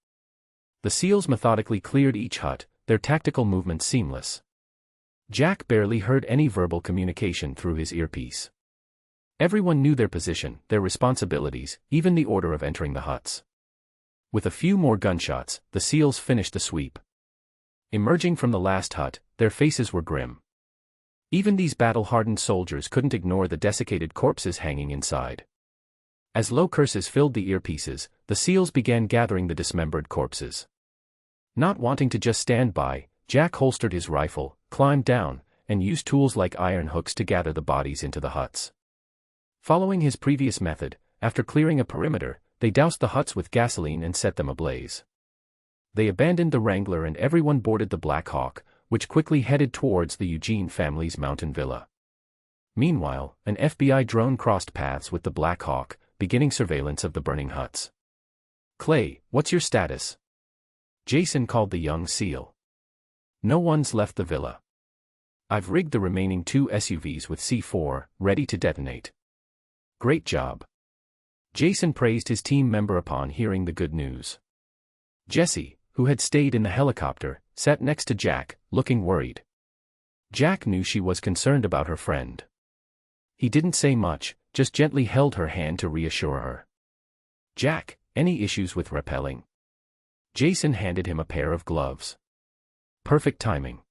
The SEALs methodically cleared each hut, their tactical movements seamless. Jack barely heard any verbal communication through his earpiece. Everyone knew their position, their responsibilities, even the order of entering the huts. With a few more gunshots, the SEALs finished the sweep. Emerging from the last hut, their faces were grim. Even these battle-hardened soldiers couldn't ignore the desiccated corpses hanging inside. As low curses filled the earpieces, the SEALs began gathering the dismembered corpses. Not wanting to just stand by, Jack holstered his rifle, climbed down, and used tools like iron hooks to gather the bodies into the huts. Following his previous method, after clearing a perimeter, they doused the huts with gasoline and set them ablaze. They abandoned the Wrangler and everyone boarded the Black Hawk, which quickly headed towards the Eugene family's mountain villa. Meanwhile, an FBI drone crossed paths with the Black Hawk, beginning surveillance of the burning huts. "Clay, what's your status?" Jason called the young SEAL. "No one's left the villa. I've rigged the remaining 2 SUVs with C4, ready to detonate." "Great job." Jason praised his team member upon hearing the good news. Jessie, who had stayed in the helicopter, sat next to Jack, looking worried. Jack knew she was concerned about her friend. He didn't say much, just gently held her hand to reassure her. "Jack, any issues with rappelling?" Jason handed him a pair of gloves. Perfect timing.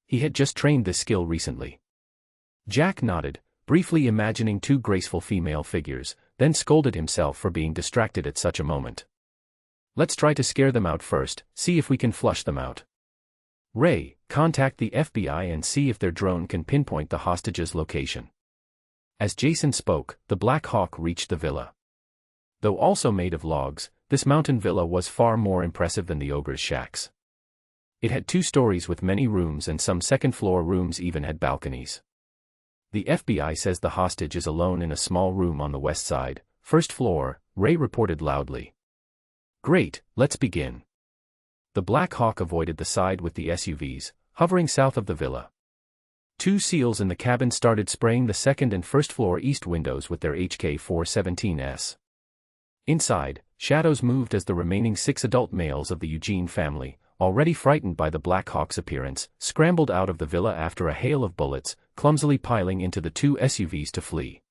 He had just trained this skill recently. Jack nodded, briefly imagining 2 graceful female figures, then scolded himself for being distracted at such a moment. "Let's try to scare them out first, see if we can flush them out. Ray, contact the FBI and see if their drone can pinpoint the hostage's location." As Jason spoke, the Black Hawk reached the villa. Though also made of logs, this mountain villa was far more impressive than the ogre's shacks. It had 2 stories with many rooms and some second-floor rooms even had balconies. "The FBI says the hostage is alone in a small room on the west side, 1st floor," Ray reported loudly. "Great, let's begin." The Black Hawk avoided the side with the SUVs, hovering south of the villa. 2 SEALs in the cabin started spraying the 2nd and 1st floor east windows with their HK-417s. Inside, shadows moved as the remaining 6 adult males of the Eugene family, already frightened by the Black Hawk's appearance, scrambled out of the villa after a hail of bullets, clumsily piling into the 2 SUVs to flee.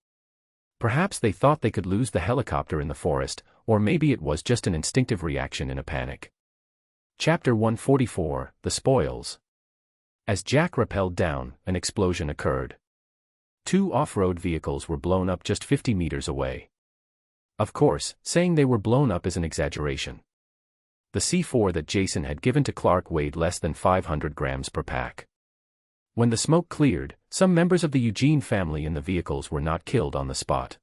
Perhaps they thought they could lose the helicopter in the forest, or maybe it was just an instinctive reaction in a panic. Chapter 144, The Spoils. As Jack rappelled down, an explosion occurred. 2 off-road vehicles were blown up just 50 meters away. Of course, saying they were blown up is an exaggeration. The C4 that Jason had given to Clark weighed less than 500 grams per pack. When the smoke cleared, some members of the Eugene family in the vehicles were not killed on the spot.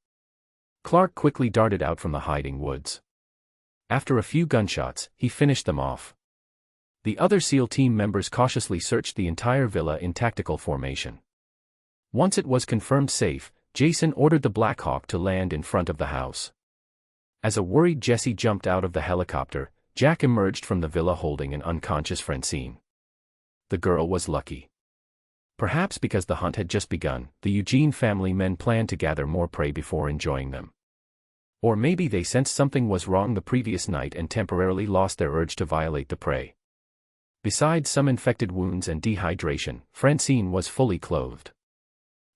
Clark quickly darted out from the hiding woods. After a few gunshots, he finished them off. The other SEAL team members cautiously searched the entire villa in tactical formation. Once it was confirmed safe, Jason ordered the Black Hawk to land in front of the house. As a worried Jessie jumped out of the helicopter, Jack emerged from the villa holding an unconscious Francine. The girl was lucky. Perhaps because the hunt had just begun, the Eugene family men planned to gather more prey before enjoying them. Or maybe they sensed something was wrong the previous night and temporarily lost their urge to violate the prey. Besides some infected wounds and dehydration, Francine was fully clothed.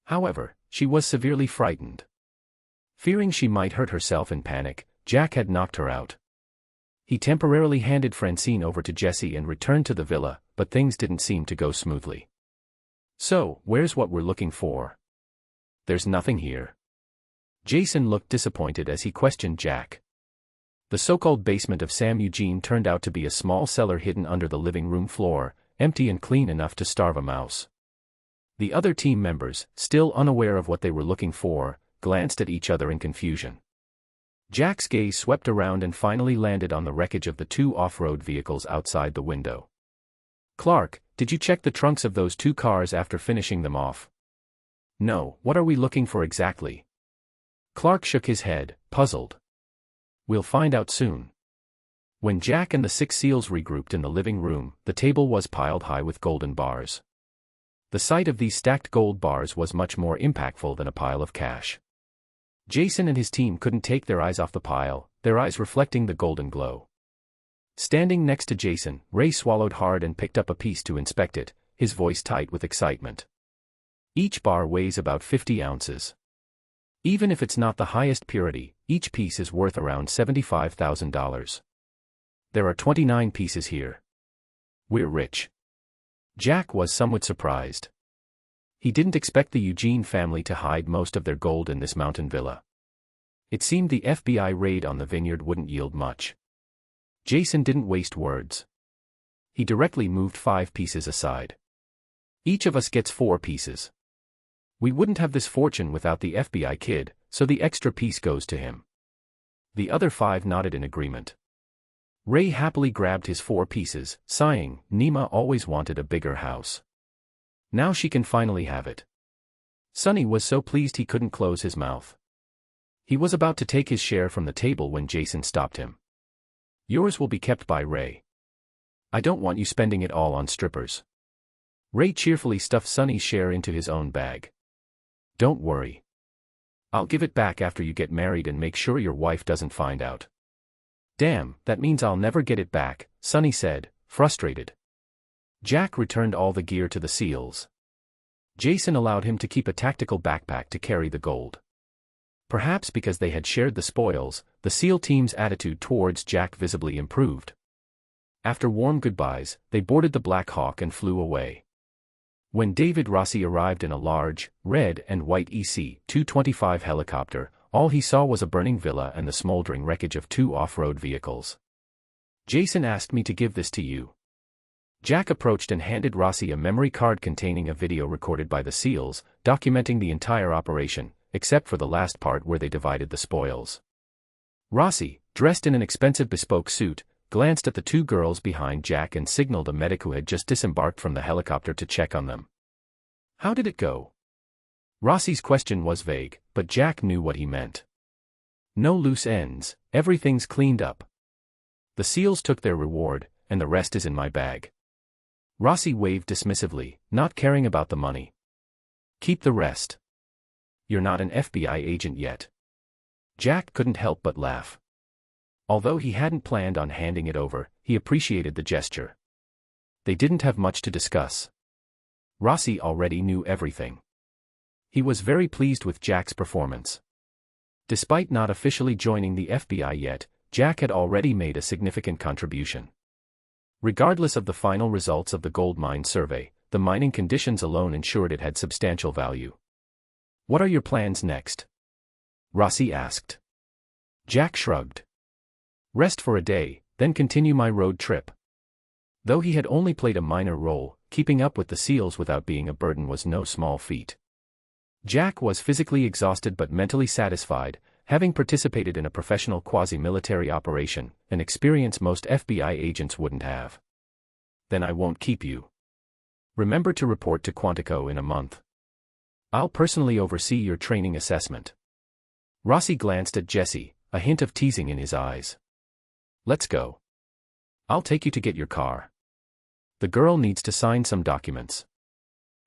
However, she was severely frightened. Fearing she might hurt herself in panic, Jack had knocked her out. He temporarily handed Francine over to Jessie and returned to the villa, but things didn't seem to go smoothly. "So, where's what we're looking for?" "There's nothing here." Jason looked disappointed as he questioned Jack. The so-called basement of Sam Eugene turned out to be a small cellar hidden under the living room floor, empty and clean enough to starve a mouse. The other team members, still unaware of what they were looking for, glanced at each other in confusion. Jack's gaze swept around and finally landed on the wreckage of the 2 off-road vehicles outside the window. "Clark, did you check the trunks of those 2 cars after finishing them off?" "No, what are we looking for exactly?" Clark shook his head, puzzled. "We'll find out soon." When Jack and the 6 SEALs regrouped in the living room, the table was piled high with golden bars. The sight of these stacked gold bars was much more impactful than a pile of cash. Jason and his team couldn't take their eyes off the pile, their eyes reflecting the golden glow. Standing next to Jason, Ray swallowed hard and picked up a piece to inspect it, his voice tight with excitement. Each bar weighs about 50 ounces. Even if it's not the highest purity, each piece is worth around $75,000. There are 29 pieces here. We're rich. Jack was somewhat surprised. He didn't expect the Eugene family to hide most of their gold in this mountain villa. It seemed the FBI raid on the vineyard wouldn't yield much. Jason didn't waste words. He directly moved 5 pieces aside. "Each of us gets 4 pieces. We wouldn't have this fortune without the FBI kid," so the extra piece goes to him. The other 5 nodded in agreement. Ray happily grabbed his 4 pieces, sighing, Nima always wanted a bigger house. Now she can finally have it. Sonny was so pleased he couldn't close his mouth. He was about to take his share from the table when Jason stopped him. Yours will be kept by Ray. I don't want you spending it all on strippers. Ray cheerfully stuffed Sonny's share into his own bag. Don't worry. I'll give it back after you get married and make sure your wife doesn't find out. Damn, that means I'll never get it back, Sonny said, frustrated. Jack returned all the gear to the SEALs. Jason allowed him to keep a tactical backpack to carry the gold. Perhaps because they had shared the spoils, the SEAL team's attitude towards Jack visibly improved. After warm goodbyes, they boarded the Black Hawk and flew away. When David Rossi arrived in a large, red and white EC-225 helicopter, all he saw was a burning villa and the smoldering wreckage of 2 off-road vehicles. Jason asked me to give this to you. Jack approached and handed Rossi a memory card containing a video recorded by the SEALs, documenting the entire operation, except for the last part where they divided the spoils. Rossi, dressed in an expensive bespoke suit, glanced at the 2 girls behind Jack and signaled a medic who had just disembarked from the helicopter to check on them. How did it go? Rossi's question was vague, but Jack knew what he meant. No loose ends, everything's cleaned up. The SEALs took their reward, and the rest is in my bag. Rossi waved dismissively, not caring about the money. Keep the rest. You're not an FBI agent yet. Jack couldn't help but laugh. Although he hadn't planned on handing it over, he appreciated the gesture. They didn't have much to discuss. Rossi already knew everything. He was very pleased with Jack's performance. Despite not officially joining the FBI yet, Jack had already made a significant contribution. Regardless of the final results of the gold mine survey, the mining conditions alone ensured it had substantial value. What are your plans next? Rossi asked. Jack shrugged. Rest for a day, then continue my road trip. Though he had only played a minor role, keeping up with the SEALs without being a burden was no small feat. Jack was physically exhausted but mentally satisfied, having participated in a professional quasi-military operation, an experience most FBI agents wouldn't have. Then I won't keep you. Remember to report to Quantico in a month. I'll personally oversee your training assessment. Rossi glanced at Jesse, a hint of teasing in his eyes. Let's go. I'll take you to get your car. The girl needs to sign some documents.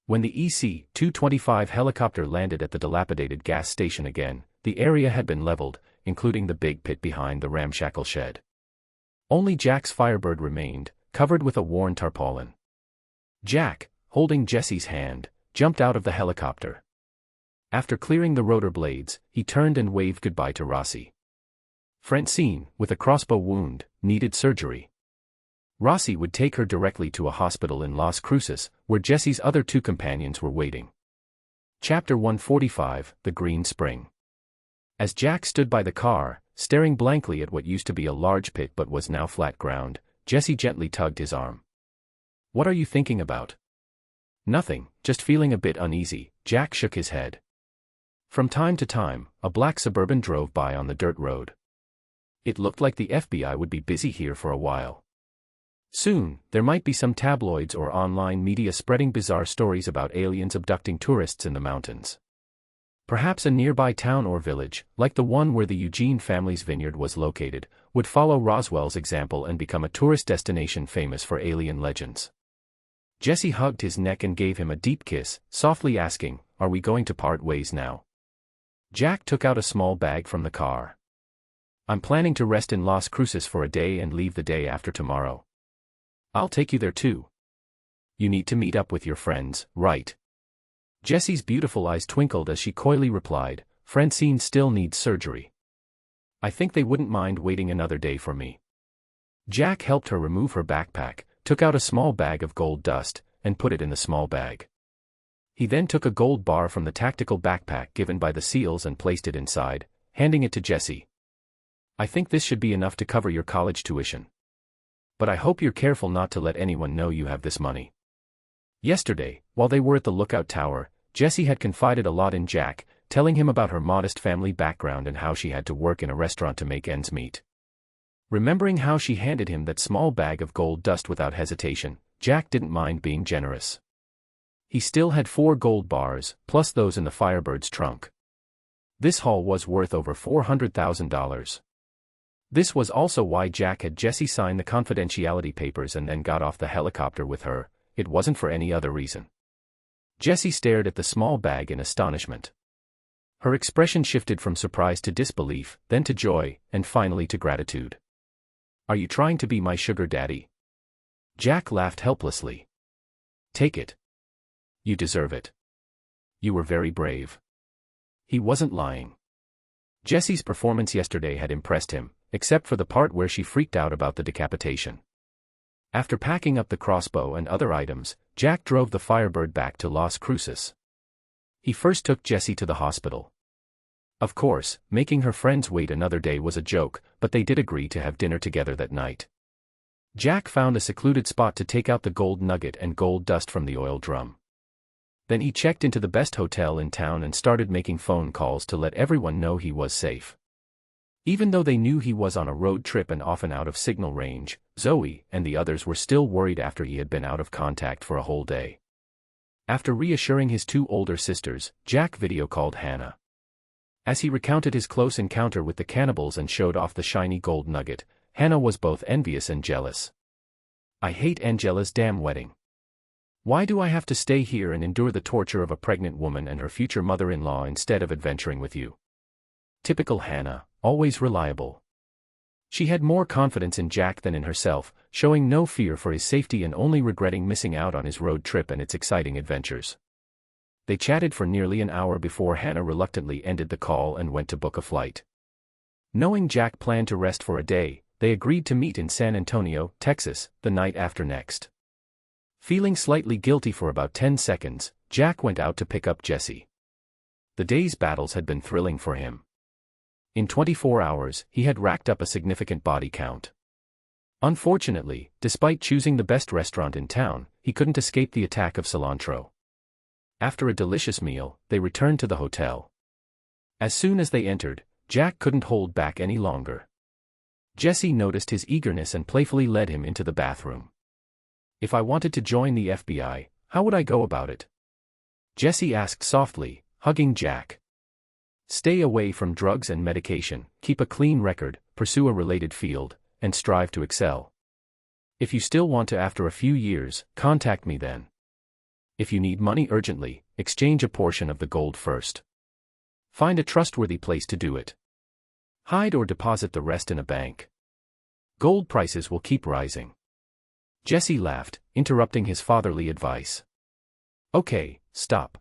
When the EC-225 helicopter landed at the dilapidated gas station again, the area had been leveled, including the big pit behind the ramshackle shed. Only Jack's Firebird remained, covered with a worn tarpaulin. Jack, holding Jesse's hand, jumped out of the helicopter. After clearing the rotor blades, he turned and waved goodbye to Rossi. Francine, with a crossbow wound, needed surgery. Rossi would take her directly to a hospital in Las Cruces, where Jesse's other 2 companions were waiting. Chapter 145, The Green Spring. As Jack stood by the car, staring blankly at what used to be a large pit but was now flat ground, Jesse gently tugged his arm. What are you thinking about? Nothing, just feeling a bit uneasy, Jack shook his head. From time to time, a black Suburban drove by on the dirt road. It looked like the FBI would be busy here for a while. Soon, there might be some tabloids or online media spreading bizarre stories about aliens abducting tourists in the mountains. Perhaps a nearby town or village, like the one where the Eugene family's vineyard was located, would follow Roswell's example and become a tourist destination famous for alien legends. Jesse hugged his neck and gave him a deep kiss, softly asking, "Are we going to part ways now?" Jack took out a small bag from the car. "I'm planning to rest in Las Cruces for a day and leave the day after tomorrow. I'll take you there too. You need to meet up with your friends, right?" Jesse's beautiful eyes twinkled as she coyly replied, "Francine still needs surgery. I think they wouldn't mind waiting another day for me." Jack helped her remove her backpack, took out a small bag of gold dust, and put it in the small bag. He then took a gold bar from the tactical backpack given by the SEALs and placed it inside, handing it to Jesse. "I think this should be enough to cover your college tuition. But I hope you're careful not to let anyone know you have this money." Yesterday, while they were at the lookout tower, Jesse had confided a lot in Jack, telling him about her modest family background and how she had to work in a restaurant to make ends meet. Remembering how she handed him that small bag of gold dust without hesitation, Jack didn't mind being generous. He still had 4 gold bars, plus those in the Firebird's trunk. This haul was worth over $400,000. This was also why Jack had Jessie sign the confidentiality papers and then got off the helicopter with her. It wasn't for any other reason. Jessie stared at the small bag in astonishment. Her expression shifted from surprise to disbelief, then to joy, and finally to gratitude. "Are you trying to be my sugar daddy?" Jack laughed helplessly. "Take it. You deserve it. You were very brave." He wasn't lying. Jessie's performance yesterday had impressed him, except for the part where she freaked out about the decapitation. After packing up the crossbow and other items, Jack drove the Firebird back to Las Cruces. He first took Jessie to the hospital. Of course, making her friends wait another day was a joke, but they did agree to have dinner together that night. Jack found a secluded spot to take out the gold nugget and gold dust from the oil drum. Then he checked into the best hotel in town and started making phone calls to let everyone know he was safe. Even though they knew he was on a road trip and often out of signal range, Zoe and the others were still worried after he had been out of contact for a whole day. After reassuring his 2 older sisters, Jack video-called Hannah. As he recounted his close encounter with the cannibals and showed off the shiny gold nugget, Hannah was both envious and jealous. "I hate Angela's damn wedding. Why do I have to stay here and endure the torture of a pregnant woman and her future mother-in-law instead of adventuring with you?" Typical Hannah, always reliable. She had more confidence in Jack than in herself, showing no fear for his safety and only regretting missing out on his road trip and its exciting adventures. They chatted for nearly an hour before Hannah reluctantly ended the call and went to book a flight. Knowing Jack planned to rest for a day, they agreed to meet in San Antonio, Texas, the night after next. Feeling slightly guilty for about 10 seconds, Jack went out to pick up Jessie. The day's battles had been thrilling for him. In 24 hours, he had racked up a significant body count. Unfortunately, despite choosing the best restaurant in town, he couldn't escape the attack of cilantro. After a delicious meal, they returned to the hotel. As soon as they entered, Jack couldn't hold back any longer. Jessie noticed his eagerness and playfully led him into the bathroom. "If I wanted to join the FBI, how would I go about it?" Jessie asked softly, hugging Jack. "Stay away from drugs and medication, keep a clean record, pursue a related field, and strive to excel. If you still want to after a few years, contact me then. If you need money urgently, exchange a portion of the gold first. Find a trustworthy place to do it. Hide or deposit the rest in a bank. Gold prices will keep rising." Jessie laughed, interrupting his fatherly advice. "Okay, stop.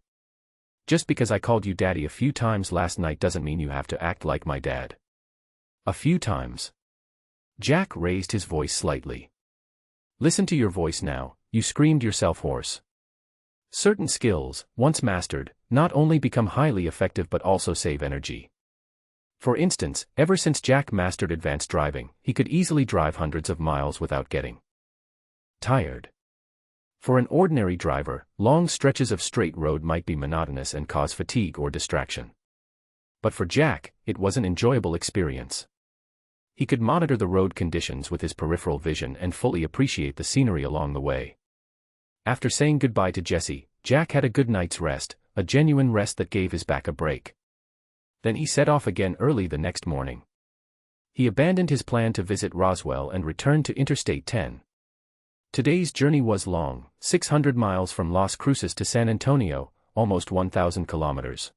Just because I called you daddy a few times last night doesn't mean you have to act like my dad." "A few times?" Jack raised his voice slightly. "Listen to your voice now, you screamed yourself hoarse. Certain skills, once mastered, not only become highly effective but also save energy. For instance, ever since Jack mastered advanced driving, he could easily drive hundreds of miles without getting tired. For an ordinary driver, long stretches of straight road might be monotonous and cause fatigue or distraction. But for Jack, it was an enjoyable experience. He could monitor the road conditions with his peripheral vision and fully appreciate the scenery along the way. After saying goodbye to Jessie, Jack had a good night's rest, a genuine rest that gave his back a break. Then he set off again early the next morning. He abandoned his plan to visit Roswell and returned to Interstate 10. Today's journey was long, 600 miles from Las Cruces to San Antonio, almost 1,000 kilometers.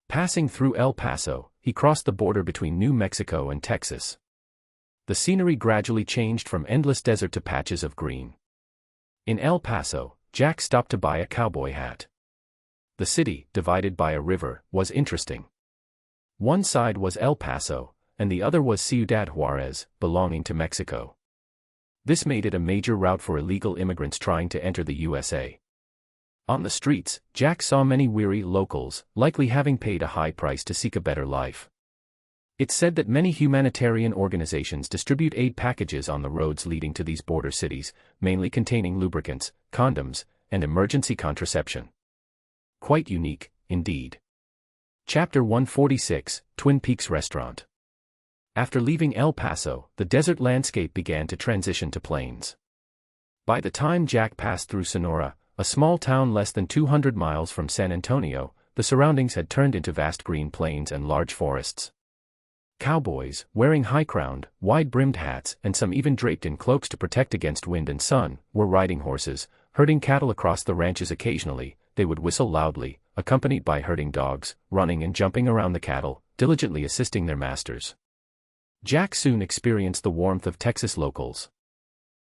Passing through El Paso, he crossed the border between New Mexico and Texas. The scenery gradually changed from endless desert to patches of green. In El Paso, Jack stopped to buy a cowboy hat. The city, divided by a river, was interesting. One side was El Paso, and the other was Ciudad Juarez, belonging to Mexico. This made it a major route for illegal immigrants trying to enter the USA. On the streets, Jack saw many weary locals, likely having paid a high price to seek a better life. It's said that many humanitarian organizations distribute aid packages on the roads leading to these border cities, mainly containing lubricants, condoms, and emergency contraception. Quite unique, indeed. Chapter 146, Twin Peaks Restaurant. After leaving El Paso, the desert landscape began to transition to plains. By the time Jack passed through Sonora, a small town less than 200 miles from San Antonio, the surroundings had turned into vast green plains and large forests. Cowboys, wearing high-crowned, wide-brimmed hats and some even draped in cloaks to protect against wind and sun, were riding horses, herding cattle across the ranches. Occasionally, they would whistle loudly, accompanied by herding dogs, running and jumping around the cattle, diligently assisting their masters. Jack soon experienced the warmth of Texas locals.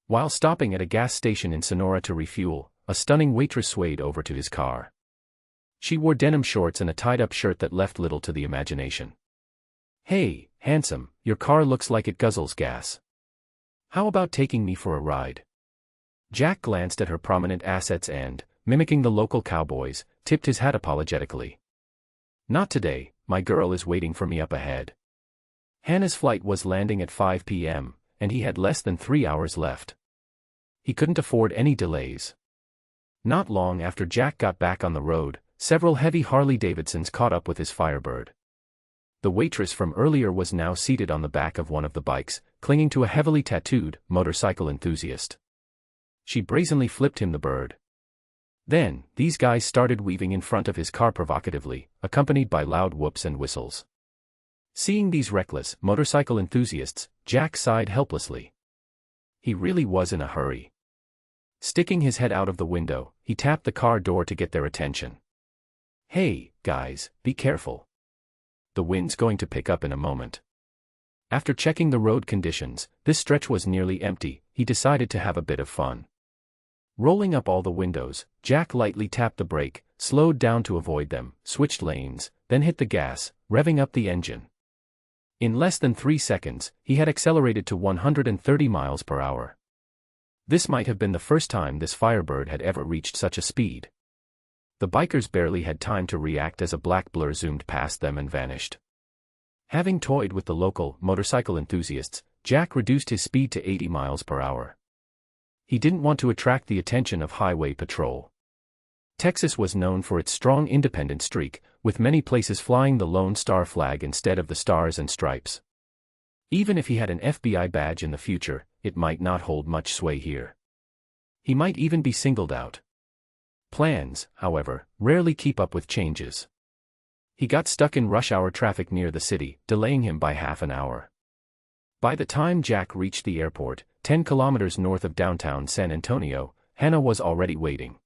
While stopping at a gas station in Sonora to refuel, a stunning waitress swayed over to his car. She wore denim shorts and a tied-up shirt that left little to the imagination. "Hey, handsome, your car looks like it guzzles gas. How about taking me for a ride?" Jack glanced at her prominent assets and, mimicking the local cowboys, tipped his hat apologetically. "Not today, my girl is waiting for me up ahead." Hannah's flight was landing at 5 p.m., and he had less than 3 hours left. He couldn't afford any delays. Not long after Jack got back on the road, several heavy Harley-Davidsons caught up with his Firebird. The waitress from earlier was now seated on the back of one of the bikes, clinging to a heavily tattooed motorcycle enthusiast. She brazenly flipped him the bird. Then, these guys started weaving in front of his car provocatively, accompanied by loud whoops and whistles. Seeing these reckless motorcycle enthusiasts, Jack sighed helplessly. He really was in a hurry. Sticking his head out of the window, he tapped the car door to get their attention. "Hey, guys, be careful. The wind's going to pick up in a moment." After checking the road conditions, this stretch was nearly empty. He decided to have a bit of fun. Rolling up all the windows, Jack lightly tapped the brake, slowed down to avoid them, switched lanes, then hit the gas, revving up the engine. In less than 3 seconds, he had accelerated to 130 miles per hour. This might have been the first time this Firebird had ever reached such a speed. The bikers barely had time to react as a black blur zoomed past them and vanished. Having toyed with the local motorcycle enthusiasts, Jack reduced his speed to 80 miles per hour. He didn't want to attract the attention of highway patrol. Texas was known for its strong independent streak, with many places flying the Lone Star flag instead of the Stars and Stripes. Even if he had an FBI badge in the future, it might not hold much sway here. He might even be singled out. Plans, however, rarely keep up with changes. He got stuck in rush-hour traffic near the city, delaying him by half an hour. By the time Jack reached the airport, 10 kilometers north of downtown San Antonio, Hannah was already waiting.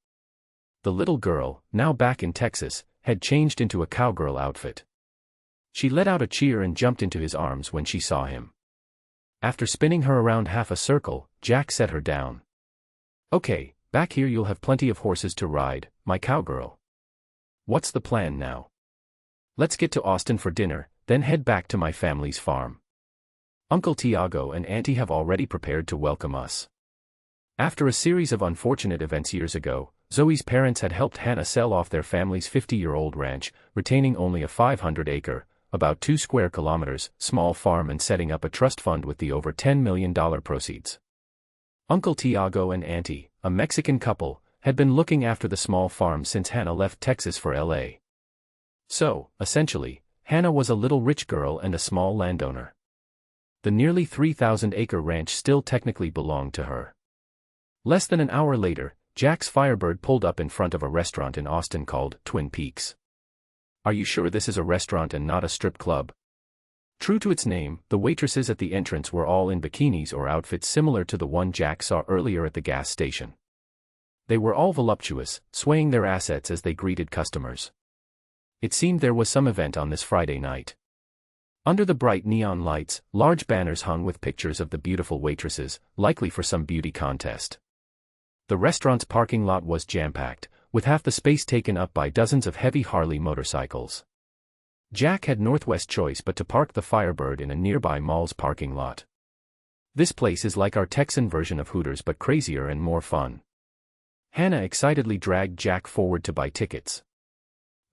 The little girl, now back in Texas, had changed into a cowgirl outfit. She let out a cheer and jumped into his arms when she saw him. After spinning her around half a circle, Jack set her down. "Okay, back here you'll have plenty of horses to ride, my cowgirl. What's the plan now? Let's get to Austin for dinner, then head back to my family's farm. Uncle Tiago and Auntie have already prepared to welcome us." After a series of unfortunate events years ago, Zoe's parents had helped Hannah sell off their family's 50-year-old ranch, retaining only a 500-acre, about 2 square kilometers, small farm and setting up a trust fund with the over $10 million proceeds. Uncle Tiago and Auntie, a Mexican couple, had been looking after the small farm since Hannah left Texas for LA. So, essentially, Hannah was a little rich girl and a small landowner. The nearly 3,000-acre ranch still technically belonged to her. Less than an hour later, Jack's Firebird pulled up in front of a restaurant in Austin called Twin Peaks. "Are you sure this is a restaurant and not a strip club?" True to its name, the waitresses at the entrance were all in bikinis or outfits similar to the one Jack saw earlier at the gas station. They were all voluptuous, swaying their assets as they greeted customers. It seemed there was some event on this Friday night. Under the bright neon lights, large banners hung with pictures of the beautiful waitresses, likely for some beauty contest. The restaurant's parking lot was jam-packed, with half the space taken up by dozens of heavy Harley motorcycles. Jack had Northwest choice but to park the Firebird in a nearby mall's parking lot. "This place is like our Texan version of Hooters but crazier and more fun." Hannah excitedly dragged Jack forward to buy tickets.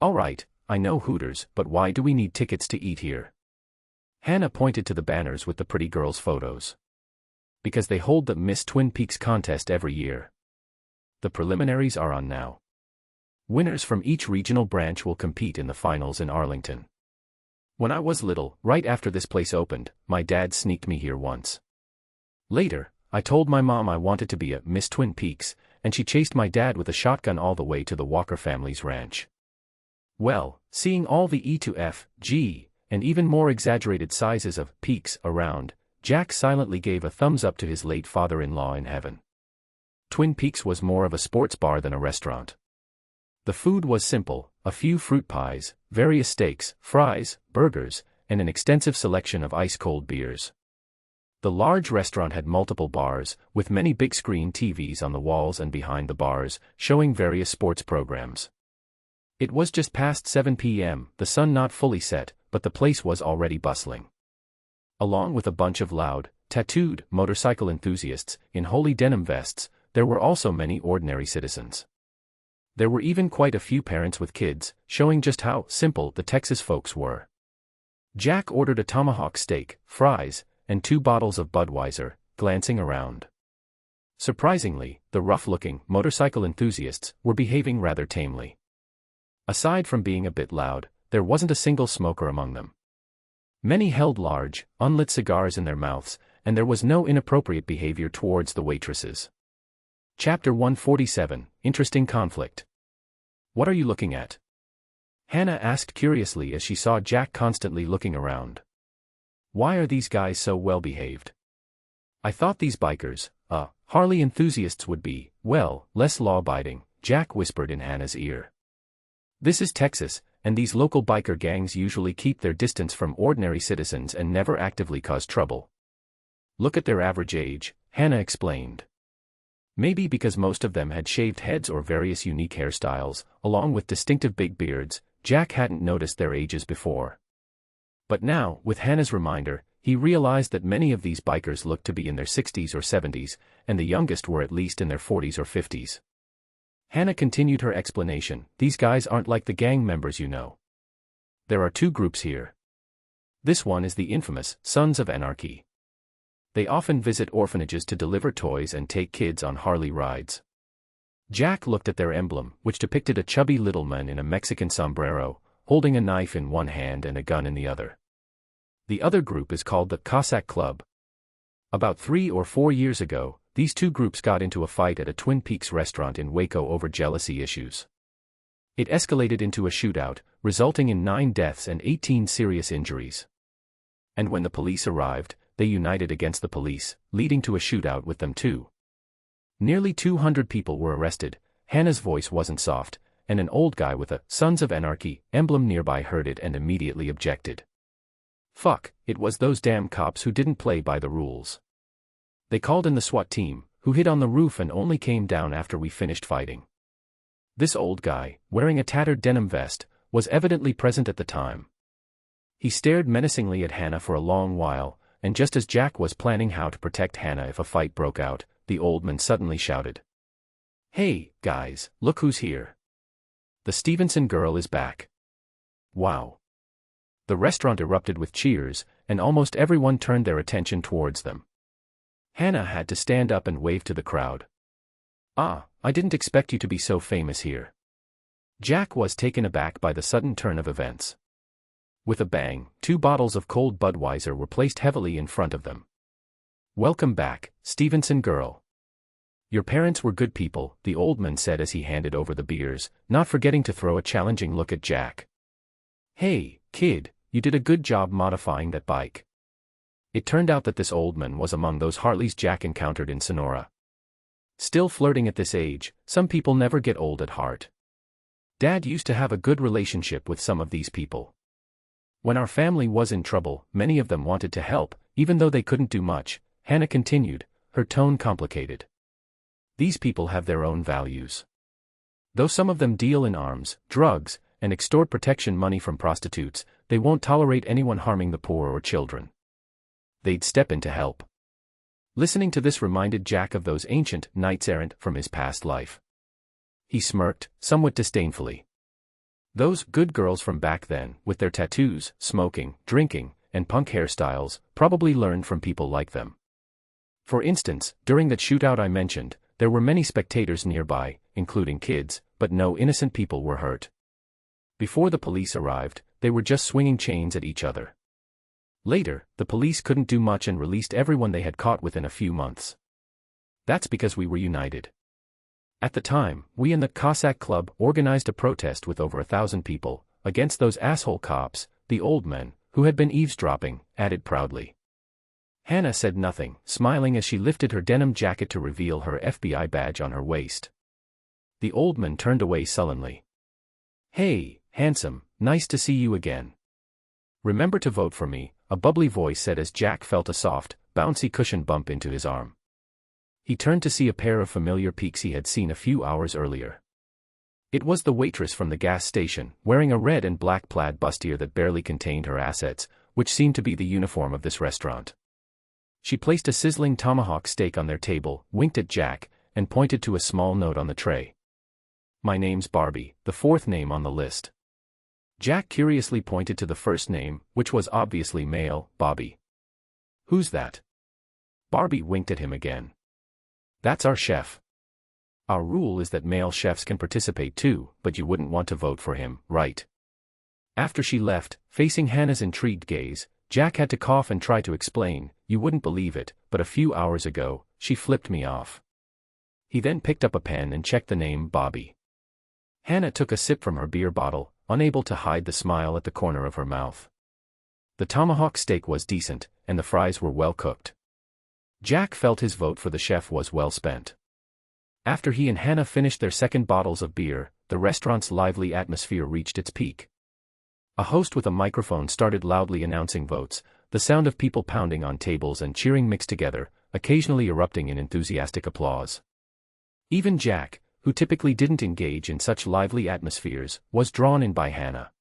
"All right, I know Hooters, but why do we need tickets to eat here?" Hannah pointed to the banners with the pretty girls' photos. "Because they hold the Miss Twin Peaks contest every year. The preliminaries are on now. Winners from each regional branch will compete in the finals in Arlington. When I was little, right after this place opened, my dad sneaked me here once. Later, I told my mom I wanted to be a Miss Twin Peaks, and she chased my dad with a shotgun all the way to the Walker family's ranch. Well, seeing all the E to F, G, and even more exaggerated sizes of peaks around, Jack silently gave a thumbs up to his late father-in-law in heaven. Twin Peaks was more of a sports bar than a restaurant. The food was simple, a few fruit pies, various steaks, fries, burgers, and an extensive selection of ice-cold beers. The large restaurant had multiple bars, with many big-screen TVs on the walls and behind the bars, showing various sports programs. It was just past 7 p.m., the sun not fully set, but the place was already bustling. Along with a bunch of loud, tattooed motorcycle enthusiasts in holy denim vests, there were also many ordinary citizens. There were even quite a few parents with kids, showing just how simple the Texas folks were. Jack ordered a tomahawk steak, fries, and 2 bottles of Budweiser, glancing around. Surprisingly, the rough-looking motorcycle enthusiasts were behaving rather tamely. Aside from being a bit loud, there wasn't a single smoker among them. Many held large, unlit cigars in their mouths, and there was no inappropriate behavior towards the waitresses. Chapter 147, Interesting Conflict. What are you looking at? Hannah asked curiously as she saw Jack constantly looking around. Why are these guys so well behaved? I thought these bikers, Harley enthusiasts would be, well, less law-abiding, Jack whispered in Hannah's ear. This is Texas, and these local biker gangs usually keep their distance from ordinary citizens and never actively cause trouble. Look at their average age, Hannah explained. Maybe because most of them had shaved heads or various unique hairstyles, along with distinctive big beards, Jack hadn't noticed their ages before. But now, with Hannah's reminder, he realized that many of these bikers looked to be in their 60s or 70s, and the youngest were at least in their 40s or 50s. Hannah continued her explanation, these guys aren't like the gang members you know. There are 2 groups here. This one is the infamous Sons of Anarchy. They often visit orphanages to deliver toys and take kids on Harley rides. Jack looked at their emblem, which depicted a chubby little man in a Mexican sombrero, holding a knife in one hand and a gun in the other. The other group is called the Cossack Club. About 3 or 4 years ago, these 2 groups got into a fight at a Twin Peaks restaurant in Waco over jealousy issues. It escalated into a shootout, resulting in 9 deaths and 18 serious injuries. And when the police arrived, they united against the police, leading to a shootout with them too. Nearly 200 people were arrested. Hannah's voice wasn't soft, and an old guy with a Sons of Anarchy emblem nearby heard it and immediately objected. Fuck, it was those damn cops who didn't play by the rules. They called in the SWAT team, who hid on the roof and only came down after we finished fighting. This old guy, wearing a tattered denim vest, was evidently present at the time. He stared menacingly at Hannah for a long while, and just as Jack was planning how to protect Hannah if a fight broke out, the old man suddenly shouted. Hey, guys, look who's here. The Stevenson girl is back. Wow. The restaurant erupted with cheers, and almost everyone turned their attention towards them. Hannah had to stand up and wave to the crowd. I didn't expect you to be so famous here. Jack was taken aback by the sudden turn of events. With a bang, 2 bottles of cold Budweiser were placed heavily in front of them. Welcome back, Stevenson girl. Your parents were good people, the old man said as he handed over the beers, not forgetting to throw a challenging look at Jack. Hey, kid, you did a good job modifying that bike. It turned out that this old man was among those Harleys Jack encountered in Sonora. Still flirting at this age, some people never get old at heart. Dad used to have a good relationship with some of these people. When our family was in trouble, many of them wanted to help, even though they couldn't do much, Hannah continued, her tone complicated. These people have their own values. Though some of them deal in arms, drugs, and extort protection money from prostitutes, they won't tolerate anyone harming the poor or children. They'd step in to help. Listening to this reminded Jack of those ancient knights-errant from his past life. He smirked, somewhat disdainfully. Those good girls from back then, with their tattoos, smoking, drinking, and punk hairstyles, probably learned from people like them. For instance, during that shootout I mentioned, there were many spectators nearby, including kids, but no innocent people were hurt. Before the police arrived, they were just swinging chains at each other. Later, the police couldn't do much and released everyone they had caught within a few months. That's because we were united. At the time, we in the Cossack Club organized a protest with over 1,000 people, against those asshole cops, the old men, who had been eavesdropping, added proudly. Hannah said nothing, smiling as she lifted her denim jacket to reveal her FBI badge on her waist. The old man turned away sullenly. "Hey, handsome, nice to see you again. Remember to vote for me," a bubbly voice said as Jack felt a soft, bouncy cushion bump into his arm. He turned to see a pair of familiar peaks he had seen a few hours earlier. It was the waitress from the gas station, wearing a red and black plaid bustier that barely contained her assets, which seemed to be the uniform of this restaurant. She placed a sizzling tomahawk steak on their table, winked at Jack, and pointed to a small note on the tray. "My name's Barbie," the fourth name on the list. Jack curiously pointed to the first name, which was obviously male, Bobby. "Who's that?" Barbie winked at him again. "That's our chef. Our rule is that male chefs can participate too, but you wouldn't want to vote for him, right?" After she left, facing Hannah's intrigued gaze, Jack had to cough and try to explain, "You wouldn't believe it, but a few hours ago, she flipped me off." He then picked up a pen and checked the name Bobby. Hannah took a sip from her beer bottle, unable to hide the smile at the corner of her mouth. The tomahawk steak was decent, and the fries were well cooked. Jack felt his vote for the chef was well spent. After he and Hannah finished their second bottles of beer, the restaurant's lively atmosphere reached its peak. A host with a microphone started loudly announcing votes, the sound of people pounding on tables and cheering mixed together, occasionally erupting in enthusiastic applause. Even Jack, who typically didn't engage in such lively atmospheres, was drawn in by Hannah.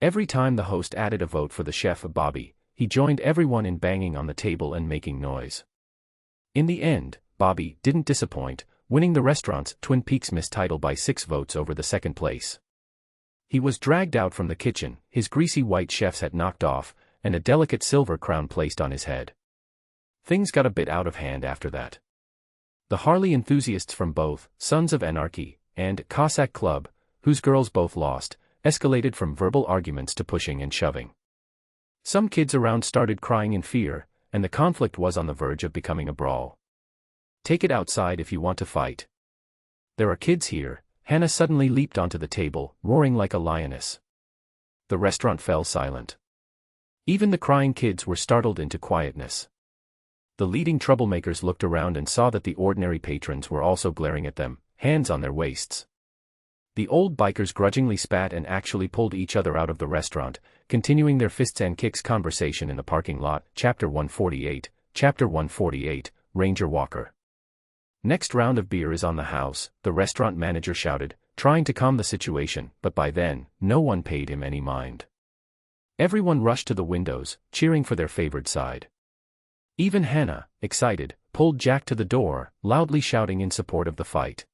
Every time the host added a vote for the chef Bobby, he joined everyone in banging on the table and making noise. In the end, Bobby didn't disappoint, winning the restaurant's Twin Peaks Miss title by 6 votes over the second place. He was dragged out from the kitchen, his greasy white chef's hat knocked off, and a delicate silver crown placed on his head. Things got a bit out of hand after that. The Harley enthusiasts from both Sons of Anarchy and Cossack Club, whose girls both lost, escalated from verbal arguments to pushing and shoving. Some kids around started crying in fear, and the conflict was on the verge of becoming a brawl. "Take it outside if you want to fight. There are kids here." Hannah suddenly leaped onto the table, roaring like a lioness. The restaurant fell silent. Even the crying kids were startled into quietness. The leading troublemakers looked around and saw that the ordinary patrons were also glaring at them, hands on their waists. The old bikers grudgingly spat and actually pulled each other out of the restaurant, continuing their fists and kicks conversation in the parking lot. Chapter 148, Chapter 148, Ranger Walker. "Next round of beer is on the house," the restaurant manager shouted, trying to calm the situation, but by then, no one paid him any mind. Everyone rushed to the windows, cheering for their favored side. Even Hannah, excited, pulled Jack to the door, loudly shouting in support of the fight.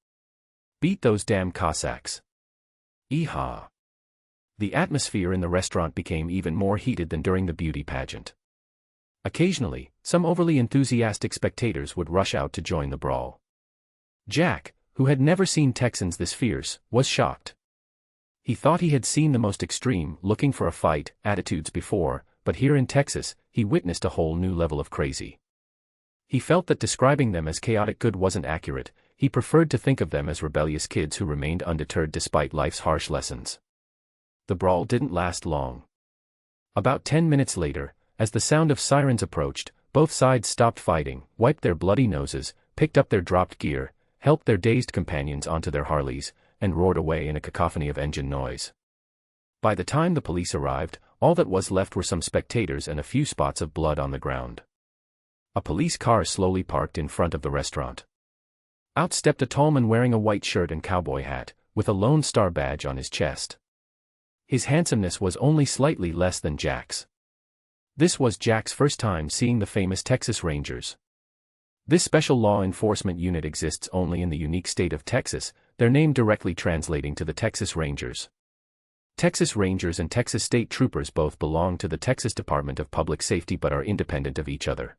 "Beat those damn Cossacks. Yeehaw." The atmosphere in the restaurant became even more heated than during the beauty pageant. Occasionally, some overly enthusiastic spectators would rush out to join the brawl. Jack, who had never seen Texans this fierce, was shocked. He thought he had seen the most extreme, looking for a fight, attitudes before, but here in Texas, he witnessed a whole new level of crazy. He felt that describing them as chaotic good wasn't accurate, he preferred to think of them as rebellious kids who remained undeterred despite life's harsh lessons. The brawl didn't last long. About 10 minutes later, as the sound of sirens approached, both sides stopped fighting, wiped their bloody noses, picked up their dropped gear, helped their dazed companions onto their Harleys, and roared away in a cacophony of engine noise. By the time the police arrived, all that was left were some spectators and a few spots of blood on the ground. A police car slowly parked in front of the restaurant. Out stepped a tall man wearing a white shirt and cowboy hat, with a Lone Star badge on his chest. His handsomeness was only slightly less than Jack's. This was Jack's first time seeing the famous Texas Rangers. This special law enforcement unit exists only in the unique state of Texas, their name directly translating to the Texas Rangers. Texas Rangers and Texas State Troopers both belong to the Texas Department of Public Safety but are independent of each other.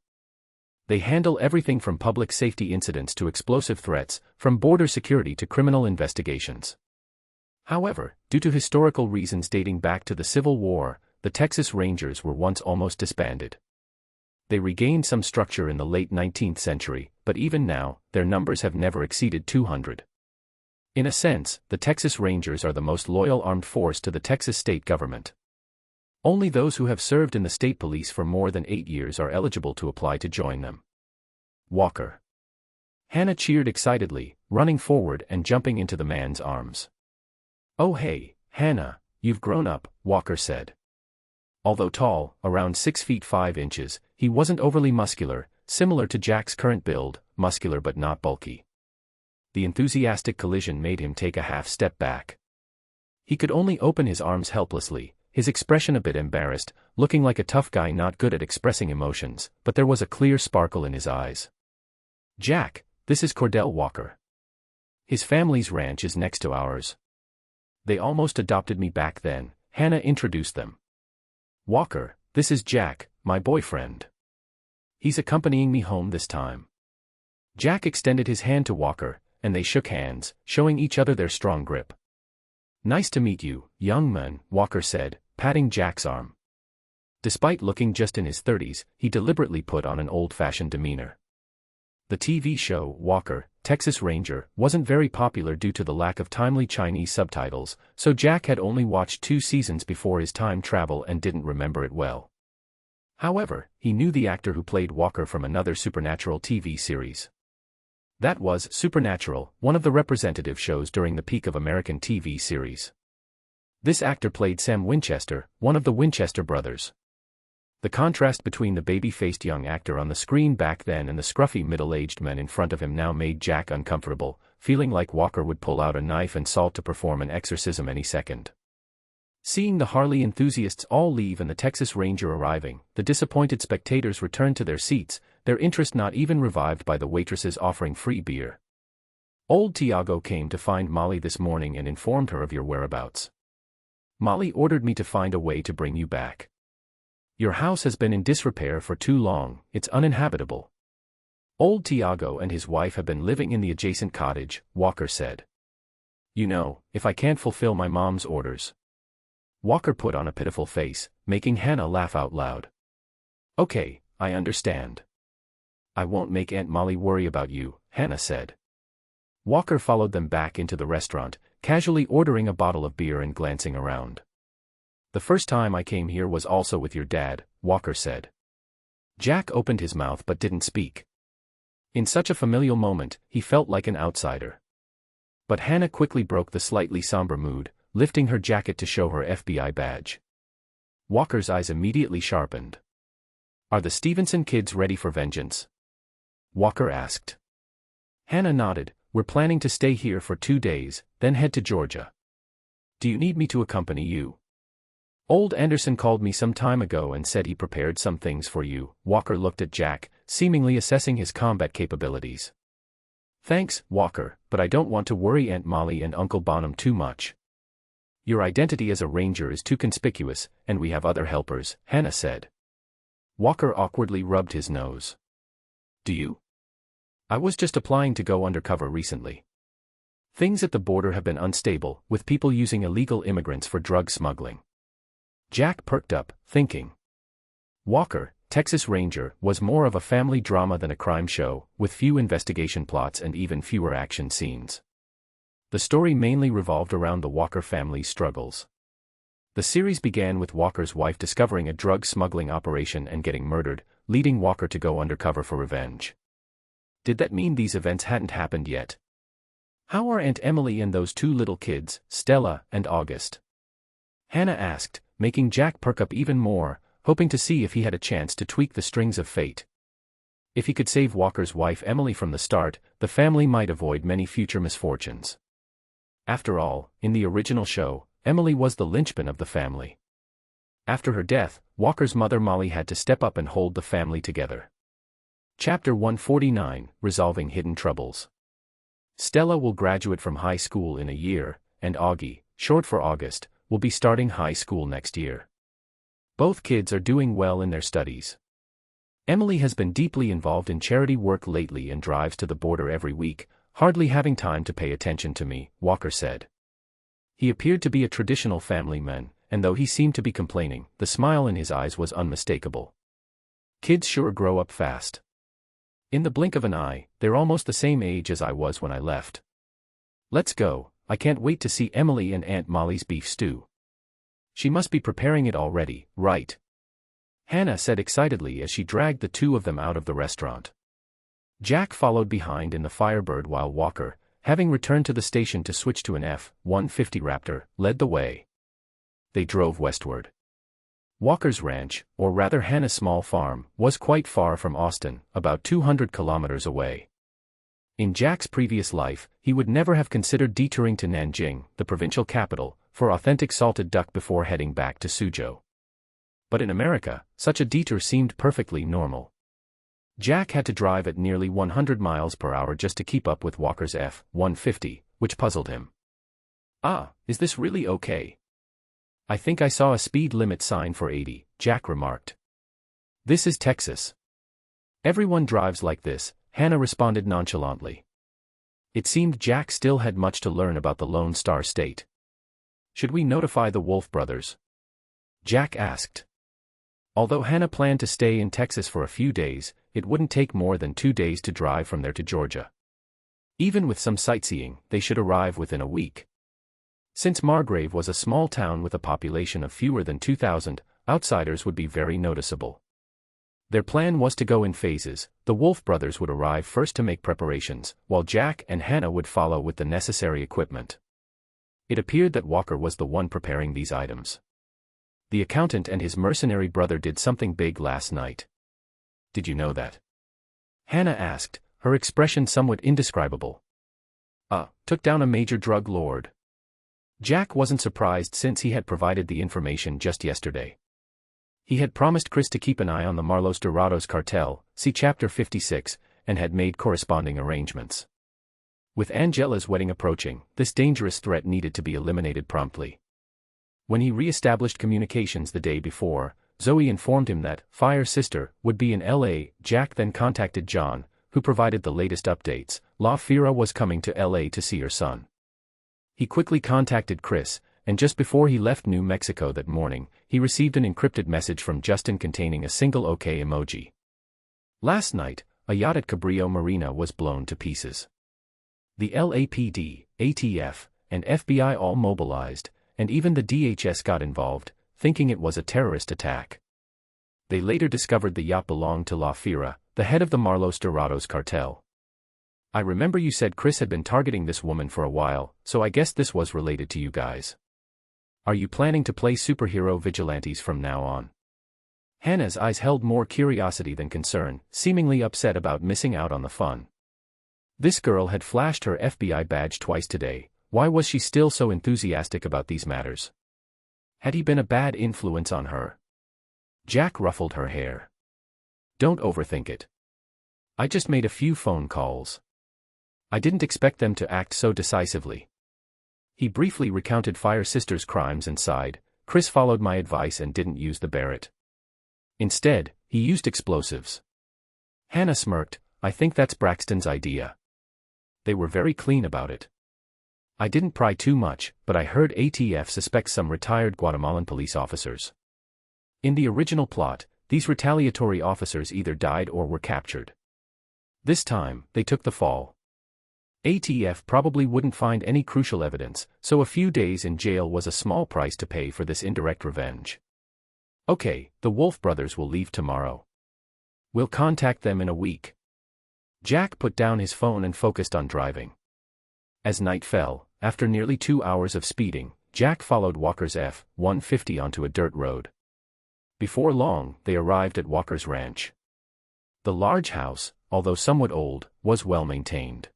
They handle everything from public safety incidents to explosive threats, from border security to criminal investigations. However, due to historical reasons dating back to the Civil War, the Texas Rangers were once almost disbanded. They regained some structure in the late 19th century, but even now, their numbers have never exceeded 200. In a sense, the Texas Rangers are the most loyal armed force to the Texas state government. Only those who have served in the state police for more than 8 years are eligible to apply to join them. Walker. Hannah cheered excitedly, running forward and jumping into the man's arms. "Oh hey, Hannah, you've grown up," Walker said. Although tall, around 6 feet 5 inches, he wasn't overly muscular, similar to Jack's current build, muscular but not bulky. The enthusiastic collision made him take a half step back. He could only open his arms helplessly, his expression a bit embarrassed, looking like a tough guy not good at expressing emotions, but there was a clear sparkle in his eyes. "Jack, this is Cordell Walker. His family's ranch is next to ours. They almost adopted me back then," Hannah introduced them. "Walker, this is Jack, my boyfriend. He's accompanying me home this time." Jack extended his hand to Walker, and they shook hands, showing each other their strong grip. "Nice to meet you, young man," Walker said, patting Jack's arm. Despite looking just in his 30s, he deliberately put on an old-fashioned demeanor. The TV show, Walker, Texas Ranger, wasn't very popular due to the lack of timely Chinese subtitles, so Jack had only watched 2 seasons before his time travel and didn't remember it well. However, he knew the actor who played Walker from another Supernatural TV series. That was Supernatural, one of the representative shows during the peak of American TV series. This actor played Sam Winchester, one of the Winchester brothers. The contrast between the baby-faced young actor on the screen back then and the scruffy middle-aged man in front of him now made Jack uncomfortable, feeling like Walker would pull out a knife and salt to perform an exorcism any second. Seeing the Harley enthusiasts all leave and the Texas Ranger arriving, the disappointed spectators returned to their seats, their interest not even revived by the waitresses offering free beer. "Old Tiago came to find Molly this morning and informed her of your whereabouts. Molly ordered me to find a way to bring you back. Your house has been in disrepair for too long, it's uninhabitable. Old Tiago and his wife have been living in the adjacent cottage," Walker said. "You know, if I can't fulfill my mom's orders." Walker put on a pitiful face, making Hannah laugh out loud. "Okay, I understand. I won't make Aunt Molly worry about you," Hannah said. Walker followed them back into the restaurant, casually ordering a bottle of beer and glancing around. "The first time I came here was also with your dad," Walker said. Jack opened his mouth but didn't speak. In such a familial moment, he felt like an outsider. But Hannah quickly broke the slightly somber mood, lifting her jacket to show her FBI badge. Walker's eyes immediately sharpened. "Are the Stevenson kids ready for vengeance?" Walker asked. Hannah nodded. "We're planning to stay here for 2 days, then head to Georgia. Do you need me to accompany you?" "Old Anderson called me some time ago and said he prepared some things for you." Walker looked at Jack, seemingly assessing his combat capabilities. "Thanks, Walker, but I don't want to worry Aunt Molly and Uncle Bonham too much. Your identity as a ranger is too conspicuous, and we have other helpers," Hannah said. Walker awkwardly rubbed his nose. "Do you?" "I was just applying to go undercover recently. Things at the border have been unstable, with people using illegal immigrants for drug smuggling." Jack perked up, thinking. Walker, Texas Ranger, was more of a family drama than a crime show, with few investigation plots and even fewer action scenes. The story mainly revolved around the Walker family's struggles. The series began with Walker's wife discovering a drug smuggling operation and getting murdered, leading Walker to go undercover for revenge. Did that mean these events hadn't happened yet? How are Aunt Emily and those 2 little kids, Stella and August? Hannah asked, making Jack perk up even more, hoping to see if he had a chance to tweak the strings of fate. If he could save Walker's wife Emily from the start, the family might avoid many future misfortunes. After all, in the original show, Emily was the linchpin of the family. After her death, Walker's mother Molly had to step up and hold the family together. Chapter 149, Resolving Hidden Troubles. Stella will graduate from high school in a year, and Augie, short for August, will be starting high school next year. Both kids are doing well in their studies. Emily has been deeply involved in charity work lately and drives to the border every week, hardly having time to pay attention to me, Walker said. He appeared to be a traditional family man, and though he seemed to be complaining, the smile in his eyes was unmistakable. Kids sure grow up fast. In the blink of an eye, they're almost the same age as I was when I left. Let's go, I can't wait to see Emily and Aunt Molly's beef stew. She must be preparing it already, right? Hannah said excitedly as she dragged the two of them out of the restaurant. Jack followed behind in the Firebird while Walker, having returned to the station to switch to an F-150 Raptor, led the way. They drove westward. Walker's ranch, or rather Hannah's small farm, was quite far from Austin, about 200 kilometers away. In Jack's previous life, he would never have considered detouring to Nanjing, the provincial capital, for authentic salted duck before heading back to Suzhou. But in America, such a detour seemed perfectly normal. Jack had to drive at nearly 100 miles per hour just to keep up with Walker's F-150, which puzzled him. Ah, is this really okay? I think I saw a speed limit sign for 80, Jack remarked. This is Texas. Everyone drives like this, Hannah responded nonchalantly. It seemed Jack still had much to learn about the Lone Star State. Should we notify the Wolf brothers? Jack asked. Although Hannah planned to stay in Texas for a few days, it wouldn't take more than 2 days to drive from there to Georgia. Even with some sightseeing, they should arrive within a week. Since Margrave was a small town with a population of fewer than 2,000, outsiders would be very noticeable. Their plan was to go in phases. The Wolf brothers would arrive first to make preparations, while Jack and Hannah would follow with the necessary equipment. It appeared that Walker was the one preparing these items. The accountant and his mercenary brother did something big last night. Did you know that? Hannah asked, her expression somewhat indescribable. Took down a major drug lord. Jack wasn't surprised since he had provided the information just yesterday. He had promised Chris to keep an eye on the Marlos Dorados cartel, see Chapter 56, and had made corresponding arrangements. With Angela's wedding approaching, this dangerous threat needed to be eliminated promptly. When he re-established communications the day before, Zoe informed him that Fire's sister would be in L.A. Jack then contacted John, who provided the latest updates. La Fira was coming to L.A. to see her son. He quickly contacted Chris, and just before he left New Mexico that morning, he received an encrypted message from Justin containing a single OK emoji. Last night, a yacht at Cabrillo Marina was blown to pieces. The LAPD, ATF, and FBI all mobilized, and even the DHS got involved, thinking it was a terrorist attack. They later discovered the yacht belonged to La Fira, the head of the Marlos Dorados cartel. I remember you said Chris had been targeting this woman for a while, so I guess this was related to you guys. Are you planning to play superhero vigilantes from now on? Hannah's eyes held more curiosity than concern, seemingly upset about missing out on the fun. This girl had flashed her FBI badge twice today. Why was she still so enthusiastic about these matters? Had he been a bad influence on her? Jack ruffled her hair. Don't overthink it. I just made a few phone calls. I didn't expect them to act so decisively. He briefly recounted Fire's sister's crimes and sighed. Chris followed my advice and didn't use the Barrett. Instead, he used explosives. Hannah smirked. I think that's Braxton's idea. They were very clean about it. I didn't pry too much, but I heard ATF suspects some retired Guatemalan police officers. In the original plot, these retaliatory officers either died or were captured. This time, they took the fall. ATF probably wouldn't find any crucial evidence, so a few days in jail was a small price to pay for this indirect revenge. Okay, the Wolf brothers will leave tomorrow. We'll contact them in a week. Jack put down his phone and focused on driving. As night fell, after nearly 2 hours of speeding, Jack followed Walker's F-150 onto a dirt road. Before long, they arrived at Walker's ranch. The large house, although somewhat old, was well maintained.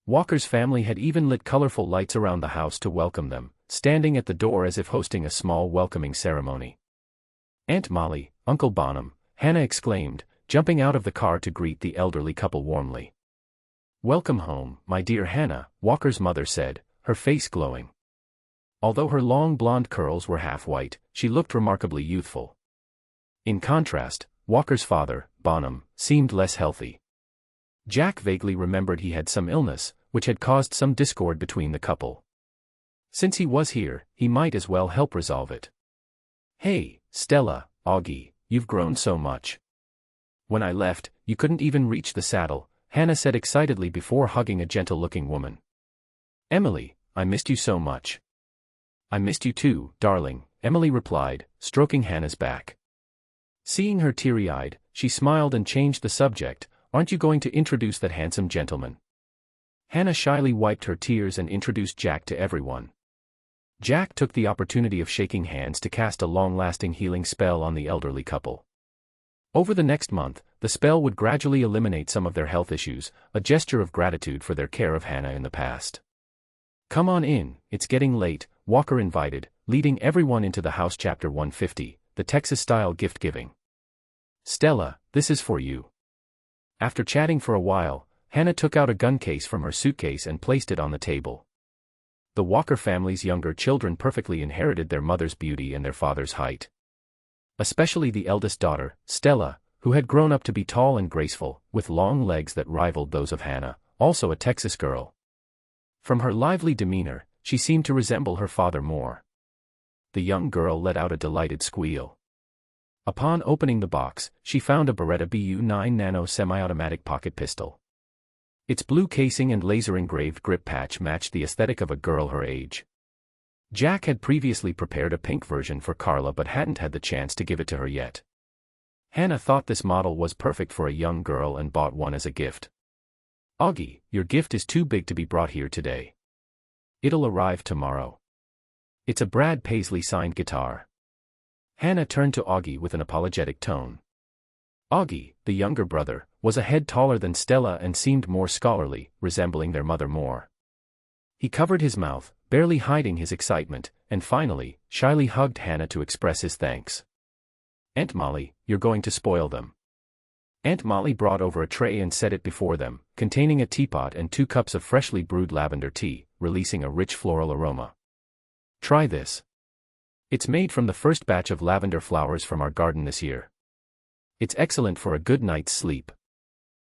Walker's family had even lit colorful lights around the house to welcome them, standing at the door as if hosting a small welcoming ceremony. Aunt Molly, Uncle Bonham, Hannah exclaimed, jumping out of the car to greet the elderly couple warmly. Welcome home, my dear Hannah, Walker's mother said, her face glowing. Although her long blonde curls were half white, she looked remarkably youthful. In contrast, Walker's father, Bonham, seemed less healthy. Jack vaguely remembered he had some illness, which had caused some discord between the couple. Since he was here, he might as well help resolve it. "Hey, Stella, Augie, you've grown so much. When I left, you couldn't even reach the saddle," Hannah said excitedly before hugging a gentle-looking woman. "Emily, I missed you so much." "I missed you too, darling," Emily replied, stroking Hannah's back. Seeing her teary-eyed, she smiled and changed the subject. "Aren't you going to introduce that handsome gentleman?" Hannah shyly wiped her tears and introduced Jack to everyone. Jack took the opportunity of shaking hands to cast a long-lasting healing spell on the elderly couple. Over the next month, the spell would gradually eliminate some of their health issues, a gesture of gratitude for their care of Hannah in the past. "Come on in, it's getting late," Walker invited, leading everyone into the house. Chapter 150, the Texas-style gift-giving. "Stella, this is for you." After chatting for a while, Hannah took out a gun case from her suitcase and placed it on the table. The Walker family's younger children perfectly inherited their mother's beauty and their father's height. Especially the eldest daughter, Stella, who had grown up to be tall and graceful, with long legs that rivaled those of Hannah, also a Texas girl. From her lively demeanor, she seemed to resemble her father more. The young girl let out a delighted squeal. Upon opening the box, she found a Beretta BU-9 Nano semi-automatic pocket pistol. Its blue casing and laser-engraved grip patch matched the aesthetic of a girl her age. Jack had previously prepared a pink version for Carla but hadn't had the chance to give it to her yet. Hannah thought this model was perfect for a young girl and bought one as a gift. "Augie, your gift is too big to be brought here today. It'll arrive tomorrow. It's a Brad Paisley-signed guitar." Hannah turned to Augie with an apologetic tone. Augie, the younger brother, was a head taller than Stella and seemed more scholarly, resembling their mother more. He covered his mouth, barely hiding his excitement, and finally, shyly hugged Hannah to express his thanks. "Aunt Molly, you're going to spoil them." Aunt Molly brought over a tray and set it before them, containing a teapot and 2 cups of freshly brewed lavender tea, releasing a rich floral aroma. "Try this. It's made from the first batch of lavender flowers from our garden this year. It's excellent for a good night's sleep."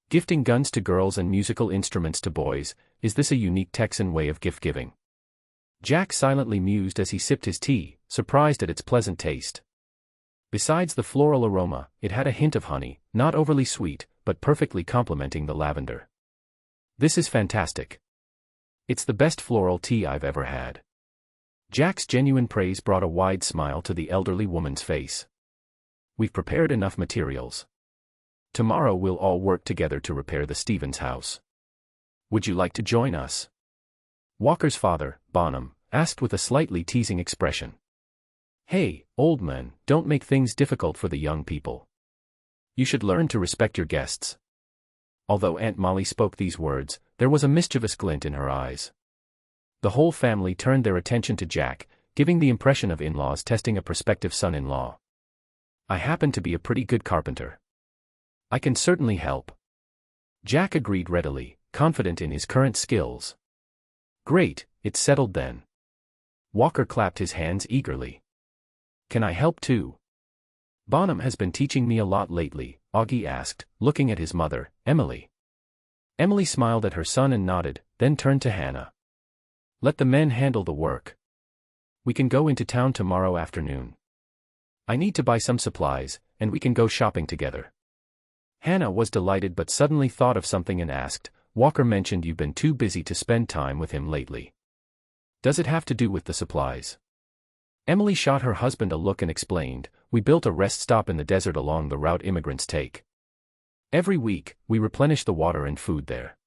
Gifting guns to girls and musical instruments to boys, is this a unique Texan way of gift-giving? Jack silently mused as he sipped his tea, surprised at its pleasant taste. Besides the floral aroma, it had a hint of honey, not overly sweet, but perfectly complementing the lavender. "This is fantastic. It's the best floral tea I've ever had." Jack's genuine praise brought a wide smile to the elderly woman's face. "We've prepared enough materials. Tomorrow we'll all work together to repair the Stevens house. Would you like to join us?" Walker's father, Bonham, asked with a slightly teasing expression. "Hey, old man, don't make things difficult for the young people. You should learn to respect your guests." Although Aunt Molly spoke these words, there was a mischievous glint in her eyes. The whole family turned their attention to Jack, giving the impression of in-laws testing a prospective son-in-law. "I happen to be a pretty good carpenter. I can certainly help." Jack agreed readily, confident in his current skills. "Great, it's settled then." Walker clapped his hands eagerly. "Can I help too?" "Bonham has been teaching me a lot lately," Augie asked, looking at his mother, Emily. Emily smiled at her son and nodded, then turned to Hannah. "Let the men handle the work. We can go into town tomorrow afternoon. I need to buy some supplies, and we can go shopping together." Hannah was delighted but suddenly thought of something and asked, "Walker mentioned you've been too busy to spend time with him lately. Does it have to do with the supplies?" Emily shot her husband a look and explained, "We built a rest stop in the desert along the route immigrants take. Every week, we replenish the water and food there.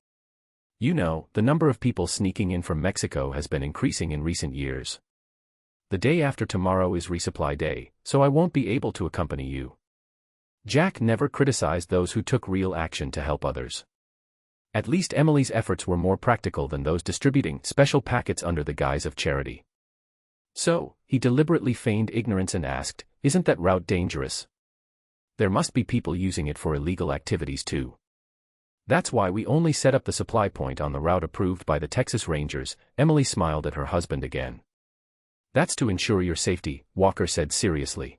You know, the number of people sneaking in from Mexico has been increasing in recent years. The day after tomorrow is resupply day, so I won't be able to accompany you." Jack never criticized those who took real action to help others. At least Emily's efforts were more practical than those distributing special packets under the guise of charity. So, he deliberately feigned ignorance and asked, "Isn't that route dangerous? There must be people using it for illegal activities too." "That's why we only set up the supply point on the route approved by the Texas Rangers." Emily smiled at her husband again. "That's to ensure your safety," Walker said seriously.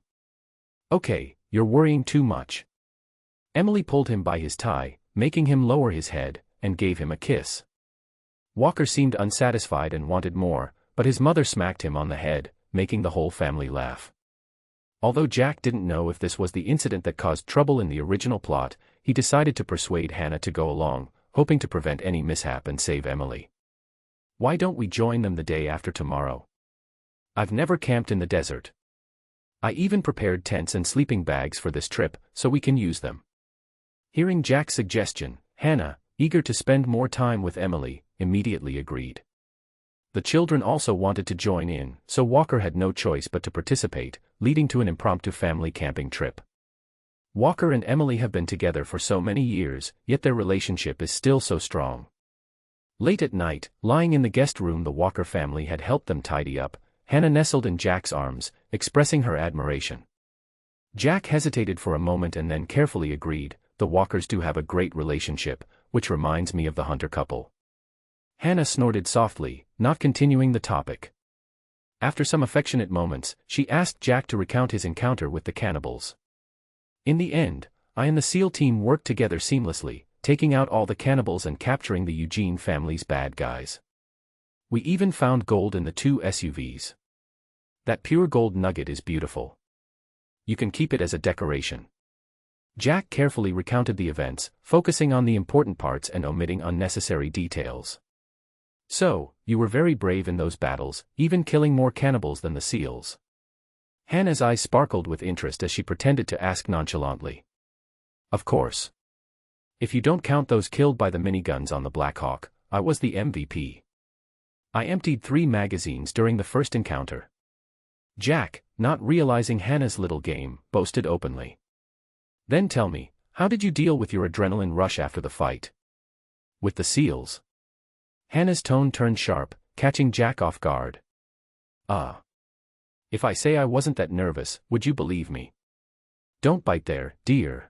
"Okay, you're worrying too much. Emily pulled him by his tie, making him lower his head, and gave him a kiss. Walker seemed unsatisfied and wanted more, but his mother smacked him on the head, making the whole family laugh. Although Jack didn't know if this was the incident that caused trouble in the original plot, he decided to persuade Hannah to go along, hoping to prevent any mishap and save Emily. "Why don't we join them the day after tomorrow? I've never camped in the desert. I even prepared tents and sleeping bags for this trip, so we can use them." Hearing Jack's suggestion, Hannah, eager to spend more time with Emily, immediately agreed. The children also wanted to join in, so Walker had no choice but to participate, leading to an impromptu family camping trip. Walker and Emily have been together for so many years, yet their relationship is still so strong. Late at night, lying in the guest room the Walker family had helped them tidy up, Hannah nestled in Jack's arms, expressing her admiration. Jack hesitated for a moment and then carefully agreed, "The Walkers do have a great relationship, which reminds me of the Hunter couple." Hannah snorted softly, not continuing the topic. After some affectionate moments, she asked Jack to recount his encounter with the cannibals. "In the end, I and the SEAL team worked together seamlessly, taking out all the cannibals and capturing the Eugene family's bad guys. We even found gold in the 2 SUVs. That pure gold nugget is beautiful. You can keep it as a decoration." Jack carefully recounted the events, focusing on the important parts and omitting unnecessary details. "So, you were very brave in those battles, even killing more cannibals than the SEALs." Hannah's eyes sparkled with interest as she pretended to ask nonchalantly. "Of course. If you don't count those killed by the miniguns on the Black Hawk, I was the MVP. I emptied 3 magazines during the first encounter." Jack, not realizing Hannah's little game, boasted openly. "Then tell me, how did you deal with your adrenaline rush after the fight? With the SEALs?" Hannah's tone turned sharp, catching Jack off guard. If I say I wasn't that nervous, would you believe me?" "Don't bite there, dear.